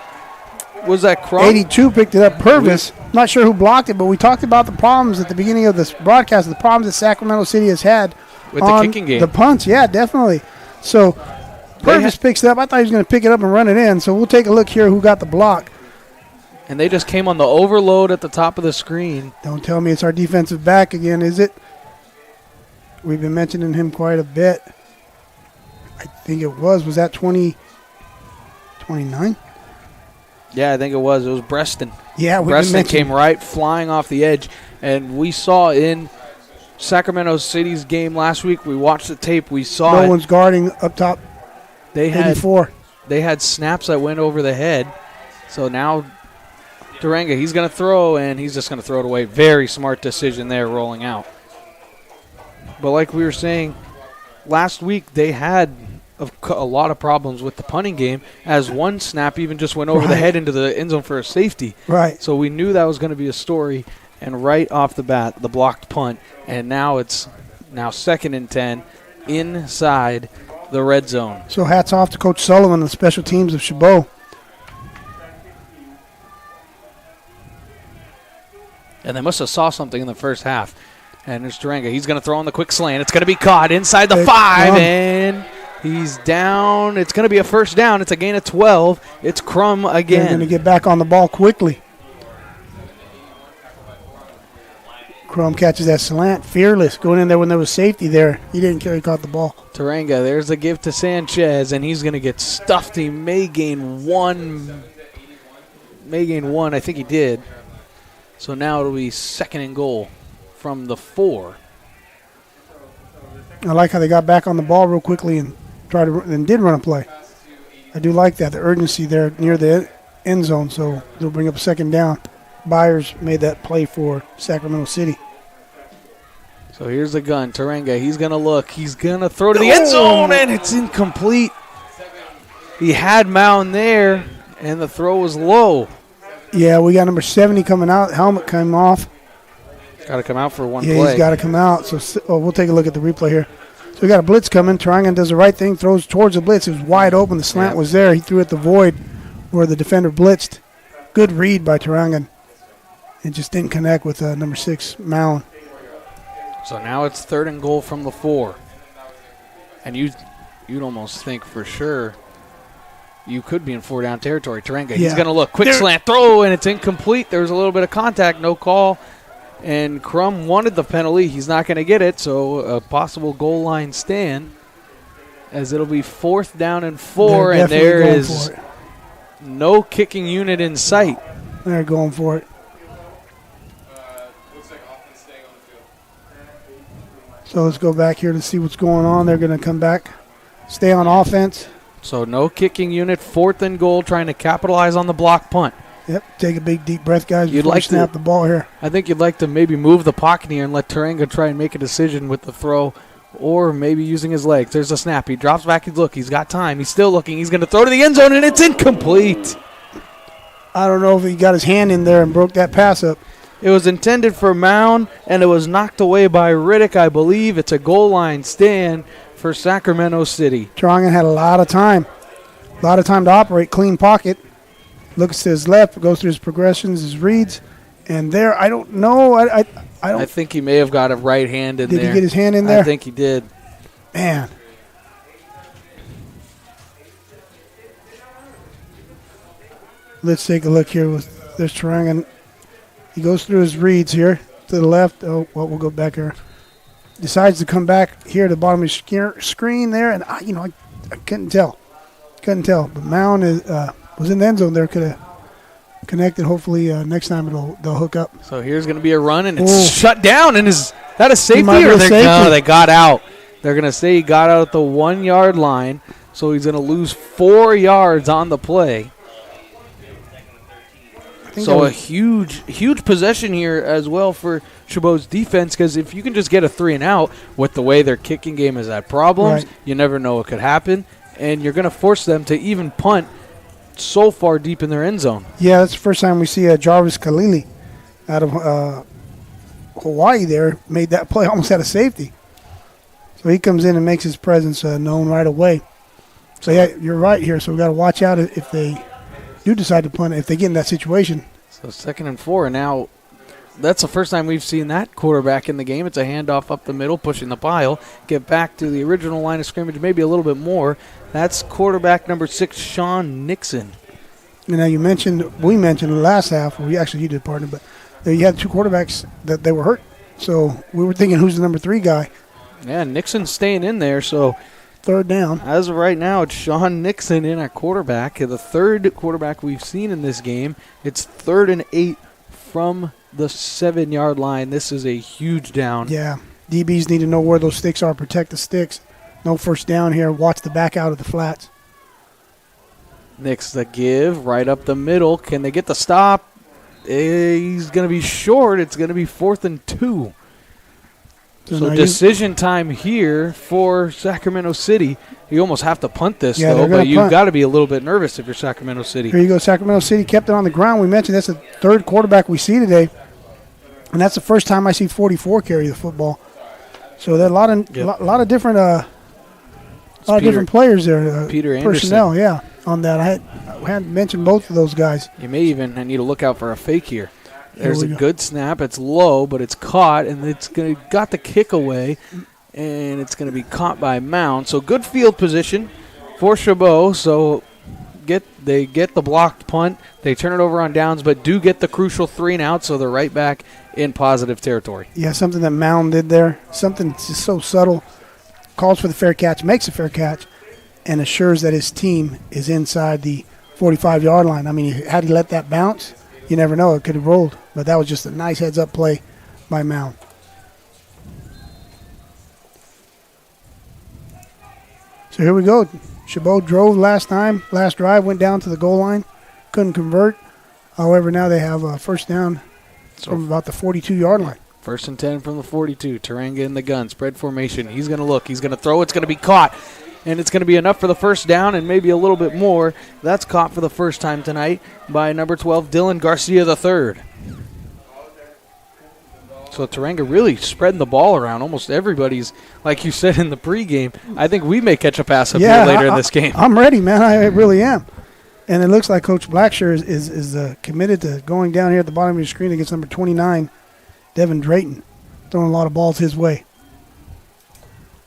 [SPEAKER 1] that Crum?
[SPEAKER 2] 82 picked it up. Purvis. Not sure who blocked it, but we talked about the problems at the beginning of this broadcast, the problems that Sacramento City has had
[SPEAKER 1] With the
[SPEAKER 2] on
[SPEAKER 1] kicking game.
[SPEAKER 2] The punts, yeah, definitely. So Purvis picks it up. I thought he was going to pick it up and run it in. So we'll take a look here who got the block.
[SPEAKER 1] And they just came on the overload at the top of the screen.
[SPEAKER 2] Don't tell me it's our defensive back again, is it? We've been mentioning him quite a bit. I think it was. Was that 29?
[SPEAKER 1] Yeah, I think it was. It was Breston.
[SPEAKER 2] Yeah, we've been
[SPEAKER 1] Breston
[SPEAKER 2] mentioning.
[SPEAKER 1] came right flying off the edge. And we saw in Sacramento City's game last week, we watched the tape, we saw
[SPEAKER 2] No
[SPEAKER 1] it.
[SPEAKER 2] one's guarding up top.
[SPEAKER 1] They had
[SPEAKER 2] 84.
[SPEAKER 1] they had snaps that went over the head. So now Durango, he's going to throw, and he's just going to throw it away. Very smart decision there rolling out. But like we were saying, last week they had a lot of problems with the punting game, as one snap even just went over the head into the end zone for a safety.
[SPEAKER 2] Right.
[SPEAKER 1] So we knew that was going to be a story, and right off the bat, the blocked punt, and now it's 2nd and 10 inside the red zone.
[SPEAKER 2] So hats off to Coach Sullivan and the special teams of Chabot.
[SPEAKER 1] And they must have saw something in the first half. And there's Durango. He's going to throw on the quick slant. It's going to be caught inside the 5, and he's down. It's going to be a first down. It's a gain of 12. It's Crum
[SPEAKER 2] They're
[SPEAKER 1] again.
[SPEAKER 2] going to get back on the ball quickly. Crum catches that slant. Fearless. Going in there when there was safety there. He didn't care. He caught the ball.
[SPEAKER 1] Taranga, there's a give to Sanchez, and he's going to get stuffed. He may gain one. I think he did. So now it'll be 2nd and goal from the 4.
[SPEAKER 2] I like how they got back on the ball real quickly and did run a play. I do like that, the urgency there near the end zone, so they'll bring up 2nd down. Byers made that play for Sacramento City.
[SPEAKER 1] So here's the gun. Taranga, he's going to look. He's going to throw to the end zone, and it's incomplete. He had Mound there, and the throw was low.
[SPEAKER 2] Yeah, we got number 70 coming out. Helmet came off.
[SPEAKER 1] Got to come out for one
[SPEAKER 2] Yeah,
[SPEAKER 1] play.
[SPEAKER 2] he's got to come out. So we'll take a look at the replay here. So we got a blitz coming. Tarangan does the right thing, throws towards the blitz. It was wide open. The slant was there. He threw it the void where the defender blitzed. Good read by Tarangan. It just didn't connect with number 6, Mound.
[SPEAKER 1] So now it's 3rd and goal from the 4. And you'd almost think for sure you could be in 4-down territory. Taranga, he's going to look. Quick slant throw, and it's incomplete. There's a little bit of contact, no call. And Crum wanted the penalty. He's not going to get it, so a possible goal line stand, as it'll be 4th down and 4, and there is no kicking unit in sight.
[SPEAKER 2] They're going for it. So let's go back here to see what's going on. They're going to come back, stay on offense.
[SPEAKER 1] So no kicking unit, 4th and goal, trying to capitalize on the block punt.
[SPEAKER 2] Yep, take a big, deep breath, guys,
[SPEAKER 1] You'd
[SPEAKER 2] before
[SPEAKER 1] like
[SPEAKER 2] you snap
[SPEAKER 1] to-
[SPEAKER 2] the ball here.
[SPEAKER 1] I think you'd like to maybe move the pocket here and let Tarango try and make a decision with the throw, or maybe using his legs. There's a snap. He drops back. He's got time. He's still looking. He's going to throw to the end zone, and it's incomplete.
[SPEAKER 2] I don't know if he got his hand in there and broke that pass up.
[SPEAKER 1] It was intended for Mound, and it was knocked away by Riddick, I believe. It's a goal line stand for Sacramento City.
[SPEAKER 2] Tarangan had a lot of time to operate. Clean pocket. Looks to his left, goes through his progressions, his reads, and there, I don't know. I
[SPEAKER 1] I think he may have got a right hand in
[SPEAKER 2] Did
[SPEAKER 1] there.
[SPEAKER 2] he get his hand in there?
[SPEAKER 1] I think he did.
[SPEAKER 2] Man. Let's take a look here. There's Tarangan. He goes through his reads here to the left. Oh, well, we'll go back here. Decides to come back here to the bottom of his screen there, and I couldn't tell. But Mound was in the end zone there. Could have connected. Hopefully next time they'll hook up.
[SPEAKER 1] So here's going to be a run, and it's
[SPEAKER 2] Ooh.
[SPEAKER 1] shut down. And is that a safety?
[SPEAKER 2] might be
[SPEAKER 1] Or
[SPEAKER 2] a
[SPEAKER 1] no,
[SPEAKER 2] safety.
[SPEAKER 1] they got out. They're going to say he got out at the 1 yard line, so he's going to lose 4 yards on the play. So a huge possession here as well for Chabot's defense, because if you can just get a 3 and out with the way their kicking game has had problems,
[SPEAKER 2] Right.
[SPEAKER 1] you never know what could happen, and you're going to force them to even punt so far deep in their end zone.
[SPEAKER 2] Yeah, that's the first time we see Jarvis Kalili out of Hawaii there made that play almost out of safety. So he comes in and makes his presence known right away. So, yeah, you're right here. So we got to watch out if they do decide to punt, if they get in that situation.
[SPEAKER 1] So 2nd and 4, and now that's the first time we've seen that quarterback in the game. It's a handoff up the middle, pushing the pile, get back to the original line of scrimmage, maybe a little bit more. That's quarterback number 6, Sean Nixon.
[SPEAKER 2] And now we mentioned the last half, or you did, partner, but there you had 2 quarterbacks that they were hurt. So we were thinking, who's the number 3 guy?
[SPEAKER 1] Yeah, Nixon's staying in there, so
[SPEAKER 2] 3rd down.
[SPEAKER 1] as of right now, it's Sean Nixon in at quarterback, the 3rd quarterback we've seen in this game. It's 3rd and 8 from the 7 yard line. This is a huge down.
[SPEAKER 2] Yeah, DBs need to know where those sticks are, protect the sticks. No first down here. Watch the back out of the flats.
[SPEAKER 1] Nix the give right up the middle. Can they get the stop? He's going to be short. It's going to be 4th and 2. So
[SPEAKER 2] now
[SPEAKER 1] decision time here for Sacramento City. You almost have to punt this,
[SPEAKER 2] Yeah,
[SPEAKER 1] though,
[SPEAKER 2] they're gonna
[SPEAKER 1] but you've
[SPEAKER 2] punt.
[SPEAKER 1] got to be a little bit nervous if you're Sacramento City.
[SPEAKER 2] Here you go. Sacramento City kept it on the ground. We mentioned that's the 3rd quarterback we see today, and that's the first time I see 44 carry the football. So there are a lot of different different players there.
[SPEAKER 1] Peter Anderson.
[SPEAKER 2] personnel, yeah, on that. I hadn't mentioned both of those guys.
[SPEAKER 1] You may even need to look out for a fake here. There's
[SPEAKER 2] we
[SPEAKER 1] a
[SPEAKER 2] go.
[SPEAKER 1] good snap. It's low, but it's caught, and it's got the kick away, and it's going to be caught by Mound. So good field position for Chabot. So they get the blocked punt. They turn it over on downs, but do get the crucial 3 and out, so they're right back in positive territory.
[SPEAKER 2] Yeah, something that Mound did there. Something just so subtle. Calls for the fair catch, makes a fair catch, and assures that his team is inside the 45-yard line. I mean, had he let that bounce, you never know. It could have rolled. But that was just a nice heads-up play by Mound. So here we go. Chabot drove last drive, went down to the goal line, couldn't convert. However, now they have a first down from about the 42-yard line.
[SPEAKER 1] 1st and 10 from the 42. Taranga in the gun. Spread formation. He's going to look. He's going to throw. It's going to be caught. And it's going to be enough for the first down and maybe a little bit more. That's caught for the first time tonight by number 12, Dylan Garcia III. So Taranga really spreading the ball around. Almost everybody's, like you said in the pregame, I think we may catch a pass up here later in this game.
[SPEAKER 2] I'm ready, man. I really am. And it looks like Coach Blackshear is committed to going down here at the bottom of your screen against number 29, Devin Drayton, throwing a lot of balls his way.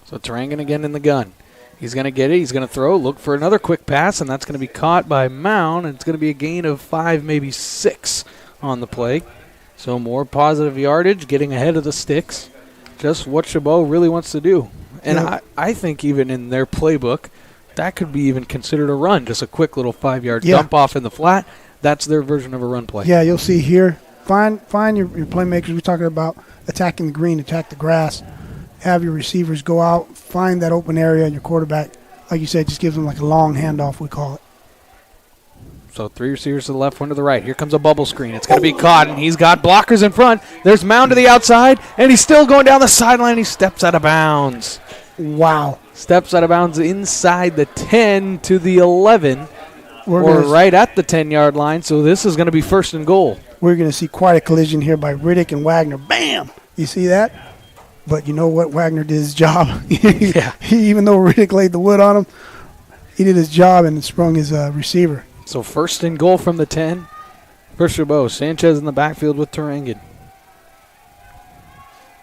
[SPEAKER 1] So Tarangan again in the gun. He's going to get it. He's going to throw, look for another quick pass, and that's going to be caught by Mound. And it's going to be a gain of 5, maybe 6 on the play. So more positive yardage, getting ahead of the sticks. Just what Chabot really wants to do. And
[SPEAKER 2] Yeah.
[SPEAKER 1] I think even in their playbook, that could be even considered a run. Just a quick little 5-yard
[SPEAKER 2] Yeah.
[SPEAKER 1] dump off in the flat. That's their version of a run play.
[SPEAKER 2] Yeah, you'll see here. Find your playmakers. We're talking about attacking the green, attack the grass. Have your receivers go out, find that open area, and your quarterback like you said, just gives them like a long handoff, we call it.
[SPEAKER 1] So 3 receivers to the left, 1 to the right. Here comes a bubble screen. It's going to be caught, and he's got blockers in front. There's Mound to the outside, and he's still going down the sideline. He steps out of bounds.
[SPEAKER 2] Wow.
[SPEAKER 1] Steps out of bounds inside the 10 to the 11,
[SPEAKER 2] We're
[SPEAKER 1] or
[SPEAKER 2] gonna,
[SPEAKER 1] right at the 10-yard line. So this is going to be 1st and goal.
[SPEAKER 2] We're going to see quite a collision here by Riddick and Wagner. Bam! You see that? But you know what? Wagner did his job.
[SPEAKER 1] Yeah.
[SPEAKER 2] Even though Riddick laid the wood on him, he did his job and sprung his receiver.
[SPEAKER 1] So 1st and goal from the 10 for Chabot. Sanchez in the backfield with Turangan.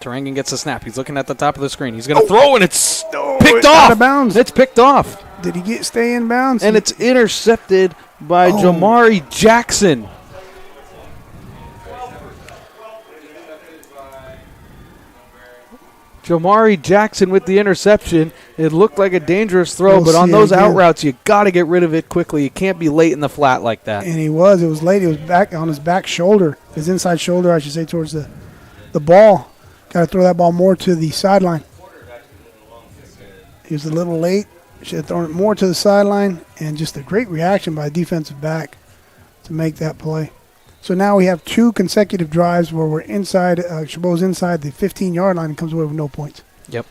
[SPEAKER 1] Turangan gets a snap. He's looking at the top of the screen. He's going to throw, and it's picked off.
[SPEAKER 2] Out of bounds.
[SPEAKER 1] It's picked off.
[SPEAKER 2] Did he stay in bounds?
[SPEAKER 1] And it's intercepted by Jamari Jackson. Jamari Jackson with the interception. It looked like a dangerous throw,
[SPEAKER 2] We'll
[SPEAKER 1] but on
[SPEAKER 2] see
[SPEAKER 1] those
[SPEAKER 2] it
[SPEAKER 1] out
[SPEAKER 2] again.
[SPEAKER 1] routes, you got to get rid of it quickly. You can't be late in the flat like that.
[SPEAKER 2] And he was. It was late. It was back on his back shoulder, his inside shoulder, I should say, towards the ball. Got to throw that ball more to the sideline. He was a little late. Should have thrown it more to the sideline, and just a great reaction by a defensive back to make that play. So now we have 2 consecutive drives where we're inside, Chabot's inside the 15-yard line and comes away with no points.
[SPEAKER 1] Yep.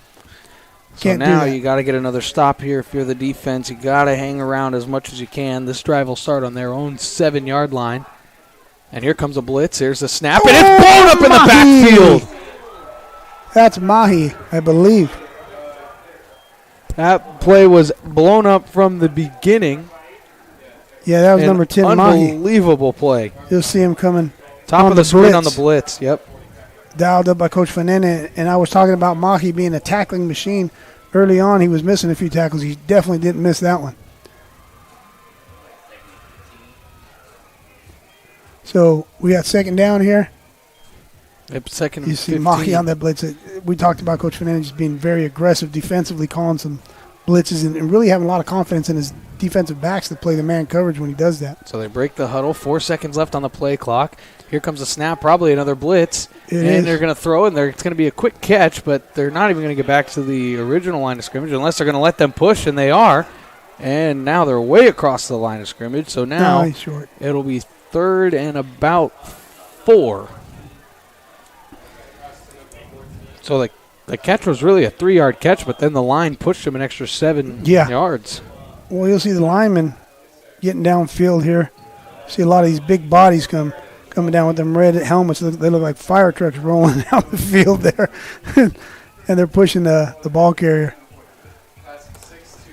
[SPEAKER 1] So
[SPEAKER 2] Can't do
[SPEAKER 1] now
[SPEAKER 2] that.
[SPEAKER 1] you got to get another stop here if you're the defense. You got to hang around as much as you can. This drive will start on their own 7-yard line. And here comes a blitz. Here's a snap, and it's blown up in the backfield.
[SPEAKER 2] That's Mahi, I believe.
[SPEAKER 1] That play was blown up from the beginning.
[SPEAKER 2] Yeah, that was
[SPEAKER 1] An
[SPEAKER 2] number 10, Mahi.
[SPEAKER 1] unbelievable play.
[SPEAKER 2] You'll see him coming
[SPEAKER 1] Top
[SPEAKER 2] on
[SPEAKER 1] of the screen
[SPEAKER 2] blitz.
[SPEAKER 1] on the blitz. Yep.
[SPEAKER 2] Dialed up by Coach Fanene, and I was talking about Mahi being a tackling machine. Early on, he was missing a few tackles. He definitely didn't miss that one. So we got 2nd down here.
[SPEAKER 1] Yep, 2nd and
[SPEAKER 2] You see
[SPEAKER 1] 15.
[SPEAKER 2] Mahi on that blitz. We talked about Coach Fanene just being very aggressive defensively, calling some blitzes, and really having a lot of confidence in his defensive backs to play the man coverage when he does that.
[SPEAKER 1] So they break the huddle. 4 seconds left on the play clock. Here comes a snap, probably another blitz.
[SPEAKER 2] It
[SPEAKER 1] and
[SPEAKER 2] is.
[SPEAKER 1] they're going to throw, and it's going to be a quick catch, but they're not even going to get back to the original line of scrimmage unless they're going to let them push, and they are. And now they're way across the line of scrimmage. So now
[SPEAKER 2] He's short.
[SPEAKER 1] it'll be 3rd and about 4. So the catch was really a 3-yard catch, but then the line pushed him an extra 7
[SPEAKER 2] Yeah.
[SPEAKER 1] yards.
[SPEAKER 2] Well, you'll see the linemen getting downfield here. See a lot of these big bodies coming down with them red helmets. They look like fire trucks rolling down the field there. And they're pushing the ball carrier.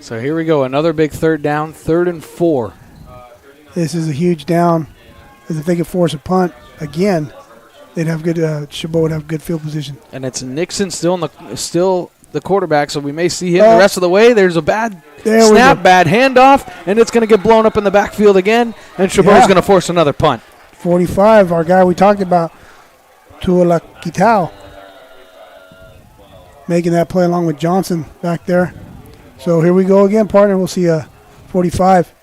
[SPEAKER 1] So here we go. Another big 3rd down, 3rd and 4.
[SPEAKER 2] This is a huge down. Because if they could force a punt again, they'd have good. Chabot would have good field position.
[SPEAKER 1] And it's Nixon still the quarterback, so we may see him the rest of the way. There's a bad
[SPEAKER 2] There we
[SPEAKER 1] snap,
[SPEAKER 2] go.
[SPEAKER 1] bad handoff, and it's going to get blown up in the backfield again, and Chabot's
[SPEAKER 2] Yeah.
[SPEAKER 1] going to force another punt.
[SPEAKER 2] 45, our guy we talked about, Tuola Kitao, making that play along with Johnson back there. So here we go again, partner. We'll see 45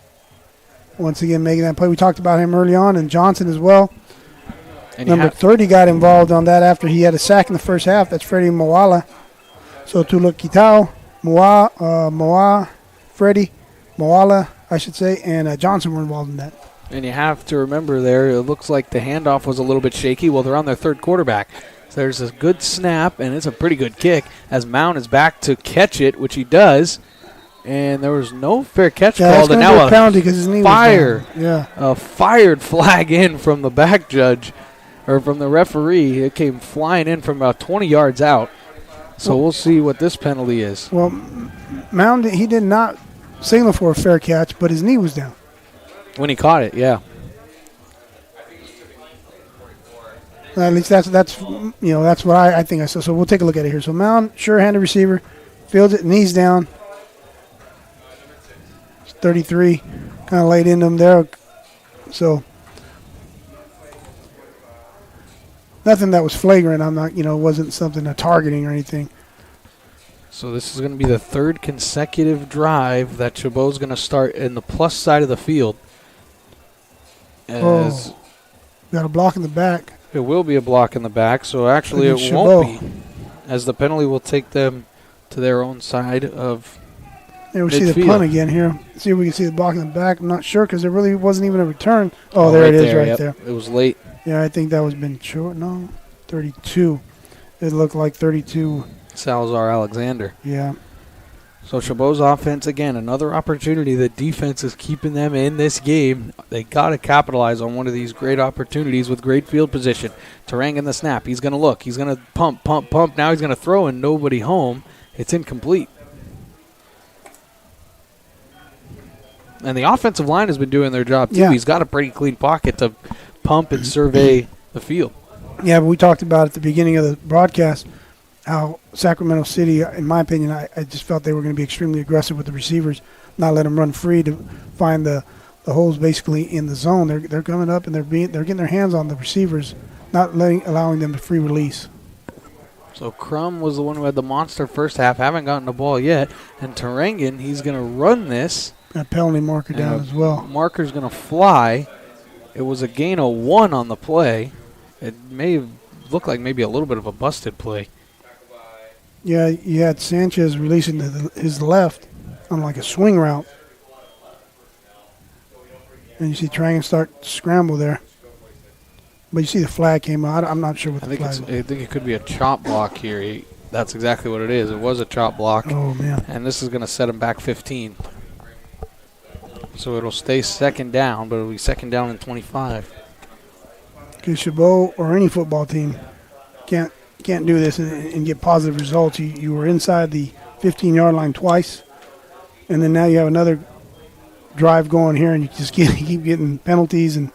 [SPEAKER 2] once again making that play. We talked about him early on, and Johnson as well.
[SPEAKER 1] And you
[SPEAKER 2] Number
[SPEAKER 1] have-
[SPEAKER 2] 30 got involved on that after he had a sack in the first half. That's Freddie Moala. So Tuola Kitao, Freddie Moala, I should say, and Johnson were involved in that.
[SPEAKER 1] And you have to remember there, it looks like the handoff was a little bit shaky. Well, they're on their 3rd quarterback. So there's a good snap, and it's a pretty good kick as Mount is back to catch it, which he does. And there was no fair catch
[SPEAKER 2] Yeah, that's
[SPEAKER 1] called, and
[SPEAKER 2] going to be
[SPEAKER 1] now
[SPEAKER 2] a penalty because his knee
[SPEAKER 1] fire.
[SPEAKER 2] was down. Yeah.
[SPEAKER 1] a fired flag in from the back judge, or from the referee. It came flying in from about 20 yards out. So we'll see what this penalty is.
[SPEAKER 2] Well, Mound, he did not signal for a fair catch, but his knee was down.
[SPEAKER 1] When he caught it, yeah.
[SPEAKER 2] At least that's what I think I saw. So we'll take a look at it here. So Mound, sure-handed receiver, fields it, knees down. 33, kind of laid into him there. So nothing that was flagrant. I'm not, wasn't something targeting or anything.
[SPEAKER 1] So this is going to be the 3rd consecutive drive that Chabot's going to start in the plus side of the field. As
[SPEAKER 2] Got a block in the back.
[SPEAKER 1] it will be a block in the back, so actually
[SPEAKER 2] Against
[SPEAKER 1] it won't
[SPEAKER 2] Chabot.
[SPEAKER 1] be, as the penalty will take them to their own side of
[SPEAKER 2] There we see the
[SPEAKER 1] midfield.
[SPEAKER 2] punt again here. See if we can see the block in the back. I'm not sure because there really wasn't even a return. Oh, there
[SPEAKER 1] right
[SPEAKER 2] it is right
[SPEAKER 1] yep.
[SPEAKER 2] there.
[SPEAKER 1] It was late.
[SPEAKER 2] Yeah, I think that was been short. No, 32. It looked like 32.
[SPEAKER 1] Salazar Alexander.
[SPEAKER 2] Yeah.
[SPEAKER 1] So Chabot's offense, again, another opportunity. The defense is keeping them in this game. They got to capitalize on one of these great opportunities with great field position. Terang in the snap. He's going to look. He's going to pump. Now he's going to throw and nobody home. It's incomplete. And the offensive line has been doing their job, too.
[SPEAKER 2] Yeah.
[SPEAKER 1] He's got a pretty clean pocket to pump and survey the field.
[SPEAKER 2] Yeah, but we talked about at the beginning of the broadcast how Sacramento City, in my opinion, I just felt they were going to be extremely aggressive with the receivers, not let them run free to find the holes basically in the zone. They're coming up and they're getting their hands on the receivers, not allowing them to free release.
[SPEAKER 1] So Crum was the one who had the monster first half, haven't gotten the ball yet. And Terangan, he's going to run this.
[SPEAKER 2] A penalty marker down
[SPEAKER 1] And
[SPEAKER 2] as well.
[SPEAKER 1] Marker's going to fly. It was a gain of 1 on the play. It may have looked like maybe a little bit of a busted play.
[SPEAKER 2] Yeah, you had Sanchez releasing his left on like a swing route. And you see Trang start to scramble there. But you see the flag came out. I'm not sure what the flag was.
[SPEAKER 1] I think it could be a chop block here. That's exactly what it is. It was a chop block.
[SPEAKER 2] Oh, man.
[SPEAKER 1] And this is going to set him back 15. So it'll stay second down, but it'll be second down and 25.
[SPEAKER 2] Because Chabot or any football team can't do this and get positive results. You were inside the 15-yard line twice, and then now you have another drive going here, and you just keep getting penalties, and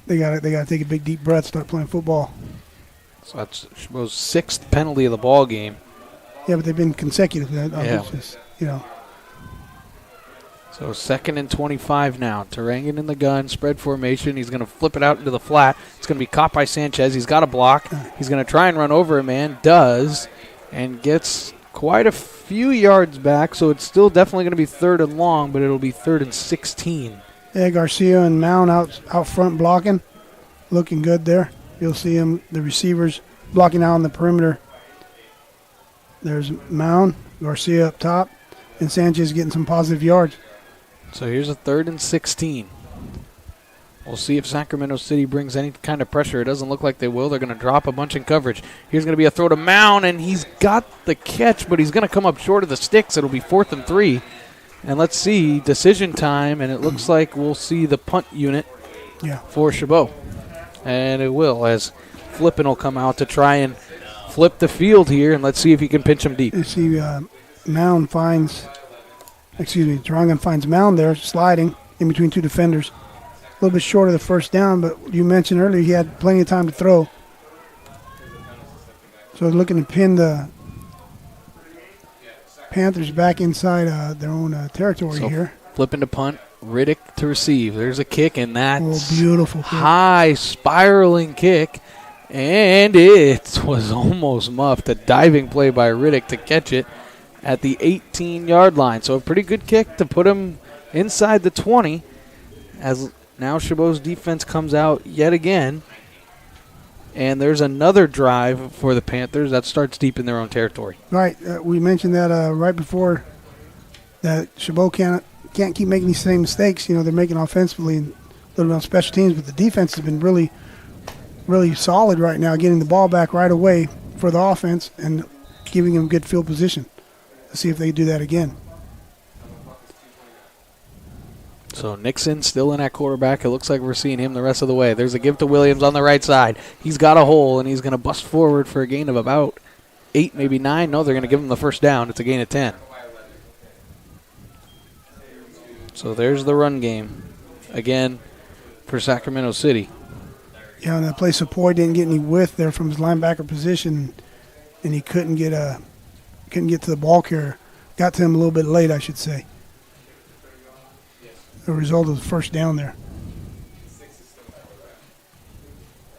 [SPEAKER 2] they got to take a big deep breath, start playing football.
[SPEAKER 1] So that's Chabot's 6th penalty of the ball game.
[SPEAKER 2] Yeah, but they've been consecutive.
[SPEAKER 1] Yeah.
[SPEAKER 2] Just, you know.
[SPEAKER 1] So second and 25 now. Terangan in the gun, spread formation. He's going to flip it out into the flat. It's going to be caught by Sanchez. He's got a block. He's going to try and run over a man. Does. And gets quite a few yards back. So it's still definitely going to be 3rd and long, but it'll be 3rd and 16.
[SPEAKER 2] Yeah, Garcia and Mound out front blocking. Looking good there. You'll see him, the receivers blocking out on the perimeter. There's Mound, Garcia up top, and Sanchez getting some positive yards.
[SPEAKER 1] So here's a 3rd and 16. We'll see if Sacramento City brings any kind of pressure. It doesn't look like they will. They're going to drop a bunch in coverage. Here's going to be a throw to Mound, and he's got the catch, but he's going to come up short of the sticks. It'll be 4th and 3. And let's see, decision time, and it looks like we'll see the punt unit for Chabot. And it will, as Flippin will come out to try and flip the field here, and let's see if he can pinch him deep.
[SPEAKER 2] You see Terangan finds Mound there, sliding in between two defenders. A little bit short of the first down, but you mentioned earlier he had plenty of time to throw. So looking to pin the Panthers back inside their own territory here.
[SPEAKER 1] Flipping to punt, Riddick to receive. There's a kick, and that's
[SPEAKER 2] beautiful kick.
[SPEAKER 1] High spiraling kick, and it was almost muffed. A diving play by Riddick to catch it at the 18-yard line. So a pretty good kick to put him inside the 20, as now Chabot's defense comes out yet again. And there's another drive for the Panthers that starts deep in their own territory.
[SPEAKER 2] Right. We mentioned that right before, that Chabot can't keep making these same mistakes. You know, they're making offensively and a little bit on special teams, but the defense has been really, really solid right now, getting the ball back right away for the offense and giving them good field position. Let's see if they do that again.
[SPEAKER 1] So Nixon still in at quarterback. It looks like we're seeing him the rest of the way. There's a give to Williams on the right side. He's got a hole, and he's going to bust forward for a gain of about 8, maybe 9. No, they're going to give him the first down. It's a gain of 10. So there's the run game again for Sacramento City.
[SPEAKER 2] Yeah, and that play support didn't get any width there from his linebacker position, and he couldn't get to the ball carrier. Got to him a little bit late, I should say. The result of the first down there.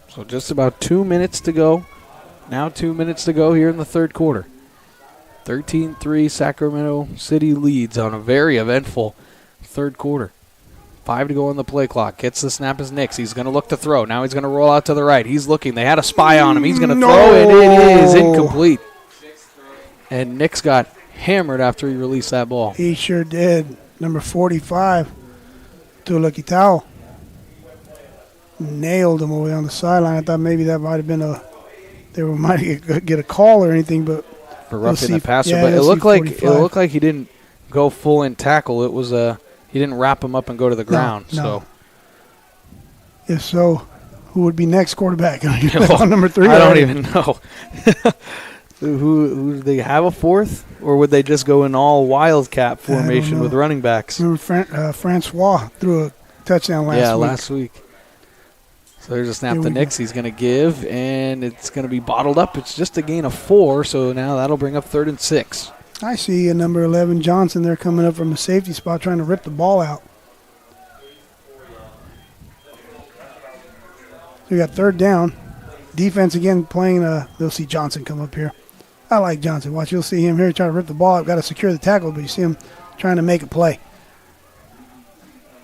[SPEAKER 1] So just about 2 minutes to go. Now 2 minutes to go here in the third quarter. 13-3 Sacramento City leads on a very eventful third quarter. 5 to go on the play clock. Gets the snap as Nix. He's going to look to throw. Now he's going to roll out to the right. He's looking. They had a spy on him. He's going to throw, and it is incomplete. And Nix got hammered after he released that ball.
[SPEAKER 2] He sure did. Number 45, Tula Kitao. Nailed him away on the sideline. I thought maybe that might have been they might get a call or anything, but
[SPEAKER 1] For roughing
[SPEAKER 2] see-
[SPEAKER 1] the passer,
[SPEAKER 2] yeah,
[SPEAKER 1] but it
[SPEAKER 2] you'll
[SPEAKER 1] looked
[SPEAKER 2] see
[SPEAKER 1] like
[SPEAKER 2] 45.
[SPEAKER 1] he didn't go full in tackle. It was he didn't wrap him up and go to the ground.
[SPEAKER 2] no.
[SPEAKER 1] So
[SPEAKER 2] if so, who would be next quarterback? On number 3?
[SPEAKER 1] I don't
[SPEAKER 2] already?
[SPEAKER 1] even know. Who do they have a fourth, or would they just go in all wildcat
[SPEAKER 2] I don't
[SPEAKER 1] formation
[SPEAKER 2] know.
[SPEAKER 1] with running backs?
[SPEAKER 2] Remember Francois threw a touchdown last week.
[SPEAKER 1] So there's a snap
[SPEAKER 2] Here
[SPEAKER 1] to
[SPEAKER 2] we go.
[SPEAKER 1] Nix. He's going to give, and it's going to be bottled up. It's just a gain of 4, so now that'll bring up 3rd and 6.
[SPEAKER 2] I see a number 11 Johnson there coming up from the safety spot trying to rip the ball out. So we got 3rd down. Defense again playing. They'll see Johnson come up here. I like Johnson. Watch, you'll see him here trying to rip the ball out. Got to secure the tackle, but you see him trying to make a play.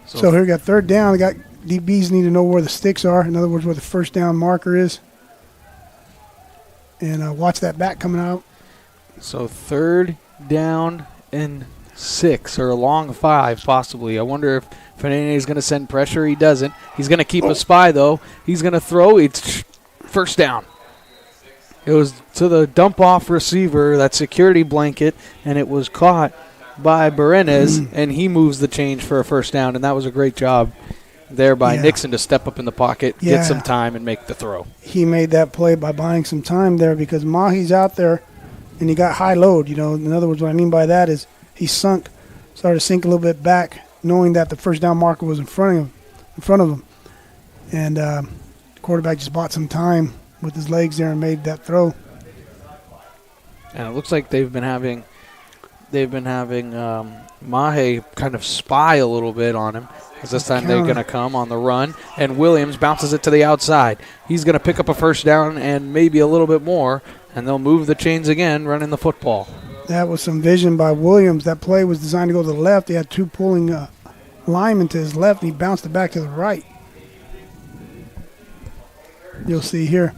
[SPEAKER 2] So here we got 3rd down. We got DBs need to know where the sticks are. In other words, where the first down marker is. And watch that back coming out.
[SPEAKER 1] So 3rd down and 6, or a long 5 possibly. I wonder if Fanene is going to send pressure. He doesn't. He's going to keep a spy, though. He's going to throw. It's first down. It was to the dump-off receiver, that security blanket, and it was caught by Berenes, and he moves the change for a first down, and that was a great job there by
[SPEAKER 2] Yeah.
[SPEAKER 1] Nixon to step up in the pocket,
[SPEAKER 2] Yeah.
[SPEAKER 1] get some time, and make the throw.
[SPEAKER 2] He made that play by buying some time there because Mahi's out there and he got high load. In other words, what I mean by that is he started to sink a little bit back, knowing that the first down marker was in front of him. And the quarterback just bought some time with his legs there and made that throw.
[SPEAKER 1] And it looks like they've been having Mahe kind of spy a little bit on him. Because this time they're going to come on the run, and Williams bounces it to the outside. He's going to pick up a first down and maybe a little bit more, and they'll move the chains again, running the football.
[SPEAKER 2] That was some vision by Williams. That play was designed to go to the left. He had 2 pulling linemen to his left, and he bounced it back to the right. You'll see here,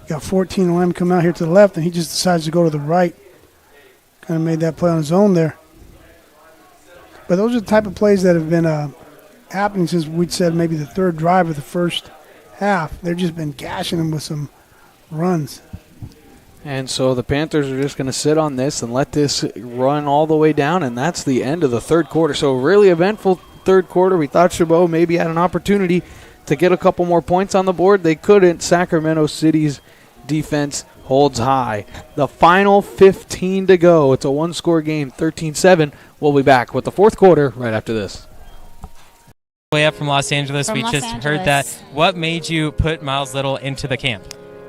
[SPEAKER 2] got 14 linemen coming out here to the left, and he just decides to go to the right. Kind of made that play on his own there. But those are the type of plays that have been happening since we'd said maybe the 3rd drive of the first half. They've just been gashing them with some runs.
[SPEAKER 1] And so the Panthers are just going to sit on this and let this run all the way down, and that's the end of the 3rd quarter. So really eventful 3rd quarter. We thought Chabot maybe had an opportunity to get a couple more points on the board. They couldn't. Sacramento City's defense holds high. The final 15 to go. It's a one-score game, 13-7. We'll be back with the 4th quarter right after this.
[SPEAKER 5] Way up from Los Angeles.
[SPEAKER 6] From
[SPEAKER 5] We
[SPEAKER 6] Los
[SPEAKER 5] just heard
[SPEAKER 6] Angeles.
[SPEAKER 5] that. What made you put Miles Little into the camp?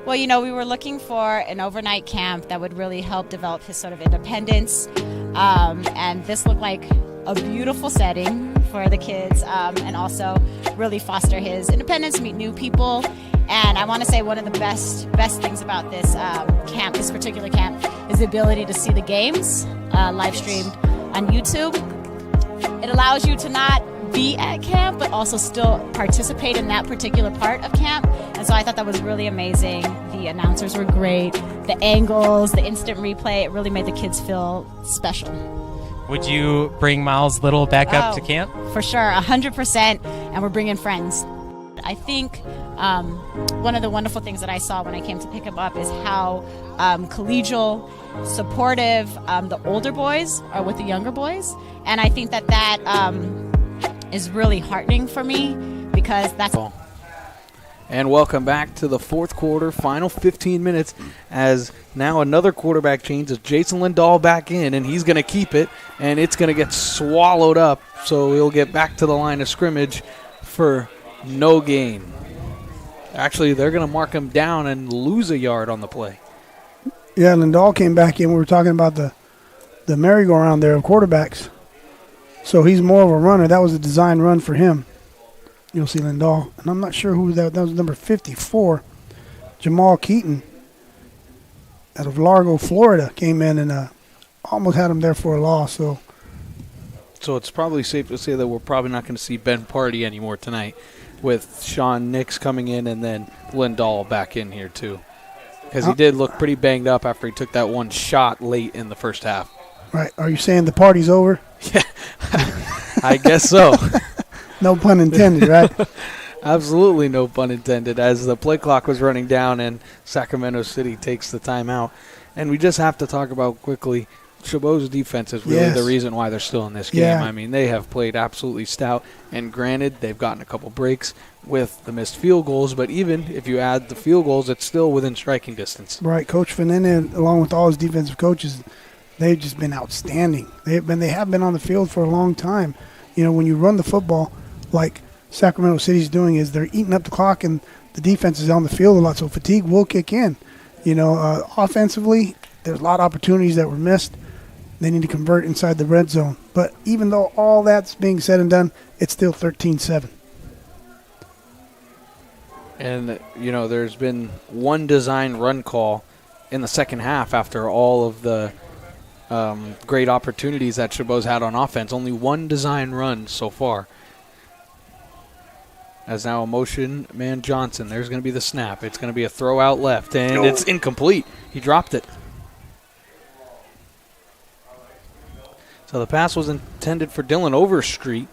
[SPEAKER 6] Well, we were looking for an overnight camp that would really help develop his sort of independence. And this looked like a beautiful setting for the kids, and also really foster his independence, meet new people. And I want to say one of the best things about this camp, this particular camp, is the ability to see the games live streamed on YouTube. It allows you to not be at camp, but also still participate in that particular part of camp. And so I thought that was really amazing. The announcers were great. The angles, the instant replay, it really made the kids feel special.
[SPEAKER 5] Would you bring Miles Little back up to camp?
[SPEAKER 6] For sure, 100%, and we're bringing friends. I think one of the wonderful things that I saw when I came to pick him up is how collegial, supportive the older boys are with the younger boys. And I think that is really heartening for me because that's...
[SPEAKER 1] And welcome back to the 4th quarter, final 15 minutes, as now another quarterback change is Jason Lindahl back in, and he's going to keep it, and it's going to get swallowed up, so he'll get back to the line of scrimmage for no gain. Actually, they're going to mark him down and lose a yard on the play.
[SPEAKER 2] Yeah, Lindahl came back in. We were talking about the merry-go-round there of quarterbacks. So he's more of a runner. That was a design run for him. You'll see Lindahl. And I'm not sure who that was, number 54. Jamal Keaton out of Largo, Florida, came in and almost had him there for a loss. So
[SPEAKER 1] it's probably safe to say that we're probably not going to see Ben Party anymore tonight with Sean Nix coming in and then Lindahl back in here too. Because he did look pretty banged up after he took that one shot late in the first half.
[SPEAKER 2] Right. Are you saying the party's over?
[SPEAKER 1] I guess so.
[SPEAKER 2] No pun intended, right?
[SPEAKER 1] Absolutely no pun intended, as the play clock was running down and Sacramento City takes the timeout. And we just have to talk about quickly, Chabot's defense is really the reason why they're still in this game.
[SPEAKER 2] Yeah.
[SPEAKER 1] I mean, they have played absolutely stout, and granted, they've gotten a couple breaks with the missed field goals, but even if you add the field goals, it's still within striking distance.
[SPEAKER 2] Right. Coach Fernandez, along with all his defensive coaches, they've just been outstanding. They have been on the field for a long time. You know, when you run the football like Sacramento City's doing, is they're eating up the clock and the defense is on the field a lot, so fatigue will kick in. You know, offensively, there's a lot of opportunities that were missed. They need to convert inside the red zone. But even though all that's being said and done, it's still 13-7.
[SPEAKER 1] And, you know, there's been one design run call in the second half after all of the great opportunities that Chabot's had on offense. Only one design run so far. As now a motion man Johnson. There's going to be the snap. It's going to be a throw out left, and it's incomplete. He dropped it. So the pass was intended for Dylan Overstreet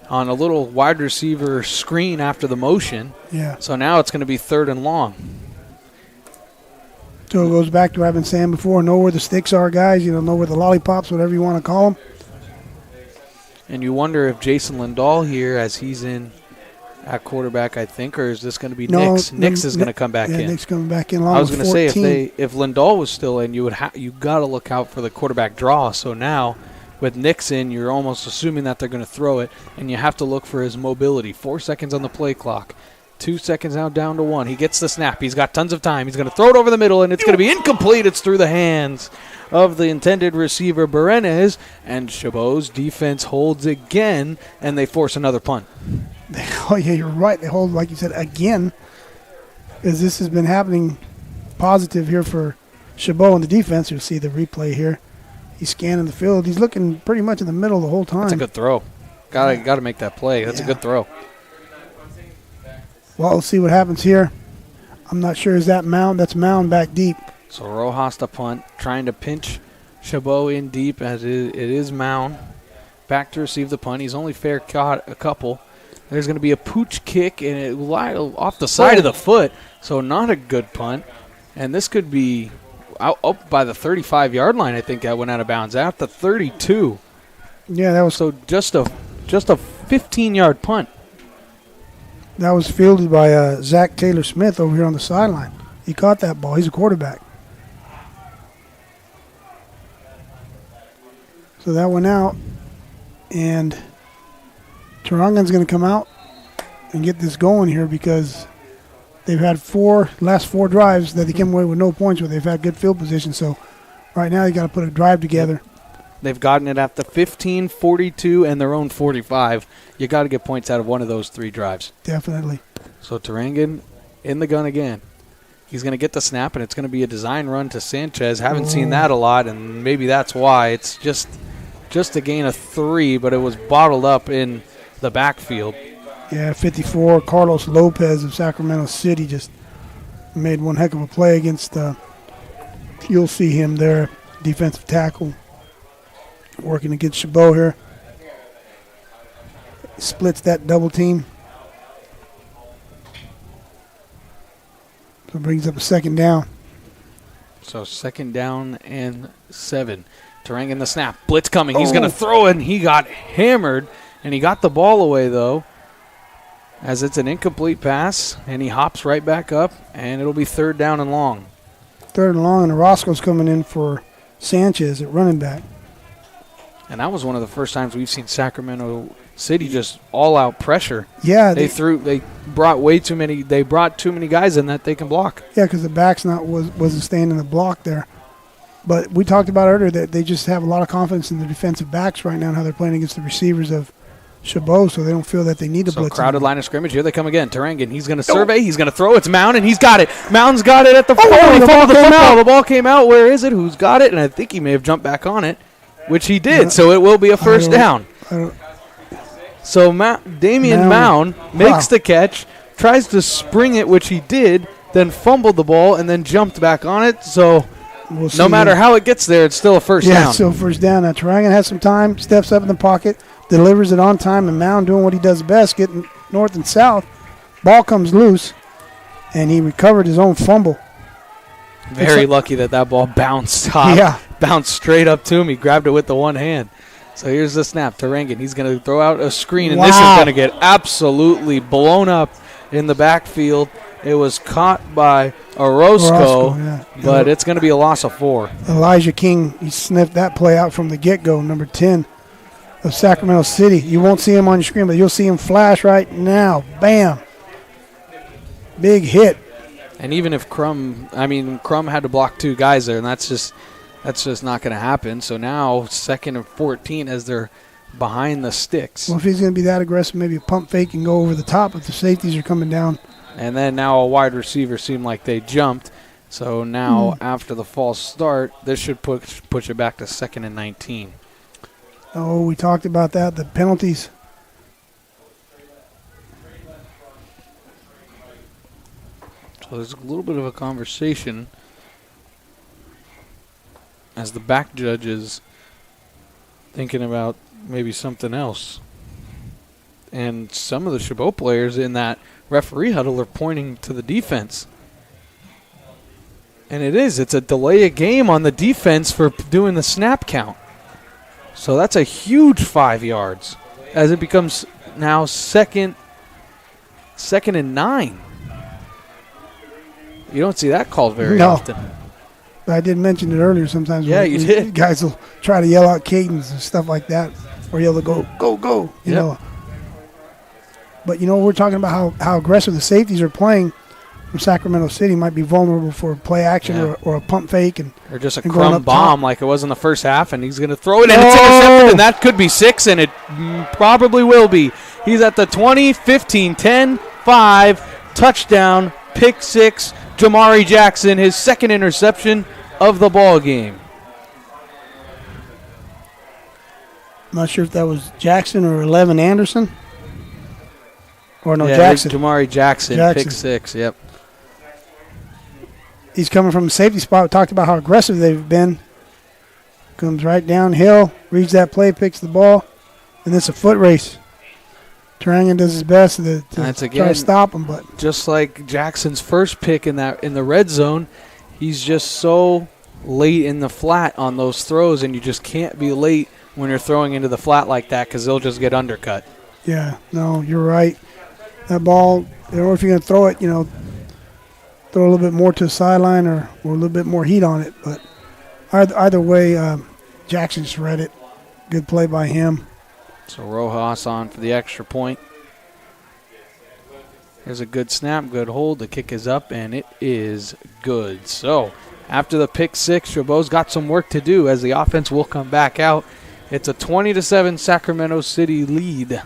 [SPEAKER 1] on a little wide receiver screen after the motion.
[SPEAKER 2] Yeah.
[SPEAKER 1] So now it's going to be 3rd and long.
[SPEAKER 2] So it goes back to what I've been saying before, know where the sticks are, guys. You know where the lollipops, whatever you want to call them.
[SPEAKER 1] And you wonder if Jason Lindahl here, as he's in at quarterback, I think, or is this going to be Nix? Nix is going to come back in.
[SPEAKER 2] Nix coming back in.
[SPEAKER 1] I was going to say if Lindahl was still in, you got to look out for the quarterback draw. So now with Nix in, you're almost assuming that they're going to throw it, and you have to look for his mobility. 4 seconds on the play clock. 2 seconds now down to 1. He gets the snap. He's got tons of time. He's going to throw it over the middle, and it's going to be incomplete. It's through the hands of the intended receiver, Berenes, and Chabot's defense holds again, and they force another punt.
[SPEAKER 2] Oh, yeah, you're right. They hold, like you said, again, as this has been happening positive here for Chabot in the defense. You'll see the replay here. He's scanning the field. He's looking pretty much in the middle the whole time.
[SPEAKER 1] That's a good throw. Got to make that play. That's a good throw.
[SPEAKER 2] Well, we'll see what happens here. I'm not sure. Is that Mound? That's Mound back deep.
[SPEAKER 1] So Rojas to punt, trying to pinch Chabot in deep, as it is Mound. Back to receive the punt. He's only fair caught a couple. There's going to be a pooch kick, and it will lie off the side of the foot, so not a good punt. And this could be up by the 35-yard line. I think that went out of bounds at the 32.
[SPEAKER 2] Yeah, that was
[SPEAKER 1] so just a 15-yard punt.
[SPEAKER 2] That was fielded by Zach Taylor-Smith over here on the sideline. He caught that ball. He's a quarterback. So that went out, and Tarangan's going to come out and get this going here because they've had last four drives that they came away with no points with. They've had good field position. So right now they got to put a drive together.
[SPEAKER 1] They've gotten it at the 15, 42, and their own 45. You got to get points out of one of those three drives.
[SPEAKER 2] Definitely.
[SPEAKER 1] So Tarangan in the gun again. He's going to get the snap, and it's going to be a design run to Sanchez. Haven't seen that a lot, and maybe that's why. It's just a gain of 3, but it was bottled up in the backfield.
[SPEAKER 2] Yeah, 54. Carlos Lopez of Sacramento City just made one heck of a play against you'll see him there, defensive tackle, working against Chabot here. Splits that double team. So brings up a second down.
[SPEAKER 1] So second down and 7. Tarangan the snap. Blitz coming. He's going to throw it, and he got hammered. And he got the ball away, though, as it's an incomplete pass. And he hops right back up, and it'll be 3rd down and long.
[SPEAKER 2] 3rd and long, and Orozco's coming in for Sanchez at running back.
[SPEAKER 1] And that was one of the first times we've seen Sacramento City just all-out pressure.
[SPEAKER 2] Yeah.
[SPEAKER 1] They brought too many guys in that they can block.
[SPEAKER 2] Yeah, because the back's wasn't staying in the block there. But we talked about earlier that they just have a lot of confidence in the defensive backs right now and how they're playing against the receivers of Chabot, so they don't feel that they need to blitz.
[SPEAKER 1] Crowded line of scrimmage. Here they come again. Tarangan, he's going to survey. He's going to throw. It's Mound, and he's got it. Mound's got it at the 40. The ball came out. Where is it? Who's got it? And I think he may have jumped back on it, which he did. So it will be a first down. So Damian Mound makes the catch, tries to spring it, which he did, then fumbled the ball, and then jumped back on it. So
[SPEAKER 2] We'll see.
[SPEAKER 1] No matter how it gets there, it's still a first down.
[SPEAKER 2] Yeah, still first down. Now, Tarangan has some time, steps up in the pocket, delivers it on time, and Mound doing what he does best, getting north and south. Ball comes loose, and he recovered his own fumble.
[SPEAKER 1] Very lucky that ball bounced up.
[SPEAKER 2] Yeah.
[SPEAKER 1] Bounced straight up to him. He grabbed it with the one hand. So here's the snap. Tarangan, he's going to throw out a screen, and this is going to get absolutely blown up in the backfield. It was caught by Orozco,
[SPEAKER 2] yeah.
[SPEAKER 1] but it's going to be a loss of 4.
[SPEAKER 2] Elijah King, he sniffed that play out from the get-go, number 10 of Sacramento City. You won't see him on your screen, but you'll see him flash right now. Bam. Big hit.
[SPEAKER 1] And even if Crum had to block 2 guys there, and that's just not going to happen. So now 2nd and 14 as they're behind the sticks.
[SPEAKER 2] Well, if he's going to be that aggressive, maybe a pump fake and go over the top if the safeties are coming down.
[SPEAKER 1] And then now a wide receiver seemed like they jumped. So now after the false start, this should push it back to 2nd and 19.
[SPEAKER 2] Oh, we talked about that, the penalties.
[SPEAKER 1] So there's a little bit of a conversation as the back judge is thinking about maybe something else. And some of the Chabot players in that referee huddle are pointing to the defense. And it's a delay of game on the defense for doing the snap count. So that's a huge 5 yards as it becomes now second and 9. You don't see that called very often.
[SPEAKER 2] I did mention it earlier sometimes.
[SPEAKER 1] Yeah, you did.
[SPEAKER 2] Guys will try to yell out cadence and stuff like that, or yell to go, you know. But, we're talking about how aggressive the safeties are playing from Sacramento City. Might be vulnerable for play action or a pump fake.
[SPEAKER 1] Or just a
[SPEAKER 2] and
[SPEAKER 1] crumb
[SPEAKER 2] going up
[SPEAKER 1] bomb
[SPEAKER 2] top.
[SPEAKER 1] like it was in the first half, and he's going to throw it, and it's intercepted, and that could be 6, and it probably will be. He's at the 20, 15, 10, 5, touchdown, pick 6. Jamari Jackson, his 2nd interception of the ball game.
[SPEAKER 2] I'm not sure if that was Jackson or 11 Anderson. Or no,
[SPEAKER 1] Yeah,
[SPEAKER 2] Jackson.
[SPEAKER 1] Jamari Jackson, pick 6, yep.
[SPEAKER 2] He's coming from the safety spot. We talked about how aggressive they've been. Comes right downhill, reads that play, picks the ball, and it's a foot race. Tarangan does his best to try to stop him, but
[SPEAKER 1] just like Jackson's first pick in the red zone, he's just so late in the flat on those throws, and you just can't be late when you're throwing into the flat like that because they'll just get undercut.
[SPEAKER 2] Yeah, no, you're right. That ball, or if you're going to throw it, throw a little bit more to the sideline or a little bit more heat on it. But either way, Jackson just read it. Good play by him.
[SPEAKER 1] So Rojas on for the extra point. Here's a good snap, good hold. The kick is up, and it is good. So after the pick 6, Chabot's got some work to do as the offense will come back out. It's a 20-7 Sacramento City lead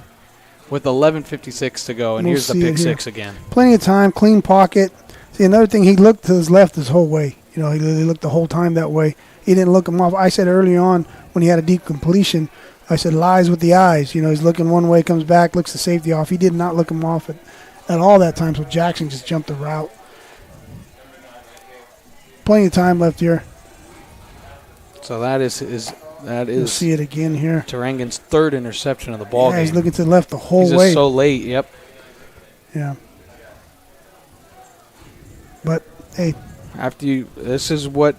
[SPEAKER 1] with 11:56 to go, and here's the pick 6 again.
[SPEAKER 2] Plenty of time, clean pocket. See, another thing, he looked to his left his whole way. He literally looked the whole time that way. He didn't look him off. I said early on when he had a deep completion, I said lies with the eyes. He's looking one way, comes back, looks the safety off. He did not look him off at all that time, so Jackson just jumped the route. Plenty of time left here.
[SPEAKER 1] So that is
[SPEAKER 2] You'll see it again here.
[SPEAKER 1] Tarangan's 3rd interception of the ball game.
[SPEAKER 2] He's looking to the left the whole
[SPEAKER 1] He's
[SPEAKER 2] way.
[SPEAKER 1] just so late, yep.
[SPEAKER 2] Yeah. But, hey.
[SPEAKER 1] This is what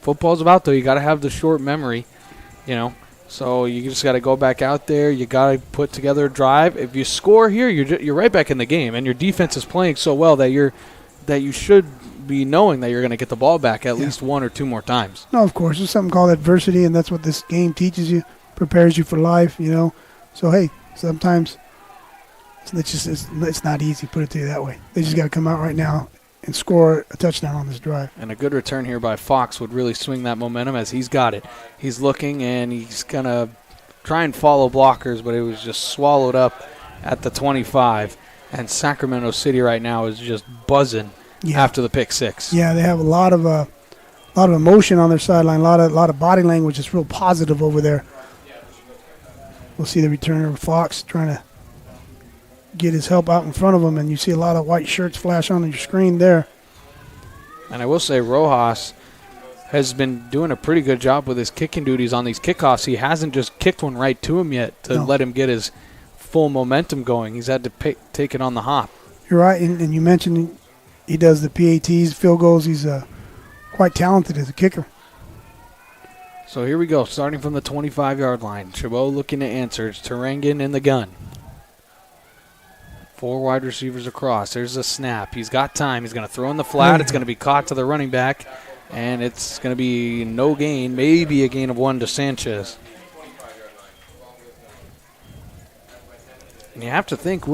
[SPEAKER 1] football's about, though. You got to have the short memory, So you just got to go back out there. You got to put together a drive. If you score here, you're right back in the game, and your defense is playing so well that you should be knowing that you're going to get the ball back at least 1 or 2 more times.
[SPEAKER 2] No, of course. There's something called adversity, and that's what this game teaches you, prepares you for life, So, hey, sometimes it's not easy, put it to you that way. They just got to come out right now and score a touchdown on this drive.
[SPEAKER 1] And a good return here by Fox would really swing that momentum as he's got it. He's looking, and he's going to try and follow blockers, but it was just swallowed up at the 25. And Sacramento City right now is just buzzing after the pick 6.
[SPEAKER 2] Yeah, they have a lot of emotion on their sideline, a lot of body language. It's real positive over there. We'll see the returner Fox trying to get his help out in front of him, and you see a lot of white shirts flash on your screen there.
[SPEAKER 1] And I will say Rojas has been doing a pretty good job with his kicking duties on these kickoffs. He hasn't just kicked one right to him yet to let him get his full momentum going. He's had to take it on the hop.
[SPEAKER 2] You're right, and you mentioned he does the PATs, field goals. He's quite talented as a kicker.
[SPEAKER 1] So here we go, starting from the 25-yard line. Chabot looking to answer. It's Turangen in the gun. 4 wide receivers across. There's a snap. He's got time. He's going to throw in the flat. It's going to be caught to the running back, and it's going to be no gain, maybe a gain of 1 to Sanchez. And you have to think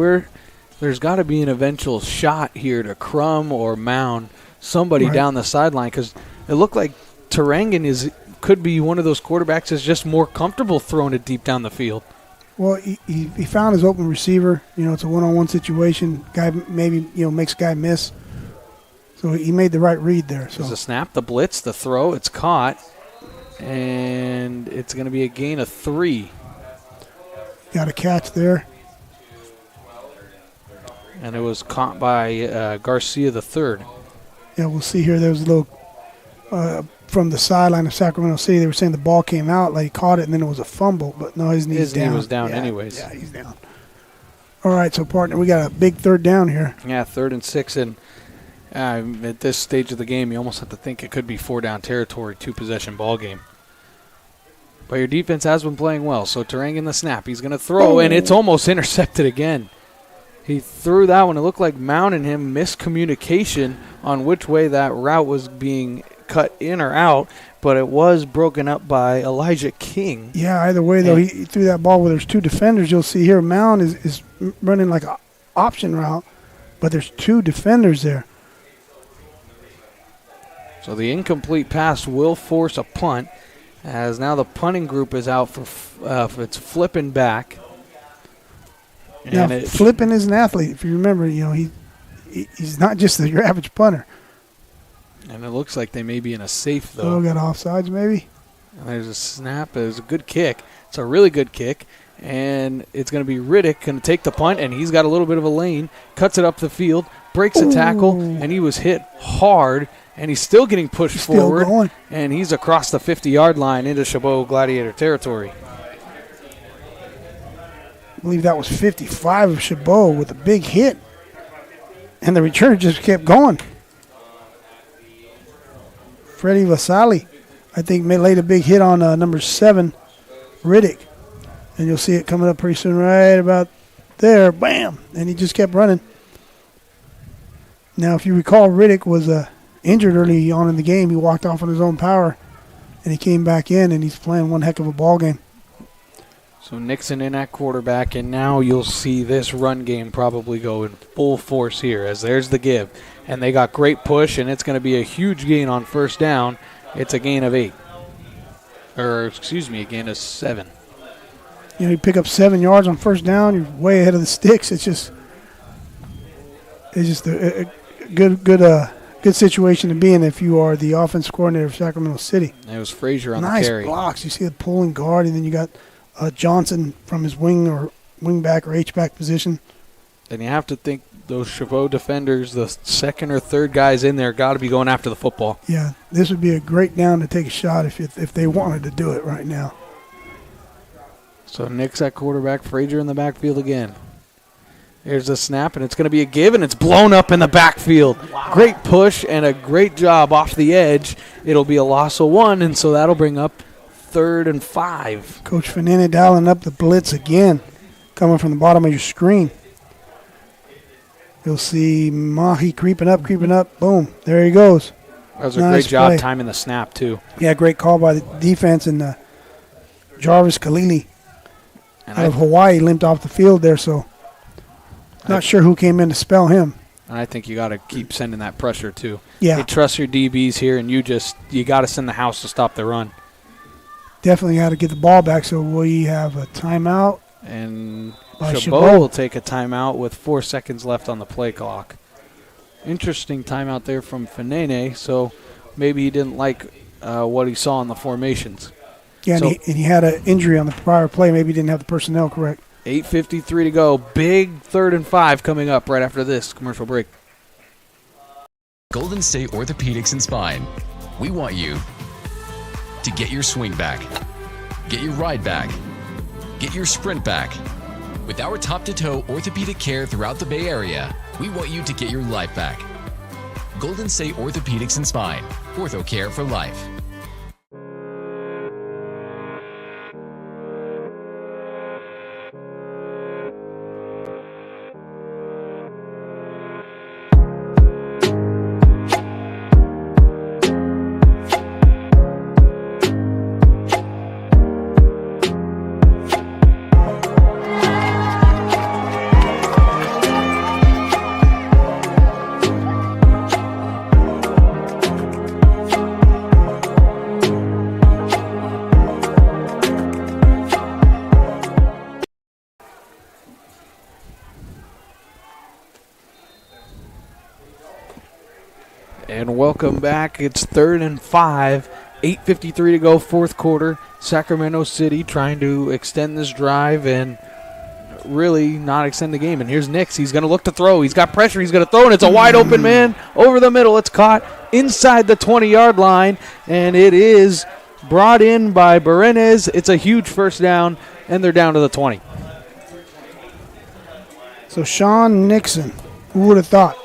[SPEAKER 1] there's got to be an eventual shot here to Crum or Mound, somebody down the sideline, because it looked like Turangen could be one of those quarterbacks that's just more comfortable throwing it deep down the field.
[SPEAKER 2] Well, he found his open receiver. It's a one-on-one situation. Guy maybe makes a guy miss. So he made the right read there. So
[SPEAKER 1] there's a snap, the blitz, the throw. It's caught, and it's going to be a gain of 3.
[SPEAKER 2] Got a catch there.
[SPEAKER 1] And it was caught by Garcia the third.
[SPEAKER 2] Yeah, we'll see here. There was a little from the sideline of Sacramento City. They were saying the ball came out, like he caught it, and then it was a fumble. But no, his knee's down.
[SPEAKER 1] His knee was down anyways.
[SPEAKER 2] Yeah, he's down. All right, so partner, we got a big third down here.
[SPEAKER 1] Yeah, 3rd and 6, and at this stage of the game, you almost have to think it could be 4-down territory, 2-possession ball game. But your defense has been playing well. So Turangen the snap. He's going to throw, and it's almost intercepted again. He threw that one. It looked like Mound and him miscommunication on which way that route was being cut in or out, but it was broken up by Elijah King.
[SPEAKER 2] Yeah, either way, though, he threw that ball where there's 2 defenders. You'll see here Mound is running like an option route, but there's 2 defenders there.
[SPEAKER 1] So the incomplete pass will force a punt, as now the punting group is out for it's flipping back.
[SPEAKER 2] Now, Flippin is an athlete. If you remember, he's not just your average punter.
[SPEAKER 1] And it looks like they may be in a safe, though.
[SPEAKER 2] Oh, got offsides maybe?
[SPEAKER 1] And there's a snap. It was a good kick. It's a really good kick. And it's going to be Riddick going to take the punt, and he's got a little bit of a lane, cuts it up the field, breaks a tackle, and he was hit hard, and he's still getting pushed forward.
[SPEAKER 2] Going.
[SPEAKER 1] And he's across the 50-yard line into Chabot Gladiator territory.
[SPEAKER 2] I believe that was 55 of Chabot with a big hit. And the return just kept going. Freddie Vasali, I think, laid a big hit on number 7, Riddick. And you'll see it coming up pretty soon right about there. Bam! And he just kept running. Now, if you recall, Riddick was injured early on in the game. He walked off on his own power, and he came back in, and he's playing one heck of a ball game.
[SPEAKER 1] So Nixon in at quarterback, and now you'll see this run game probably go in full force here, as there's the give. And they got great push, and it's going to be a huge gain on first down. It's a gain of 8. A gain of 7.
[SPEAKER 2] You pick up 7 yards on first down. You're way ahead of the sticks. It's just a good situation to be in if you are the offense coordinator of Sacramento City.
[SPEAKER 1] It was Frazier on the
[SPEAKER 2] Nice
[SPEAKER 1] carry.
[SPEAKER 2] blocks. You see the pulling guard, and then you got Johnson from his wing back or H-back position. And
[SPEAKER 1] you have to think those Chabot defenders, the second or third guys in there, got to be going after the football.
[SPEAKER 2] Yeah, this would be a great down to take a shot if they wanted to do it right now.
[SPEAKER 1] So Nick's at quarterback, Frazier in the backfield again. Here's a snap, and it's going to be a give, and it's blown up in the backfield. Wow. Great push and a great job off the edge. It'll be a loss of 1, and so that'll bring up 3rd and 5.
[SPEAKER 2] Coach Fanini dialing up the blitz again, coming from the bottom of your screen. You'll see Mahi creeping up. Boom, there he goes.
[SPEAKER 1] That was a great job timing the snap, too.
[SPEAKER 2] Yeah, great call by the defense, and Jarvis Kalili out of Hawaii limped off the field there, so not sure who came in to spell him.
[SPEAKER 1] And I think you got to keep sending that pressure, too.
[SPEAKER 2] Yeah.
[SPEAKER 1] You trust your DBs here, and you got to send the house to stop the run.
[SPEAKER 2] Definitely got to get the ball back, so we have a timeout.
[SPEAKER 1] And Chabot will take a timeout with 4 seconds left on the play clock. Interesting timeout there from Fanene, so maybe he didn't like what he saw in the formations.
[SPEAKER 2] Yeah, and he had an injury on the prior play. Maybe he didn't have the personnel correct.
[SPEAKER 1] 8:53 to go. Big 3rd and 5 coming up right after this commercial break.
[SPEAKER 3] Golden State Orthopedics and Spine. We want you to get your swing back, get your ride back, get your sprint back. With our top-to-toe orthopedic care throughout the Bay Area, we want you to get your life back. Golden State Orthopedics and Spine, ortho care for life.
[SPEAKER 1] And welcome back. It's 3rd and 5, 8:53 to go, fourth quarter. Sacramento City trying to extend this drive and really not extend the game. And here's Nix. He's going to look to throw. He's got pressure. He's going to throw, and it's a wide open man over the middle. It's caught inside the 20-yard line, and it is brought in by Berenes. It's a huge first down, and they're down to the 20.
[SPEAKER 2] So Sean Nixon, who would have thought?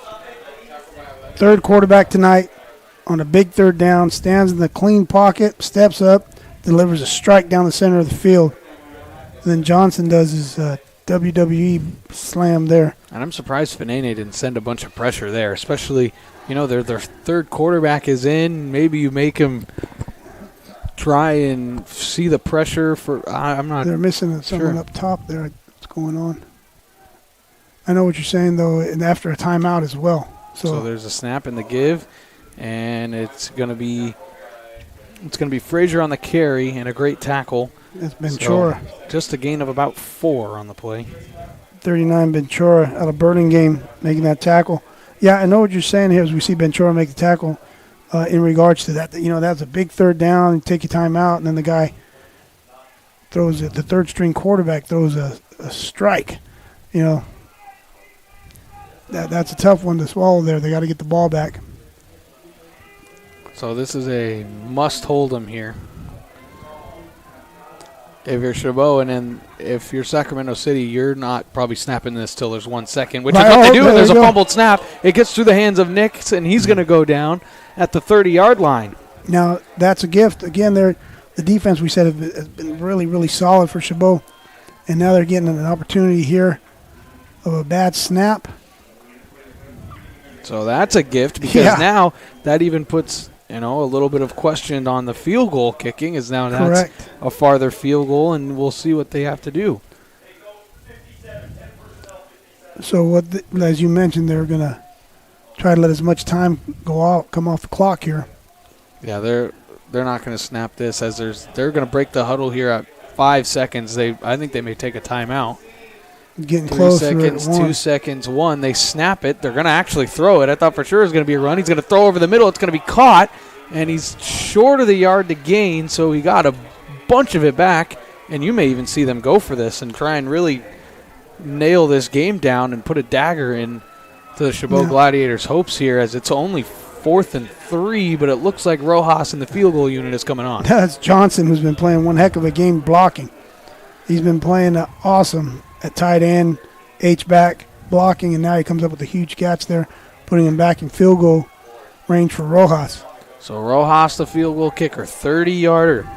[SPEAKER 2] Third quarterback tonight on a big third down, stands in the clean pocket, steps up, delivers a strike down the center of the field. And then Johnson does his WWE slam there.
[SPEAKER 1] And I'm surprised Fanene didn't send a bunch of pressure there, especially, their third quarterback is in. Maybe you make him try and see the pressure for I'm not
[SPEAKER 2] They're missing someone
[SPEAKER 1] sure.
[SPEAKER 2] up top there. What's going on? I know what you're saying, though, and after a timeout as well.
[SPEAKER 1] So there's a snap in the give, and it's going to be Frazier on the carry and a great tackle.
[SPEAKER 2] It's Ventura.
[SPEAKER 1] So just a gain of about 4 on the play.
[SPEAKER 2] 39 Ventura out of Burlingame making that tackle. Yeah, I know what you're saying here as we see Ventura make the tackle in regards to that. That's a big third down, you take your time out, and then the guy throws it. The third-string quarterback throws a strike. That's a tough one to swallow there. They got to get the ball back.
[SPEAKER 1] So this is a must-hold 'em here. If you're Chabot, and then if you're Sacramento City, you're not probably snapping this till there's 1 second, which is what they do. And there's a fumbled snap. It gets through the hands of Nix, and he's going to go down at the 30-yard line.
[SPEAKER 2] Now, that's a gift. Again, the defense, we said, has been really, really solid for Chabot. And now they're getting an opportunity here of a bad snap.
[SPEAKER 1] So that's a gift because now that even puts, a little bit of question on the field goal kicking is now that's
[SPEAKER 2] Correct.
[SPEAKER 1] a farther field goal, and we'll see what they have to do.
[SPEAKER 2] So as you mentioned, they're going to try to let as much time come off the clock here.
[SPEAKER 1] Yeah, they're not going to snap this as they're going to break the huddle here at 5 seconds. I think they may take a timeout.
[SPEAKER 2] Getting
[SPEAKER 1] 3
[SPEAKER 2] close.
[SPEAKER 1] seconds, 2 seconds, 1. They snap it. They're going to actually throw it. I thought for sure it was going to be a run. He's going to throw over the middle. It's going to be caught, and he's short of the yard to gain, so he got a bunch of it back. And you may even see them go for this and try and really nail this game down and put a dagger in to the Chabot Gladiators' hopes here, as it's only 4th and 3, but it looks like Rojas in the field goal unit is coming on.
[SPEAKER 2] That's Johnson, who's been playing one heck of a game blocking. He's been playing awesome at tight end, H-back, blocking, and now he comes up with a huge catch there, putting him back in field goal range for Rojas.
[SPEAKER 1] So Rojas, the field goal kicker, 30-yarder.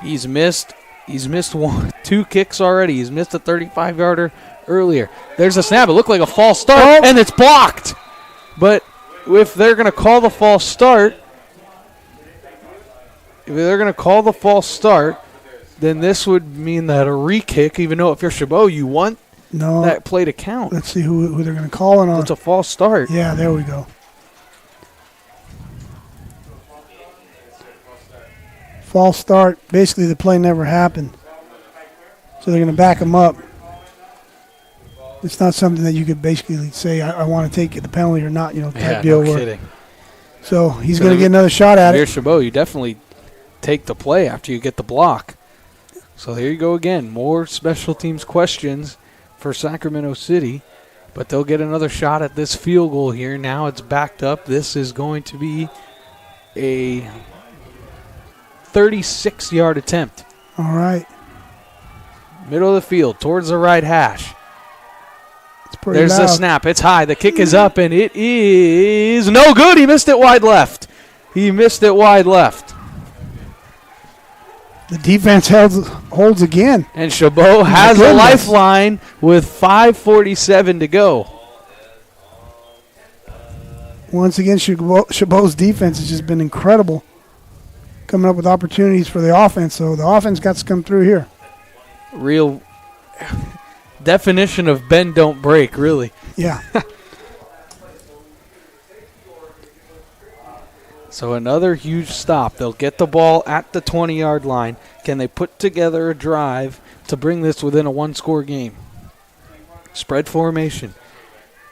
[SPEAKER 1] He's missed 2 kicks already. He's missed a 35-yarder earlier. There's a snap. It looked like a false start, and it's blocked. But if they're going to call the false start, then this would mean that a re-kick, even though if you're Chabot, you want that play to count.
[SPEAKER 2] Let's see who they're going to call it on.
[SPEAKER 1] It's a false start.
[SPEAKER 2] Yeah, there we go. False start. Basically, the play never happened. So they're going to back him up. It's not something that you could basically say, I want to take the penalty or not, type deal.
[SPEAKER 1] No kidding.
[SPEAKER 2] So he's going to get another shot at
[SPEAKER 1] it.
[SPEAKER 2] If
[SPEAKER 1] you're Chabot, you definitely take the play after you get the block. So here you go again. More special teams questions for Sacramento City, but they'll get another shot at this field goal here. Now it's backed up. This is going to be a 36-yard attempt.
[SPEAKER 2] All right.
[SPEAKER 1] Middle of the field, towards the right hash.
[SPEAKER 2] It's pretty
[SPEAKER 1] There's
[SPEAKER 2] loud.
[SPEAKER 1] the snap. It's high. The kick is up, and it is no good. He missed it wide left. He missed it wide left.
[SPEAKER 2] The defense holds again.
[SPEAKER 1] And Chabot has a
[SPEAKER 2] goodness.
[SPEAKER 1] lifeline with 5:47 to go.
[SPEAKER 2] Once again, Chabot's defense has just been incredible, coming up with opportunities for the offense. So the offense got to come through here.
[SPEAKER 1] Real definition of bend, don't break, really.
[SPEAKER 2] Yeah.
[SPEAKER 1] So another huge stop. They'll get the ball at the 20-yard line. Can they put together a drive to bring this within a one-score game? Spread formation.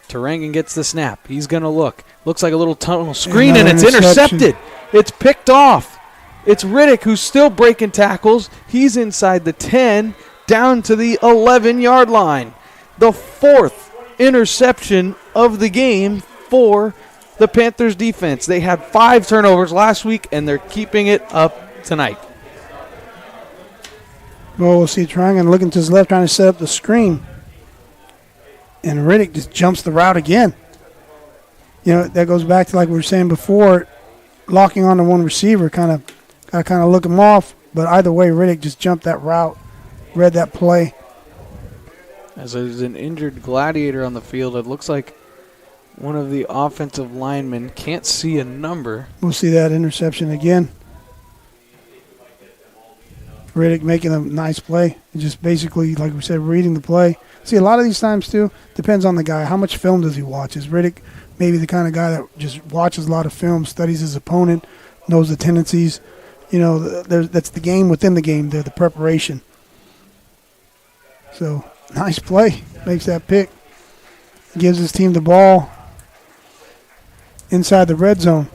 [SPEAKER 1] Tarangan gets the snap. He's going to look. Looks like a little tunnel screen, and it's intercepted. It's picked off. It's Riddick who's still breaking tackles. He's inside the 10, down to the 11-yard line. The fourth interception of the game for the Panthers defense. They had 5 turnovers last week, and they're keeping it up tonight.
[SPEAKER 2] Well, we'll see Tarangan looking to his left, trying to set up the screen. And Riddick just jumps the route again. You know, that goes back to like we were saying before, locking on to one receiver, got to look him off. But either way, Riddick just jumped that route, read that play.
[SPEAKER 1] As there's an injured Gladiator on the field, it looks like one of the offensive linemen can't see a number.
[SPEAKER 2] We'll see that interception again. Riddick making a nice play. Just basically, like we said, reading the play. See, a lot of these times, too, depends on the guy. How much film does he watch? Is Riddick maybe the kind of guy that just watches a lot of film, studies his opponent, knows the tendencies? You know, that's the game within the game, the preparation. So, nice play. Makes that pick. Gives his team the ball inside the red zone.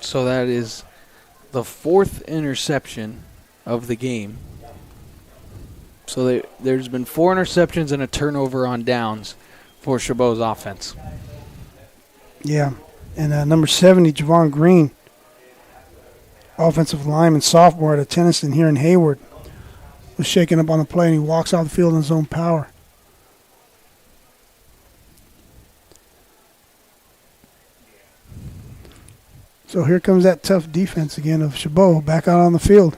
[SPEAKER 1] So that is the 4th interception of the game. So there's been 4 interceptions and a turnover on downs for Chabot's offense.
[SPEAKER 2] Yeah. And number 70, Javon Green, offensive lineman, sophomore out of Tennyson here in Hayward, was shaken up on the play, and he walks off the field in his own power. So here comes that tough defense again of Chabot back out on the field.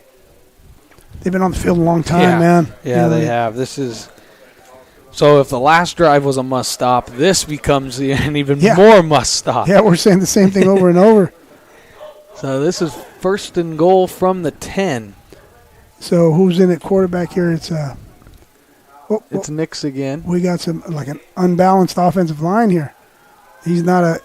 [SPEAKER 2] They've been on the field a long time, man.
[SPEAKER 1] Yeah,
[SPEAKER 2] You know,
[SPEAKER 1] they have. This is so. If the last drive was a must stop, this becomes an even more must stop.
[SPEAKER 2] Yeah, we're saying the same thing over and over.
[SPEAKER 1] So this is 1st and goal from the 10.
[SPEAKER 2] So who's in at quarterback here? It's
[SPEAKER 1] It's Nix again.
[SPEAKER 2] we got some like an unbalanced offensive line here. He's not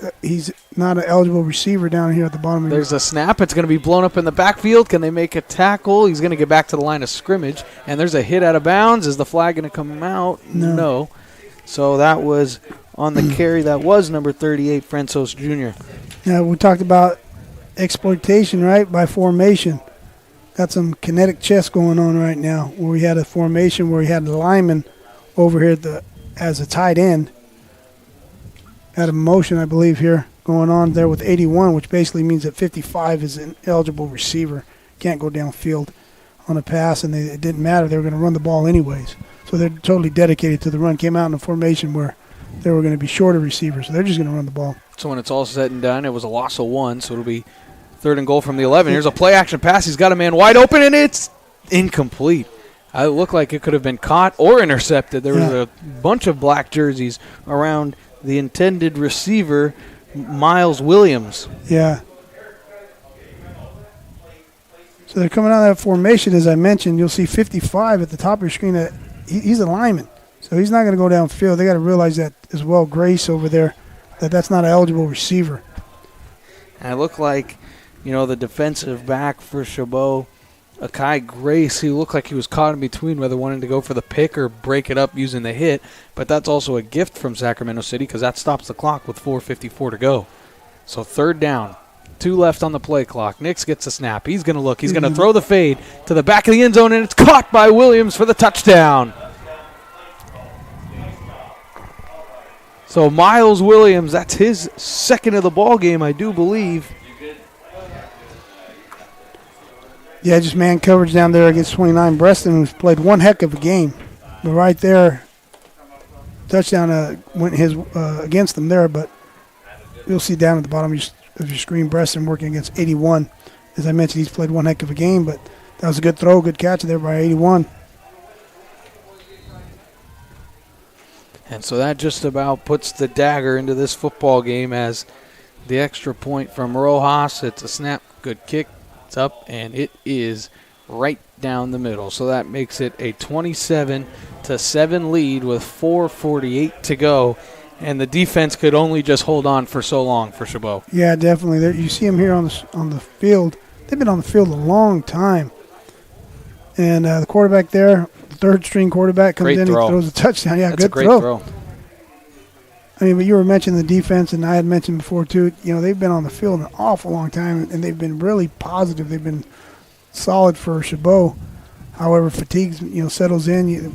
[SPEAKER 2] an eligible receiver down here at the bottom.
[SPEAKER 1] There's a snap. It's going to be blown up in the backfield. Can they make a tackle? He's going to get back to the line of scrimmage. And there's a hit out of bounds. Is the flag going to come out? No. So that was on the carry. That was number 38, Francis Jr.
[SPEAKER 2] Yeah, we talked about exploitation, right, by formation. Got some kinetic chess going on right now where we had a formation where we had the lineman over here as a tight end. Had a motion, I believe, here going on there with 81, which basically means that 55 is an eligible receiver. Can't go downfield on a pass, and it didn't matter. They were going to run the ball anyways. So they're totally dedicated to the run. Came out in a formation where they were going to be shorter receivers, so they're just going to run the ball.
[SPEAKER 1] So when it's all said and done, it was a loss of 1, so it'll be 3rd and goal from the 11. Here's a play-action pass. He's got a man wide open, and it's incomplete. It looked like it could have been caught or intercepted. There was a bunch of black jerseys around the intended receiver, Miles Williams.
[SPEAKER 2] Yeah. So they're coming out of that formation, as I mentioned. You'll see 55 at the top of your screen. That he's a lineman, so he's not going to go downfield. They got to realize that as well. Grace over there, that's not an eligible receiver.
[SPEAKER 1] And it looked like, the defensive back for Chabot, Akai Grace, he looked like he was caught in between whether wanting to go for the pick or break it up using the hit. But that's also a gift from Sacramento City because that stops the clock with 4:54 to go. So 3rd down, 2 left on the play clock. Nix gets a snap. He's going to look. He's going to throw the fade to the back of the end zone, and it's caught by Williams for the touchdown. So Miles Williams, that's his 2nd of the ball game, I do believe.
[SPEAKER 2] Yeah, just man coverage down there against 29 Breaston, who's played one heck of a game. But right there, touchdown went his against them there. But you'll see down at the bottom of your screen, Breaston working against 81. As I mentioned, he's played one heck of a game, but that was a good throw, good catch there by 81.
[SPEAKER 1] And so that just about puts the dagger into this football game as the extra point from Rojas. It's a snap, good kick, it's up, and it is right down the middle. So that makes it a 27-7 lead with 4:48 to go. And the defense could only just hold on for so long for Chabot.
[SPEAKER 2] Yeah, definitely. You see them here on the field. They've been on the field a long time. And the quarterback there, the third-string quarterback, comes in and throws a touchdown. Yeah,
[SPEAKER 1] That's
[SPEAKER 2] good
[SPEAKER 1] a great throw.
[SPEAKER 2] I mean, but you were mentioning the defense, and I had mentioned before, too, they've been on the field an awful long time, and they've been really positive. They've been solid for Chabot. However, fatigue, settles in.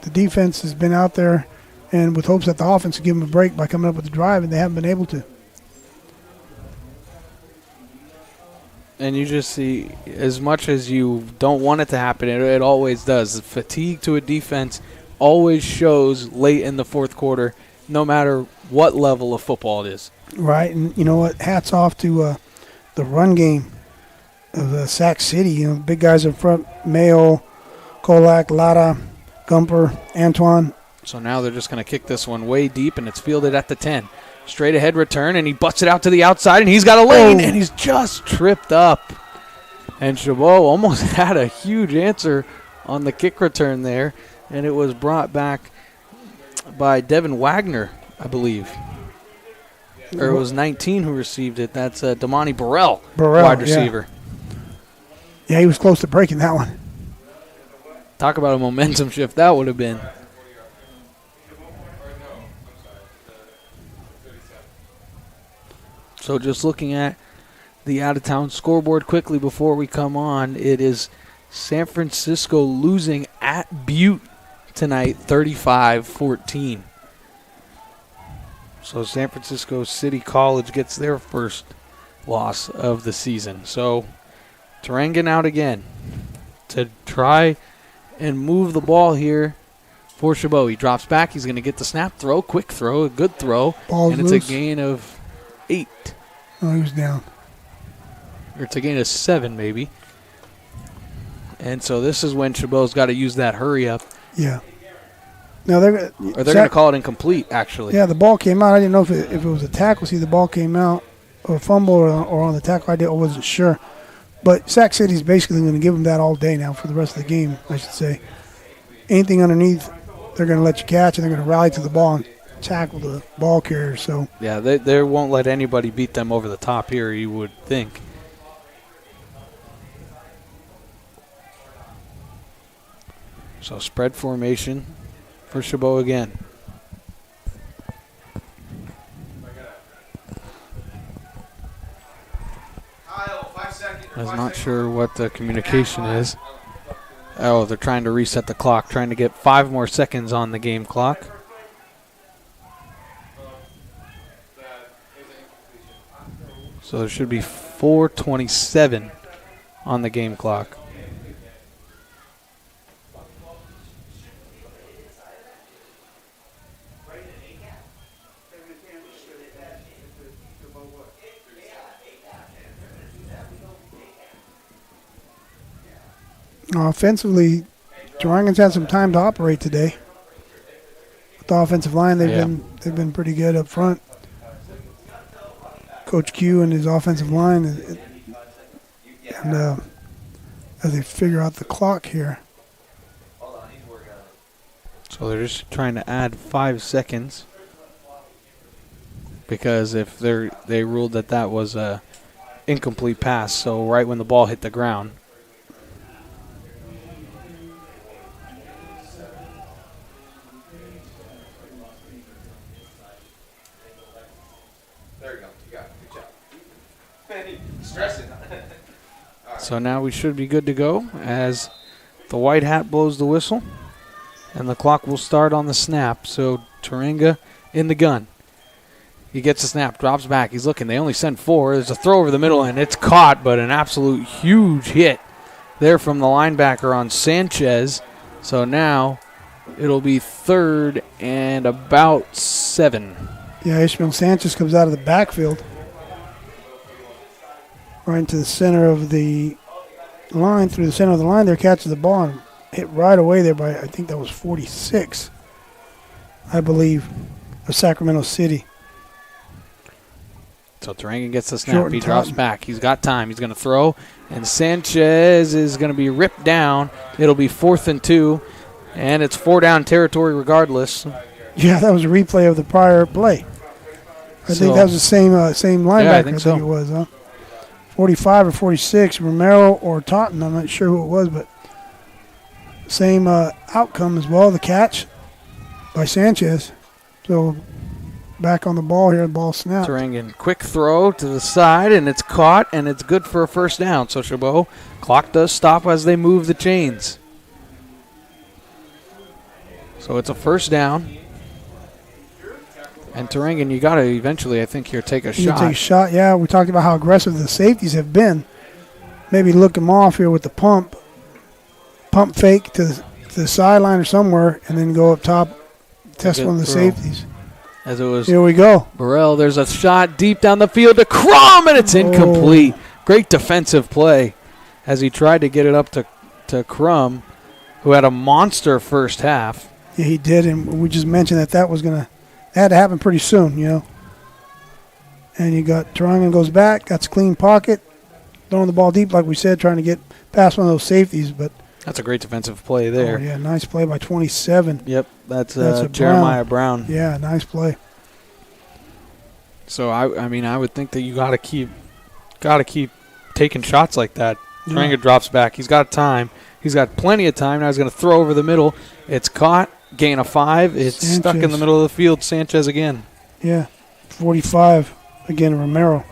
[SPEAKER 2] The defense has been out there, and with hopes that the offense will give them a break by coming up with a drive, and they haven't been able to.
[SPEAKER 1] And you just see, as much as you don't want it to happen, it always does. The fatigue to a defense always shows late in the fourth quarter, no matter what level of football it is.
[SPEAKER 2] Right, and you know what? Hats off to the run game of Sac City. Big guys in front, Mayo, Kolak, Lara, Gumper, Antoine.
[SPEAKER 1] So now they're just going to kick this one way deep, and it's fielded at the 10. Straight ahead return, and he butts it out to the outside, and he's got a lane, and he's just tripped up. And Chabot almost had a huge answer on the kick return there, and it was brought back by Devin Wagner, I believe. Or it was 19 who received it. That's Damani Burrell, wide receiver.
[SPEAKER 2] Yeah, he was close to breaking that one.
[SPEAKER 1] Talk about a momentum shift that would have been. So just looking at the out-of-town scoreboard quickly before we come on, it is San Francisco losing at Butte tonight, 35-14. So San Francisco City College gets their first loss of the season. So Turangan out again to try and move the ball here for Chabot. He drops back. He's going to get the snap, throw, quick throw, a good throw.
[SPEAKER 2] Ball's
[SPEAKER 1] and it's
[SPEAKER 2] loose.
[SPEAKER 1] A gain of 8.
[SPEAKER 2] Oh, he was down.
[SPEAKER 1] Or it's a gain of 7, maybe. And so this is when Chabot's got to use that hurry up.
[SPEAKER 2] Yeah. Now they're
[SPEAKER 1] going to call it incomplete, actually.
[SPEAKER 2] Yeah, the ball came out. I didn't know if it was a tackle. See, the ball came out, or a fumble, or on the tackle. I wasn't sure. But Sac City's basically going to give them that all day now for the rest of the game, I should say. Anything underneath, they're going to let you catch, and they're going to rally to the ball and tackle the ball carrier. So
[SPEAKER 1] yeah, they won't let anybody beat them over the top here, you would think. So spread formation for Chabot again. I was not sure what the communication is. Oh, they're trying to reset the clock, trying to get 5 more seconds on the game clock. So there should be 4:27 on the game clock.
[SPEAKER 2] Offensively, Turangan's had some time to operate today. With the offensive line, they've been pretty good up front. Coach Q and his offensive line, and as they figure out the clock here.
[SPEAKER 1] So they're just trying to add 5 seconds because if they ruled that was a incomplete pass, so right when the ball hit the ground. So now we should be good to go as the white hat blows the whistle, and the clock will start on the snap. So Turanga in the gun. He gets the snap, drops back. He's looking. They only send 4. There's a throw over the middle, and it's caught, but an absolute huge hit there from the linebacker on Sanchez. So now it'll be 3rd and about 7.
[SPEAKER 2] Yeah, Ishmael Sanchez comes out of the backfield. Right into the center of the line, through the center of the line there, catches the ball and hit right away there by, I think that was 46, I believe, of Sacramento City.
[SPEAKER 1] So Turangan gets the snap.
[SPEAKER 2] Jordan
[SPEAKER 1] He drops
[SPEAKER 2] Totten.
[SPEAKER 1] back. He's got time. He's going to throw, and Sanchez is going to be ripped down. It'll be 4th and 2, and it's 4-down territory regardless.
[SPEAKER 2] Yeah, that was a replay of the prior play. I think that was the same linebacker.
[SPEAKER 1] Yeah, I think so.
[SPEAKER 2] It was, huh? 45 or 46, Romero or Totten. I'm not sure who it was, but same outcome as well. The catch by Sanchez. So back on the ball here, the ball snapped.
[SPEAKER 1] Turangan, quick throw to the side, and it's caught, and it's good for a 1st down. So Chabot, clock does stop as they move the chains. So it's a 1st down. And Turangan, you got to eventually, I think, here take a
[SPEAKER 2] You
[SPEAKER 1] shot.
[SPEAKER 2] take a shot. Yeah, we talked about how aggressive the safeties have been. Maybe look them off here with the pump fake to the sideline or somewhere, and then go up top, test
[SPEAKER 1] Good
[SPEAKER 2] one of the
[SPEAKER 1] throw.
[SPEAKER 2] safeties.
[SPEAKER 1] As it was
[SPEAKER 2] Here we go.
[SPEAKER 1] Burrell, there's a shot deep down the field to Crum, and it's incomplete. Great defensive play as he tried to get it up to Crum, who had a monster first half.
[SPEAKER 2] Yeah, he did, and we just mentioned that was going to had to happen pretty soon, you know. And you got Turangan goes back, got a clean pocket, throwing the ball deep, like we said, trying to get past one of those safeties. But
[SPEAKER 1] That's a great defensive play there.
[SPEAKER 2] Oh, yeah, nice play by 27.
[SPEAKER 1] Yep, that's
[SPEAKER 2] a
[SPEAKER 1] Jeremiah Brown.
[SPEAKER 2] Yeah, nice play.
[SPEAKER 1] So I mean, I would think that you got to keep taking shots like that.
[SPEAKER 2] Yeah.
[SPEAKER 1] Turangan drops back. He's got time. He's got plenty of time. Now he's going to throw over the middle. It's caught. Gain of 5. It's stuck in the
[SPEAKER 2] Sanchez.
[SPEAKER 1] middle of the field. Sanchez again.
[SPEAKER 2] Yeah, 45 again, Romero.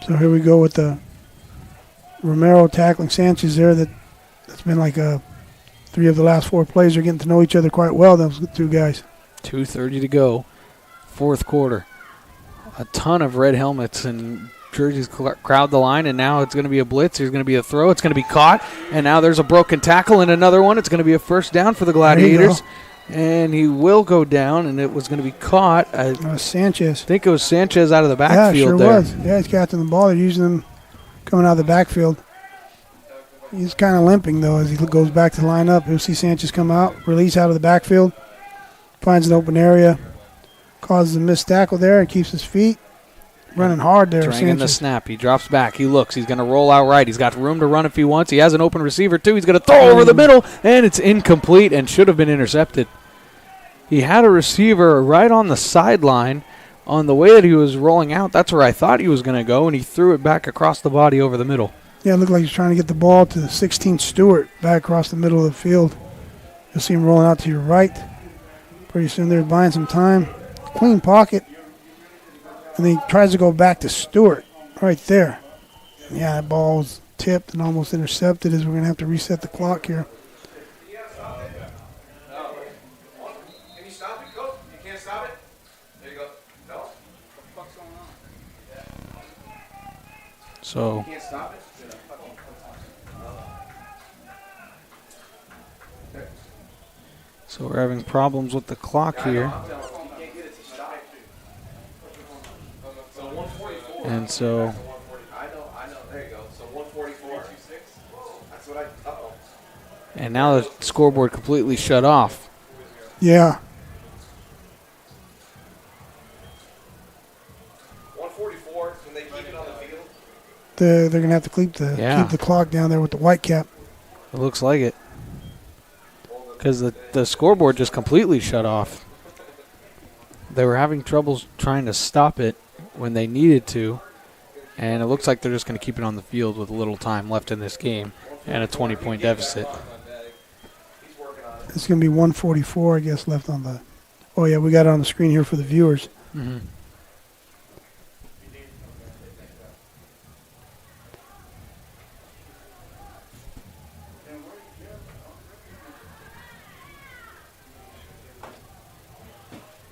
[SPEAKER 2] So here we go with the Romero tackling Sanchez there. That's been like 3 of the last 4 plays are getting to know each other quite well, those 2 guys.
[SPEAKER 1] 2:30 to go. 4th quarter. A ton of red helmets and jerseys crowd the line, and now it's going to be a blitz. There's going to be a throw. It's going to be caught, and now there's a broken tackle and another one. It's going to be a 1st down for the Gladiators, and he will go down, and it was going to be caught. I
[SPEAKER 2] Sanchez.
[SPEAKER 1] think it was Sanchez out of the
[SPEAKER 2] Yeah,
[SPEAKER 1] backfield
[SPEAKER 2] sure
[SPEAKER 1] there.
[SPEAKER 2] was. Yeah, he's catching the ball. They're using him coming out of the backfield. He's kind of limping, though, as he goes back to line up. You'll see Sanchez come out, release out of the backfield, finds an open area, causes a missed tackle there, and keeps his feet. Running hard there,
[SPEAKER 1] Turangan the
[SPEAKER 2] Sanchez.
[SPEAKER 1] snap. He drops back. He looks. He's going to roll out right. He's got room to run if he wants. He has an open receiver, too. He's going to throw over the middle, and it's incomplete and should have been intercepted. He had a receiver right on the sideline on the way that he was rolling out. That's where I thought he was going to go, and he threw it back across the body over the middle.
[SPEAKER 2] Yeah, it looked like he's trying to get the ball to 16 Stewart back across the middle of the field. You'll see him rolling out to your right. Pretty soon they're buying some time. Clean pocket. And then he tries to go back to Stewart right there. Yeah, that ball was tipped and almost intercepted as we're going to have to reset the clock here.
[SPEAKER 7] Can you stop it, Coach? You can't stop it? There you go. No? What the fuck's going on?
[SPEAKER 1] So
[SPEAKER 7] You can't stop it?
[SPEAKER 1] so we're having problems with the clock here. And so
[SPEAKER 7] I know. There you go. So 144. That's what uh-oh.
[SPEAKER 1] and now the scoreboard completely shut off.
[SPEAKER 2] Yeah.
[SPEAKER 7] 144. Can they keep it on the field?
[SPEAKER 2] They're going to have to keep the clock down there with the white cap.
[SPEAKER 1] It looks like it. Because the scoreboard just completely shut off. They were having troubles trying to stop it when they needed to, and it looks like they're just going to keep it on the field with a little time left in this game and a 20-point deficit.
[SPEAKER 2] It's going to be 144, I guess, left on the... Oh, yeah, we got it on the screen here for the viewers.
[SPEAKER 1] Mm-hmm.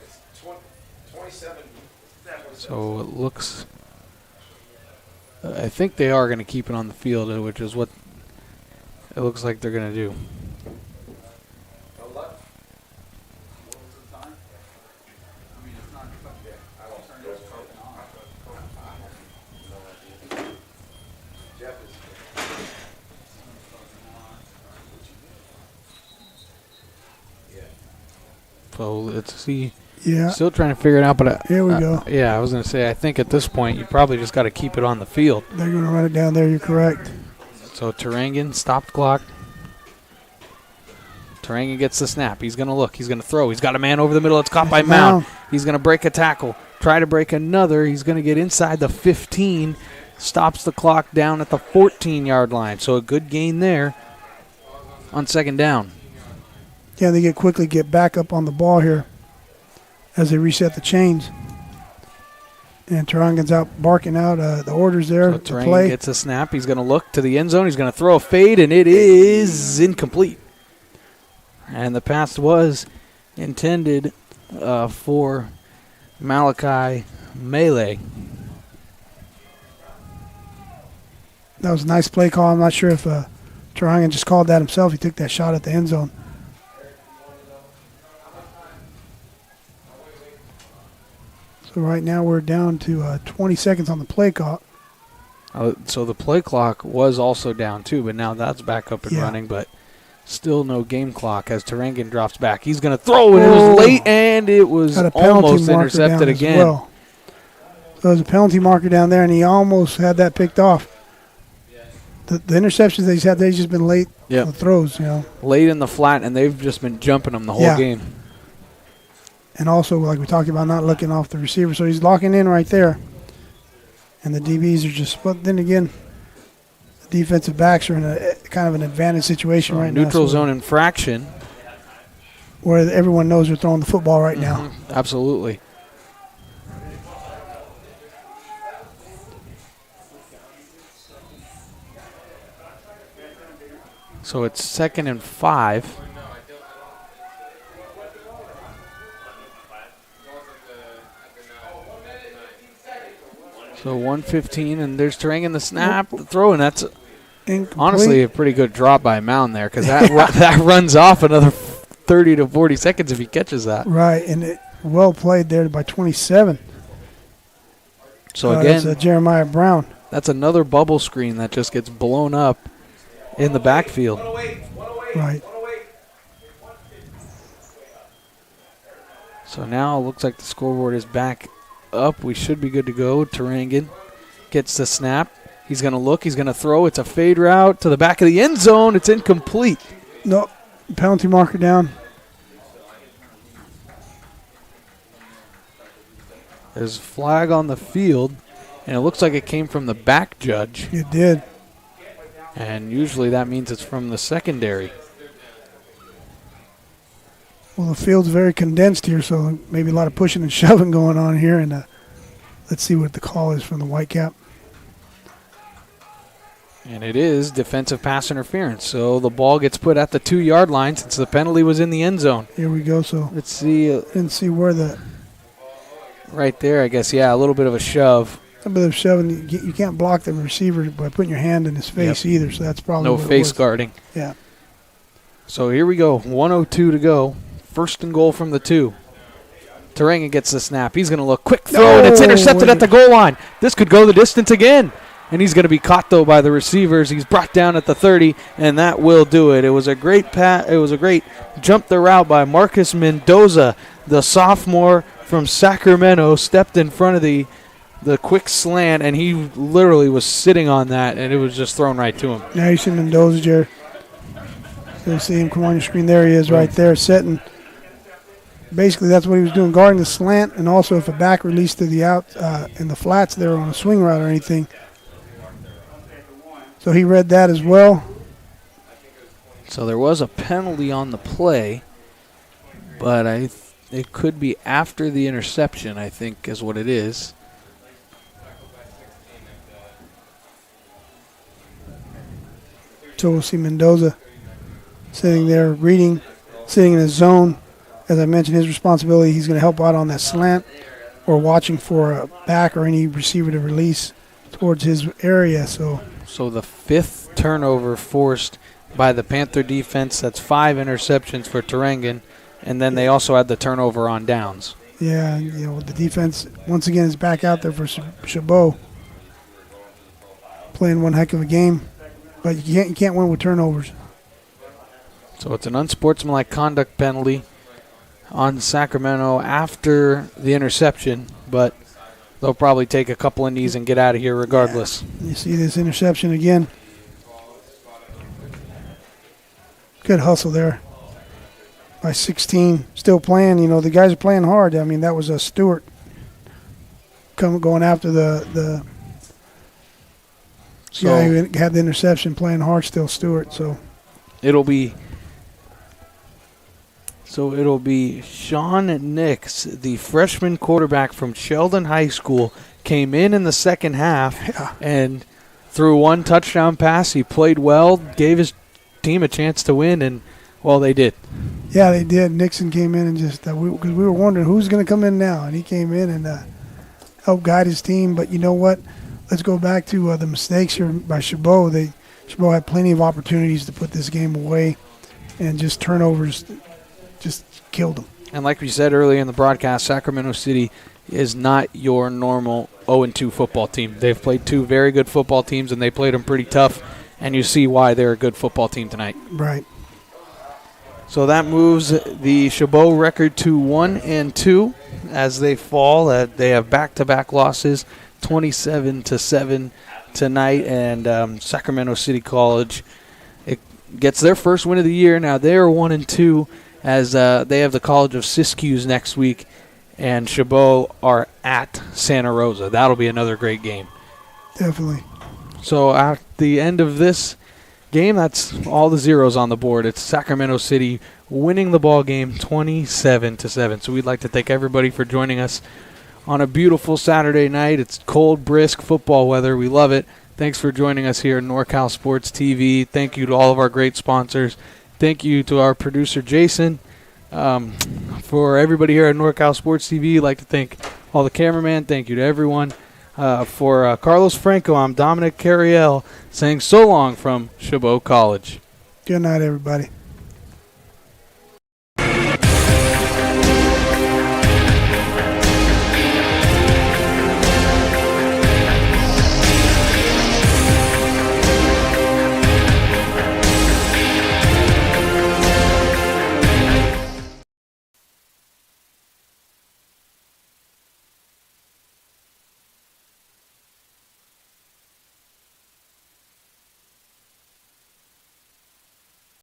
[SPEAKER 7] It's 27.
[SPEAKER 1] So it looks. I think they are going to keep it on the field, which is what it looks like they're going to do. So let's see.
[SPEAKER 2] Yeah.
[SPEAKER 1] Still trying to figure it out, but
[SPEAKER 2] Here we go.
[SPEAKER 1] Yeah, I was going to say, I think at this point you probably just got to keep it on the field.
[SPEAKER 2] They're going to run it down there. You're correct.
[SPEAKER 1] So Turangan stopped clock. Turangan gets the snap. He's going to look. He's going to throw. He's got a man over the middle. It's caught by Mound. He's going to break a tackle. Try to break another. He's going to get inside the 15. Stops the clock down at the 14-yard line. So a good gain there on second down.
[SPEAKER 2] Yeah, they quickly get back up on the ball here as they reset the chains. And Turangan's out barking out the orders there
[SPEAKER 1] So
[SPEAKER 2] to
[SPEAKER 1] Turangan
[SPEAKER 2] play.
[SPEAKER 1] gets a snap. He's going to look to the end zone. He's going to throw a fade, and it is incomplete. And the pass was intended for Malachi Melee.
[SPEAKER 2] That was a nice play call. I'm not sure if Turangan just called that himself. He took that shot at the end zone. So right now we're down to 20 seconds on the play clock.
[SPEAKER 1] So the play clock was also down too, but now that's back up and running, but still no game clock as Turangan drops back. He's going to throw, and it was late, and it was
[SPEAKER 2] Had a penalty
[SPEAKER 1] almost
[SPEAKER 2] marker
[SPEAKER 1] intercepted
[SPEAKER 2] down as
[SPEAKER 1] again.
[SPEAKER 2] well. So there's a penalty marker down there, and he almost had that picked off. The interceptions that he's had, they've just been late
[SPEAKER 1] Yep.
[SPEAKER 2] on the throws, you know.
[SPEAKER 1] Late in the flat, and they've just been jumping them the whole game.
[SPEAKER 2] And also, like we talked about, not looking off the receiver. So he's locking in right there. And the DBs are just, but then again, the defensive backs are in a kind of an advantage situation right now.
[SPEAKER 1] Neutral zone infraction.
[SPEAKER 2] Where everyone knows they're throwing the football right now.
[SPEAKER 1] Absolutely. So it's 2nd and 5. So 1:15, and there's Turangan the snap, the throw, and that's
[SPEAKER 2] Incomplete.
[SPEAKER 1] honestly a pretty good drop by Mound there because that that runs off another 30 to 40 seconds if he catches that.
[SPEAKER 2] Right, and it well played there by 27.
[SPEAKER 1] So again,
[SPEAKER 2] that's Jeremiah Brown.
[SPEAKER 1] that's another bubble screen that just gets blown up in the backfield.
[SPEAKER 2] Right.
[SPEAKER 1] So now it looks like the scoreboard is back up. We should be good to go. Turangan gets the snap. He's going to look. He's going to throw. It's a fade route to the back of the end zone. It's incomplete.
[SPEAKER 2] No, penalty marker down.
[SPEAKER 1] There's a flag on the field, and it looks like it came from the back judge.
[SPEAKER 2] It did.
[SPEAKER 1] And usually that means it's from the secondary.
[SPEAKER 2] Well, the field's very condensed here, so maybe a lot of pushing and shoving going on here. And let's see what the call is from the Whitecap.
[SPEAKER 1] And it is defensive pass interference. So the ball gets put at the 2-yard line since the penalty was in the end zone.
[SPEAKER 2] Here we go. So
[SPEAKER 1] Let's see.
[SPEAKER 2] didn't see where the
[SPEAKER 1] Right there, I guess. Yeah, a little bit of a shove.
[SPEAKER 2] a bit of shoving. You can't block the receiver by putting your hand in his face either. So that's probably
[SPEAKER 1] No
[SPEAKER 2] what it
[SPEAKER 1] face
[SPEAKER 2] was.
[SPEAKER 1] guarding.
[SPEAKER 2] Yeah.
[SPEAKER 1] So here we go. 1:02 to go. 1st and goal from the 2. Turangan gets the snap. He's going to look. Quick throw, and it's intercepted at the goal line. This could go the distance again. And he's going to be caught, though, by the receivers. He's brought down at the 30, and that will do it. It was a great It was a great jump the route by Marcus Mendoza, the sophomore from Sacramento, stepped in front of the quick slant, and he literally was sitting on that, and it was just thrown right to him.
[SPEAKER 2] Now you see Mendoza, Jared. You see him come on your screen. There he is right there, setting. Basically, that's what he was doing, guarding the slant, and also if a back released to the out in the flats there on a swing route or anything. So he read that as well.
[SPEAKER 1] So there was a penalty on the play, but it could be after the interception, I think, is what it is.
[SPEAKER 2] So we'll see Mendoza sitting there reading, sitting in his zone. As I mentioned, his responsibility, he's going to help out on that slant. or watching for a back or any receiver to release towards his area. So
[SPEAKER 1] the 5th turnover forced by the Panther defense. That's 5 interceptions for Turangan. And then they also had the turnover on downs.
[SPEAKER 2] yeah, the defense once again is back out there for Chabot, playing one heck of a game. But you can't win with turnovers.
[SPEAKER 1] So it's an unsportsmanlike conduct penalty on Sacramento after the interception, but they'll probably take a couple of knees and get out of here regardless.
[SPEAKER 2] Yeah. You see this interception again. Good hustle there by 16. Still playing, the guys are playing hard. I mean, that was a Stewart going after the guy who had the interception, playing hard still, Stewart. So
[SPEAKER 1] it'll be Sean Nix, the freshman quarterback from Sheldon High School, came in the second half and threw one touchdown pass. He played well, gave his team a chance to win, and, well, they did.
[SPEAKER 2] Yeah, they did. Nixon came in and just because we were wondering who's going to come in now, and he came in and helped guide his team. But you know what? Let's go back to the mistakes here by Chabot. Chabot had plenty of opportunities to put this game away, and just turnovers just killed them.
[SPEAKER 1] And like we said earlier in the broadcast, Sacramento City is not your normal 0-2 football team. They've played 2 very good football teams, and they played them pretty tough, and you see why they're a good football team tonight.
[SPEAKER 2] Right.
[SPEAKER 1] So that moves the Chabot record to 1-2 as they fall. They have back-to-back losses, 27-7 tonight, and Sacramento City College gets their first win of the year. Now they are 1-2 as they have the College of Siskiyou next week, and Chabot are at Santa Rosa. That'll be another great game.
[SPEAKER 2] Definitely.
[SPEAKER 1] So at the end of this game, that's all the zeros on the board. It's Sacramento City winning the ball game 27-7. So we'd like to thank everybody for joining us on a beautiful Saturday night. It's cold, brisk football weather. We love it. Thanks for joining us here at NorCal Sports TV. Thank you to all of our great sponsors. Thank you to our producer, Jason. For everybody here at NorCal Sports TV, I'd like to thank all the cameramen. Thank you to everyone. For Carlos Franco, I'm Dominic Carriel saying so long from Chabot College.
[SPEAKER 2] Good night, everybody.